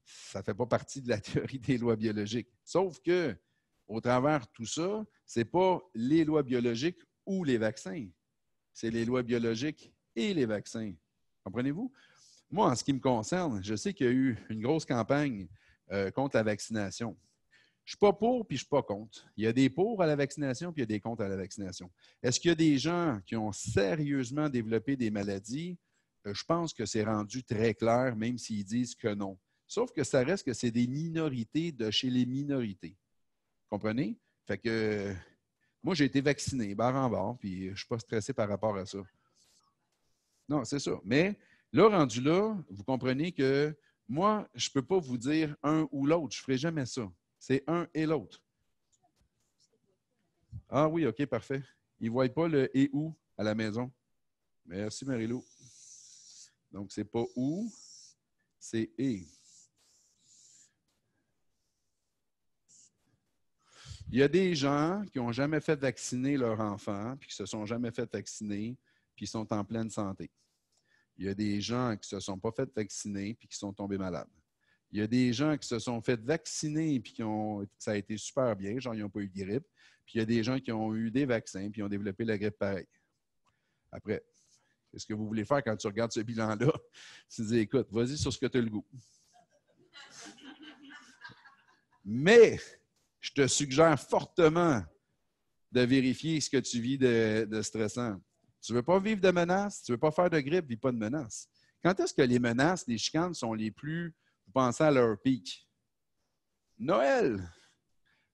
S1: Ça ne fait pas partie de la théorie des lois biologiques. Sauf que, au travers de tout ça, ce n'est pas les lois biologiques ou les vaccins. C'est les lois biologiques et les vaccins. Comprenez-vous? Moi, en ce qui me concerne, je sais qu'il y a eu une grosse campagne contre la vaccination. Je ne suis pas pour puis je ne suis pas contre. Il y a des pour à la vaccination puis il y a des contre à la vaccination. Est-ce qu'il y a des gens qui ont sérieusement développé des maladies? Je pense que c'est rendu très clair, même s'ils disent que non. Sauf que ça reste que c'est des minorités de chez les minorités. Comprenez? Fait que moi, j'ai été vacciné, barre en barre, puis je ne suis pas stressé par rapport à ça. Non, c'est ça. Mais là, rendu là, vous comprenez que moi, je ne peux pas vous dire un ou l'autre. Je ne ferai jamais ça. C'est un et l'autre. Ah oui, OK, parfait. Ils ne voient pas le « et où » à la maison. Merci, Marie-Lou. Donc, ce n'est pas « où », c'est « et ». Il y a des gens qui n'ont jamais fait vacciner leur enfant, puis qui ne se sont jamais fait vacciner, puis qui sont en pleine santé. Il y a des gens qui ne se sont pas fait vacciner, puis qui sont tombés malades. Il y a des gens qui se sont fait vacciner, puis ça a été super bien, genre ils n'ont pas eu de grippe. Puis il y a des gens qui ont eu des vaccins, puis ont développé la grippe pareil. Après, qu'est-ce que vous voulez faire quand tu regardes ce bilan-là? Tu te dis, écoute, vas-y sur ce que tu as le goût. Mais je te suggère fortement de vérifier ce que tu vis de stressant. Tu ne veux pas vivre de menaces, tu ne veux pas faire de grippe, vis pas de menaces. Quand est-ce que les menaces, les chicanes sont les plus, vous pensez à leur pic? Noël.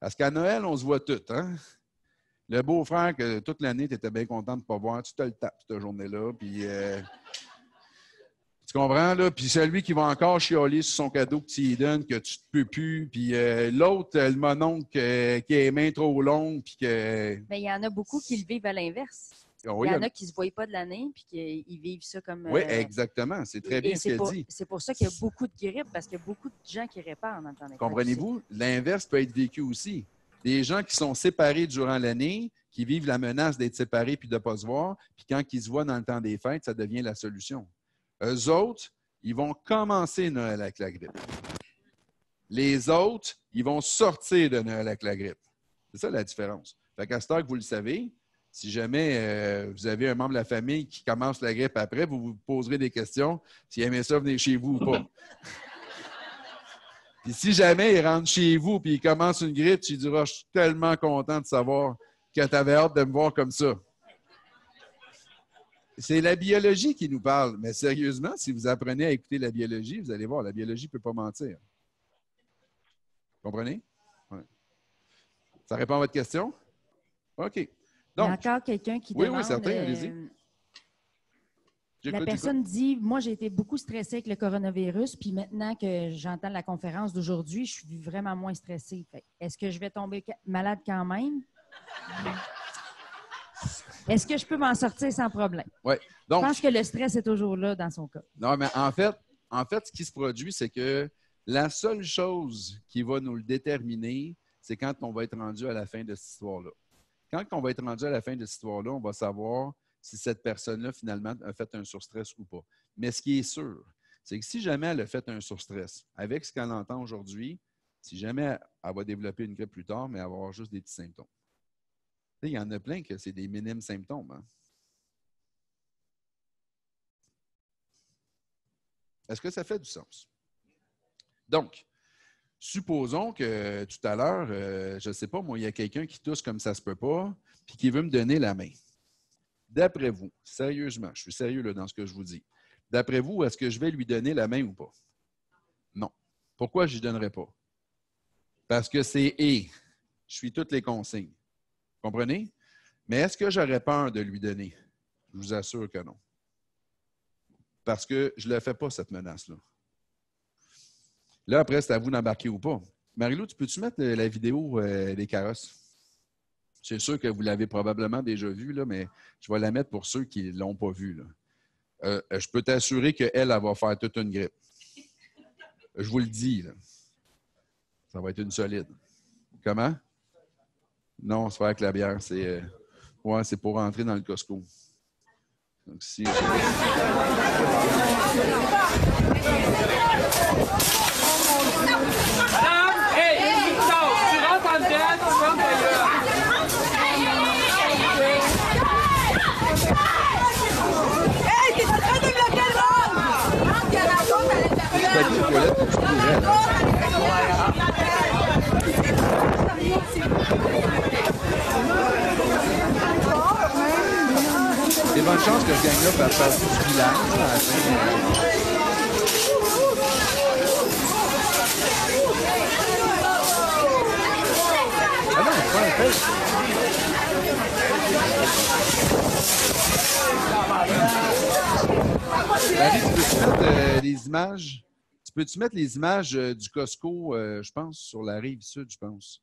S1: Parce qu'à Noël, on se voit tout, hein? Le beau-frère que toute l'année, tu étais bien content de ne pas voir, tu te le tapes cette journée-là, puis tu comprends, là? Puis celui qui va encore chialer sur son cadeau que tu lui donnes, que tu ne peux plus, puis l'autre, le mononcle qui a les mains trop longues, puis que...
S3: Mais il y en a beaucoup qui le vivent à l'inverse.
S1: Oui,
S3: il y en a qui ne se voient pas de l'année puis qui vivent ça comme...
S1: Oui, exactement. C'est très bien ce qu'elle dit.
S3: C'est pour ça qu'il y a beaucoup de grippe, parce qu'il y a beaucoup de gens qui réparent dans le temps des fêtes.
S1: Comprenez-vous? L'inverse peut être vécu aussi. Des gens qui sont séparés durant l'année, qui vivent la menace d'être séparés puis de ne pas se voir, puis quand ils se voient dans le temps des fêtes, ça devient la solution. Eux autres, ils vont commencer Noël avec la grippe. Les autres, ils vont sortir de Noël avec la grippe. C'est ça la différence. Fait qu'à cette heure que vous le savez, si jamais vous avez un membre de la famille qui commence la grippe après, vous vous poserez des questions s'il aimait ça venir chez vous ou pas. Puis si jamais il rentre chez vous et il commence une grippe, tu lui diras « Je suis tellement content de savoir que tu avais hâte de me voir comme ça. » C'est la biologie qui nous parle. Mais sérieusement, si vous apprenez à écouter la biologie, vous allez voir, la biologie ne peut pas mentir. Comprenez? Ouais. Ça répond à votre question? OK. Donc,
S3: il y a encore quelqu'un qui demande...
S1: Oui, certain, allez-y.
S3: La personne dit, moi, j'ai été beaucoup stressée avec le coronavirus, puis maintenant que j'entends la conférence d'aujourd'hui, je suis vraiment moins stressée. Est-ce que je vais tomber malade quand même? Est-ce que je peux m'en sortir sans problème?
S1: Oui. Donc,
S3: je pense que le stress est toujours là dans son cas.
S1: Non, mais en fait, ce qui se produit, c'est que la seule chose qui va nous le déterminer, c'est quand on va être rendu à la fin de cette histoire-là. Quand on va être rendu à la fin de cette histoire-là, on va savoir si cette personne-là, finalement, a fait un surstress ou pas. Mais ce qui est sûr, c'est que si jamais elle a fait un surstress, avec ce qu'elle entend aujourd'hui, si jamais elle va développer une grippe plus tard, mais elle va avoir juste des petits symptômes. Il y en a plein que c'est des minimes symptômes. Hein? Est-ce que ça fait du sens? Donc, supposons que tout à l'heure, je ne sais pas, moi, il y a quelqu'un qui tousse comme ça se peut pas, puis qui veut me donner la main. D'après vous, sérieusement, je suis sérieux là, dans ce que je vous dis, d'après vous, est-ce que je vais lui donner la main ou pas? Non. Pourquoi je ne lui donnerai pas? Parce que c'est « et ». Je suis toutes les consignes. Comprenez? Mais est-ce que j'aurais peur de lui donner? Je vous assure que non. Parce que je ne le fais pas, cette menace-là. Là, après, c'est à vous d'embarquer ou pas. Marie-Lou, tu peux-tu mettre la vidéo des carrosses? C'est sûr que vous l'avez probablement déjà vue, là, mais je vais la mettre pour ceux qui ne l'ont pas vue. Là. Je peux t'assurer qu'elle, elle va faire toute une grippe. Je vous le dis. Là. Ça va être une solide. Comment? Non, c'est pas avec la bière. C'est c'est pour rentrer dans le Costco. Donc, si Madame,
S9: hey, tu rentres en dedans, tu rentres ailleurs. Hey, t'es en train de bloquer le monde! Il y a la faute à
S1: il y a bonne chance que ce gang-là fasse partie du village. Ah non, c'est pas un fait. Marie, tu peux-tu mettre les images? Tu peux-tu mettre les images du Costco, je pense, sur la rive sud, je pense?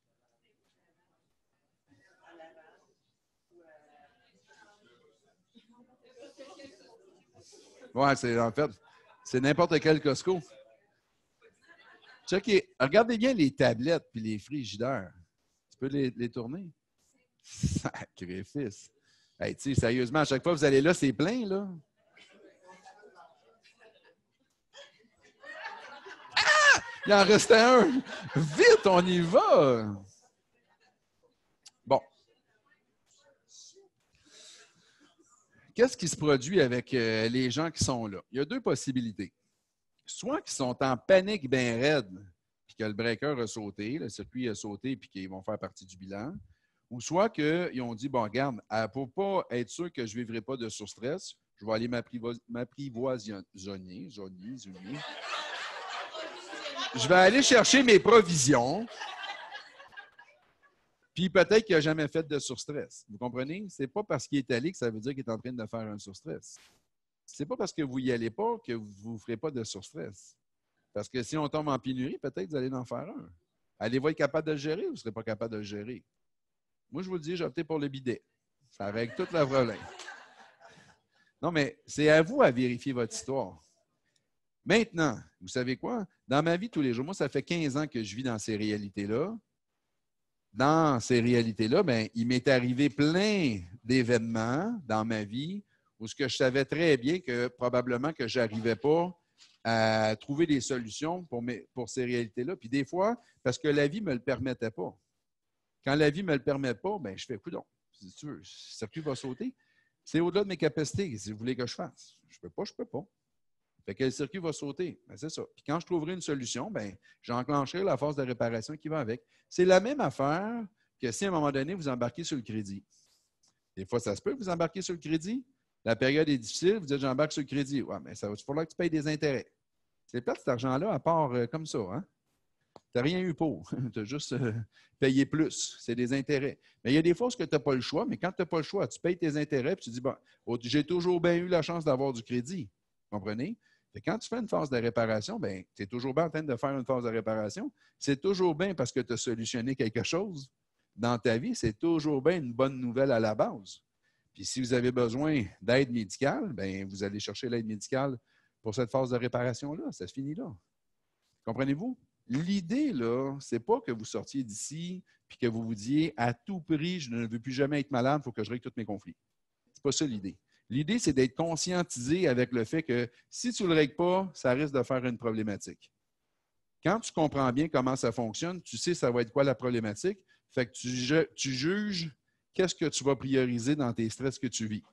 S1: Oui, en fait, c'est n'importe quel Costco. Checkez, regardez bien les tablettes et les frigidaires. Tu peux les tourner? Sacrifice. Hey, tu sais, sérieusement, à chaque fois que vous allez là, c'est plein, là. Ah! Il en restait un. Vite, on y va. Bon. Qu'est-ce qui se produit avec les gens qui sont là? Il y a deux possibilités. Soit qu'ils sont en panique bien raide, puis que le breaker a sauté, le circuit a sauté, puis qu'ils vont faire partie du bilan. Ou soit qu'ils ont dit, bon, regarde, pour ne pas être sûr que je ne vivrai pas de surstress, je vais aller m'apprivoisonner. Je vais aller chercher mes provisions. Puis peut-être qu'il n'a jamais fait de surstress. Vous comprenez? Ce n'est pas parce qu'il est allé que ça veut dire qu'il est en train de faire un surstress. Ce n'est pas parce que vous n'y allez pas que vous ne ferez pas de surstress. Parce que si on tombe en pénurie, peut-être que vous allez en faire un. Allez-vous être capable de le gérer ou vous ne serez pas capable de le gérer? Moi, je vous le dis, j'ai opté pour le bidet. Ça règle tout le problème. Non, mais c'est à vous à vérifier votre histoire. Maintenant, vous savez quoi? Dans ma vie tous les jours, moi, ça fait 15 ans que je vis dans ces réalités-là. Dans ces réalités-là, bien, il m'est arrivé plein d'événements dans ma vie où ce que je savais très bien que probablement que je n'arrivais pas à trouver des solutions pour ces réalités-là. Puis des fois, parce que la vie ne me le permettait pas. Quand la vie ne me le permet pas, bien, je fais coudonc. Si tu veux, le circuit va sauter. C'est au-delà de mes capacités. Si vous voulez que je fasse. Je ne peux pas. Fait que le circuit va sauter. Bien, c'est ça. Puis quand je trouverai une solution, bien, j'enclencherai la phase de réparation qui va avec. C'est la même affaire que si à un moment donné, vous embarquez sur le crédit. Des fois, ça se peut que vous embarquez sur le crédit. La période est difficile, vous dites j'embarque sur le crédit. Oui, mais ça va falloir que tu payes des intérêts. C'est plate cet argent-là, à part comme ça. Hein? Tu n'as rien eu pour. Tu as juste payé plus. C'est des intérêts. Mais il y a des fois où tu n'as pas le choix, mais quand tu n'as pas le choix, tu payes tes intérêts et tu dis bon, j'ai toujours bien eu la chance d'avoir du crédit. Vous comprenez? Et quand tu fais une phase de réparation, bien, tu es toujours bien en train de faire une phase de réparation. C'est toujours bien parce que tu as solutionné quelque chose dans ta vie. C'est toujours bien une bonne nouvelle à la base. Puis si vous avez besoin d'aide médicale, bien, vous allez chercher l'aide médicale pour cette phase de réparation-là. Ça se finit là. Comprenez-vous? L'idée, là, c'est pas que vous sortiez d'ici et que vous vous disiez à tout prix, je ne veux plus jamais être malade, il faut que je règle tous mes conflits. C'est pas ça l'idée. L'idée, c'est d'être conscientisé avec le fait que si tu ne le règles pas, ça risque de faire une problématique. Quand tu comprends bien comment ça fonctionne, tu sais ça va être quoi la problématique, fait que tu juges qu'est-ce que tu vas prioriser dans tes stress que tu vis.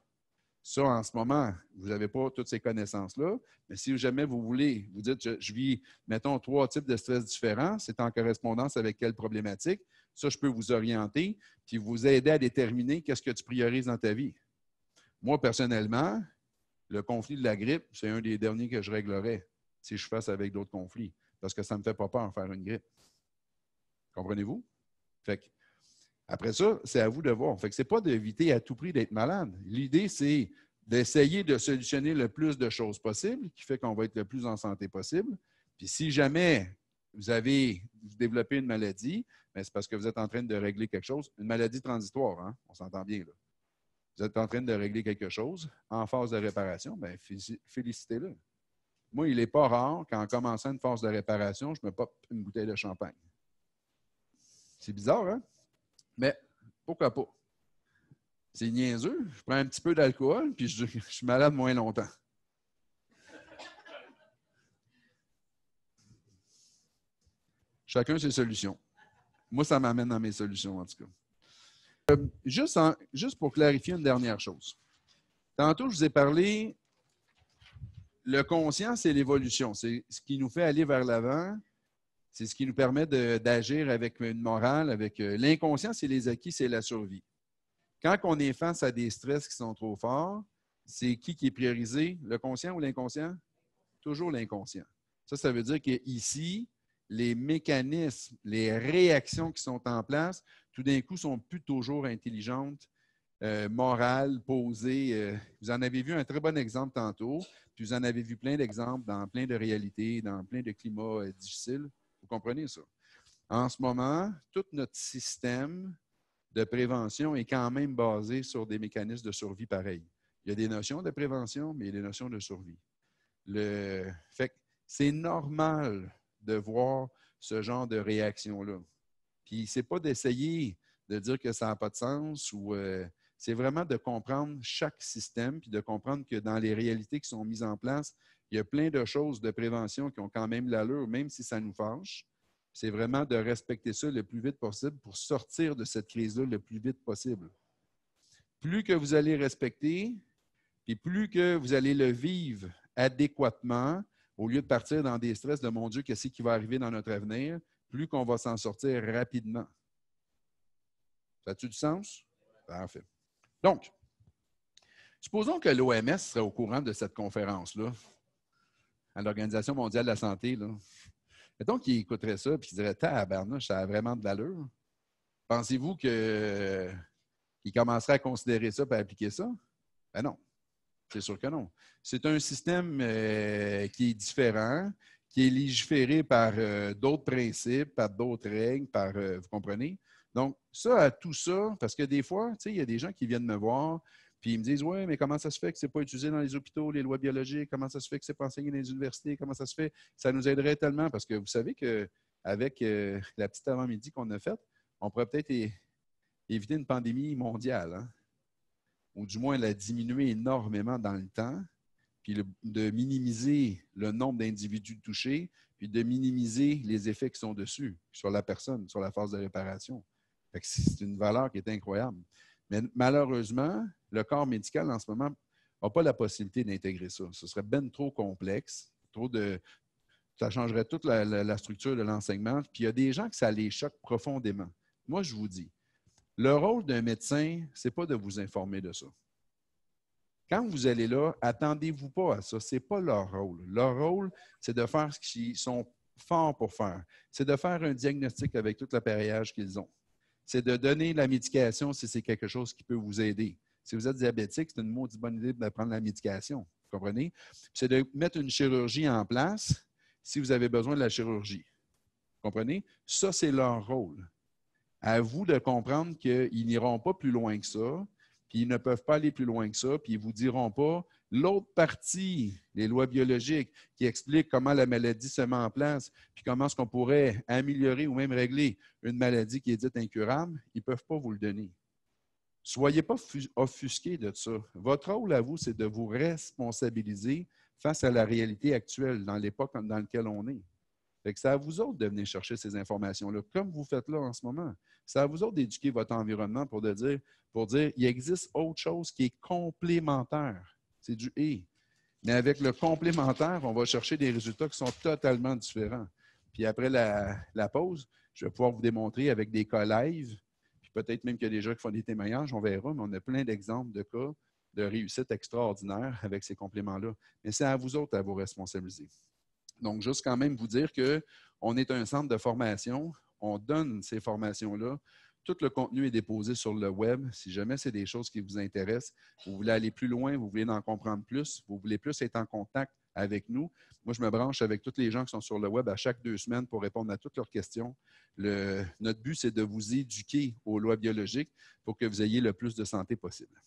S1: Ça, en ce moment, vous n'avez pas toutes ces connaissances-là, mais si jamais vous voulez, vous dites, je vis, mettons, 3 types de stress différents, c'est en correspondance avec quelle problématique, ça, je peux vous orienter, puis vous aider à déterminer qu'est-ce que tu priorises dans ta vie. Moi, personnellement, le conflit de la grippe, c'est un des derniers que je réglerais si je fasse avec d'autres conflits, parce que ça ne me fait pas peur de faire une grippe. Comprenez-vous? Fait que, après ça, c'est à vous de voir. Fait que ce n'est pas d'éviter à tout prix d'être malade. L'idée, c'est d'essayer de solutionner le plus de choses possibles, qui fait qu'on va être le plus en santé possible. Puis si jamais vous développez une maladie, c'est parce que vous êtes en train de régler quelque chose. Une maladie transitoire, hein? On s'entend bien là. Vous êtes en train de régler quelque chose en phase de réparation, bien, félicitez-le. Moi, il n'est pas rare qu'en commençant une phase de réparation, je me pop une bouteille de champagne. C'est bizarre, hein? Mais pourquoi pas? C'est niaiseux. Je prends un petit peu d'alcool, puis je suis malade moins longtemps. Chacun ses solutions. Moi, ça m'amène dans mes solutions, en tout cas. Juste pour clarifier une dernière chose. Tantôt, je vous ai parlé, le conscient, c'est l'évolution. C'est ce qui nous fait aller vers l'avant. C'est ce qui nous permet d'agir avec une morale. Avec l'inconscient, c'est les acquis, c'est la survie. Quand on est face à des stress qui sont trop forts, c'est qui est priorisé, le conscient ou l'inconscient? Toujours l'inconscient. Ça veut dire qu'ici, les mécanismes, les réactions qui sont en place, tout d'un coup, ne sont plus toujours intelligentes, morales, posées. Vous en avez vu un très bon exemple tantôt, puis vous en avez vu plein d'exemples dans plein de réalités, dans plein de climats difficiles. Vous comprenez ça? En ce moment, tout notre système de prévention est quand même basé sur des mécanismes de survie pareils. Il y a des notions de prévention, mais il y a des notions de survie. Fait que c'est normal de voir ce genre de réaction-là. Puis, ce n'est pas d'essayer de dire que ça n'a pas de sens, ou c'est vraiment de comprendre chaque système, puis de comprendre que dans les réalités qui sont mises en place, il y a plein de choses de prévention qui ont quand même l'allure, même si ça nous fâche. C'est vraiment de respecter ça le plus vite possible pour sortir de cette crise-là le plus vite possible. Plus que vous allez respecter, puis plus que vous allez le vivre adéquatement, au lieu de partir dans des stress de « mon Dieu, qu'est-ce qui va arriver dans notre avenir », plus qu'on va s'en sortir rapidement. Ça a-tu du sens? Parfait. Donc, supposons que l'OMS serait au courant de cette conférence-là, à l'Organisation mondiale de la santé, là. Mettons qu'il écouterait ça et qu'il dirait « Tabarnouche, ça a vraiment de l'allure. » Pensez-vous qu'il commencerait à considérer ça et à appliquer ça? Ben non. C'est sûr que non. C'est un système qui est différent, qui est légiféré par d'autres principes, par d'autres règles, vous comprenez? Donc, tout ça, parce que des fois, tu sais, il y a des gens qui viennent me voir, puis ils me disent « Oui, mais comment ça se fait que ce n'est pas utilisé dans les hôpitaux, les lois biologiques? Comment ça se fait que ce n'est pas enseigné dans les universités? Comment ça se fait? Ça nous aiderait tellement. » Parce que vous savez qu'avec la petite avant-midi qu'on a faite, on pourrait peut-être éviter une pandémie mondiale, hein? Ou du moins la diminuer énormément dans le temps, puis de minimiser le nombre d'individus touchés, puis de minimiser les effets qui sont dessus, sur la personne, sur la phase de réparation. C'est une valeur qui est incroyable. Mais malheureusement, le corps médical, en ce moment, n'a pas la possibilité d'intégrer ça. Ce serait bien trop complexe, ça changerait toute la structure de l'enseignement. Puis il y a des gens que ça les choque profondément. Moi, je vous dis, le rôle d'un médecin, ce n'est pas de vous informer de ça. Quand vous allez là, attendez-vous pas à ça. Ce n'est pas leur rôle. Leur rôle, c'est de faire ce qu'ils sont forts pour faire. C'est de faire un diagnostic avec tout l'appareillage qu'ils ont. C'est de donner la médication si c'est quelque chose qui peut vous aider. Si vous êtes diabétique, c'est une maudite bonne idée de prendre la médication. Vous comprenez? C'est de mettre une chirurgie en place si vous avez besoin de la chirurgie. Vous comprenez? Ça, c'est leur rôle. À vous de comprendre qu'ils n'iront pas plus loin que ça, puis ils ne peuvent pas aller plus loin que ça, puis ils ne vous diront pas l'autre partie, les lois biologiques, qui expliquent comment la maladie se met en place, puis comment est-ce qu'on pourrait améliorer ou même régler une maladie qui est dite incurable, ils ne peuvent pas vous le donner. Soyez pas offusqués de ça. Votre rôle à vous, c'est de vous responsabiliser face à la réalité actuelle, dans l'époque dans laquelle on est. Fait que c'est à vous autres de venir chercher ces informations-là, comme vous faites là en ce moment. C'est à vous autres d'éduquer votre environnement pour dire il existe autre chose qui est complémentaire. C'est du « et ». Mais avec le complémentaire, on va chercher des résultats qui sont totalement différents. Puis après la pause, je vais pouvoir vous démontrer avec des cas live, puis peut-être même qu'il y a des gens qui font des témoignages, on verra, mais on a plein d'exemples de cas de réussite extraordinaire avec ces compléments-là. Mais c'est à vous autres à vous responsabiliser. Donc, juste quand même vous dire qu'on est un centre de formation, on donne ces formations-là. Tout le contenu est déposé sur le web. Si jamais c'est des choses qui vous intéressent, vous voulez aller plus loin, vous voulez en comprendre plus, vous voulez plus être en contact avec nous. Moi, je me branche avec tous les gens qui sont sur le web à chaque 2 semaines pour répondre à toutes leurs questions. Notre but, c'est de vous éduquer aux lois biologiques pour que vous ayez le plus de santé possible.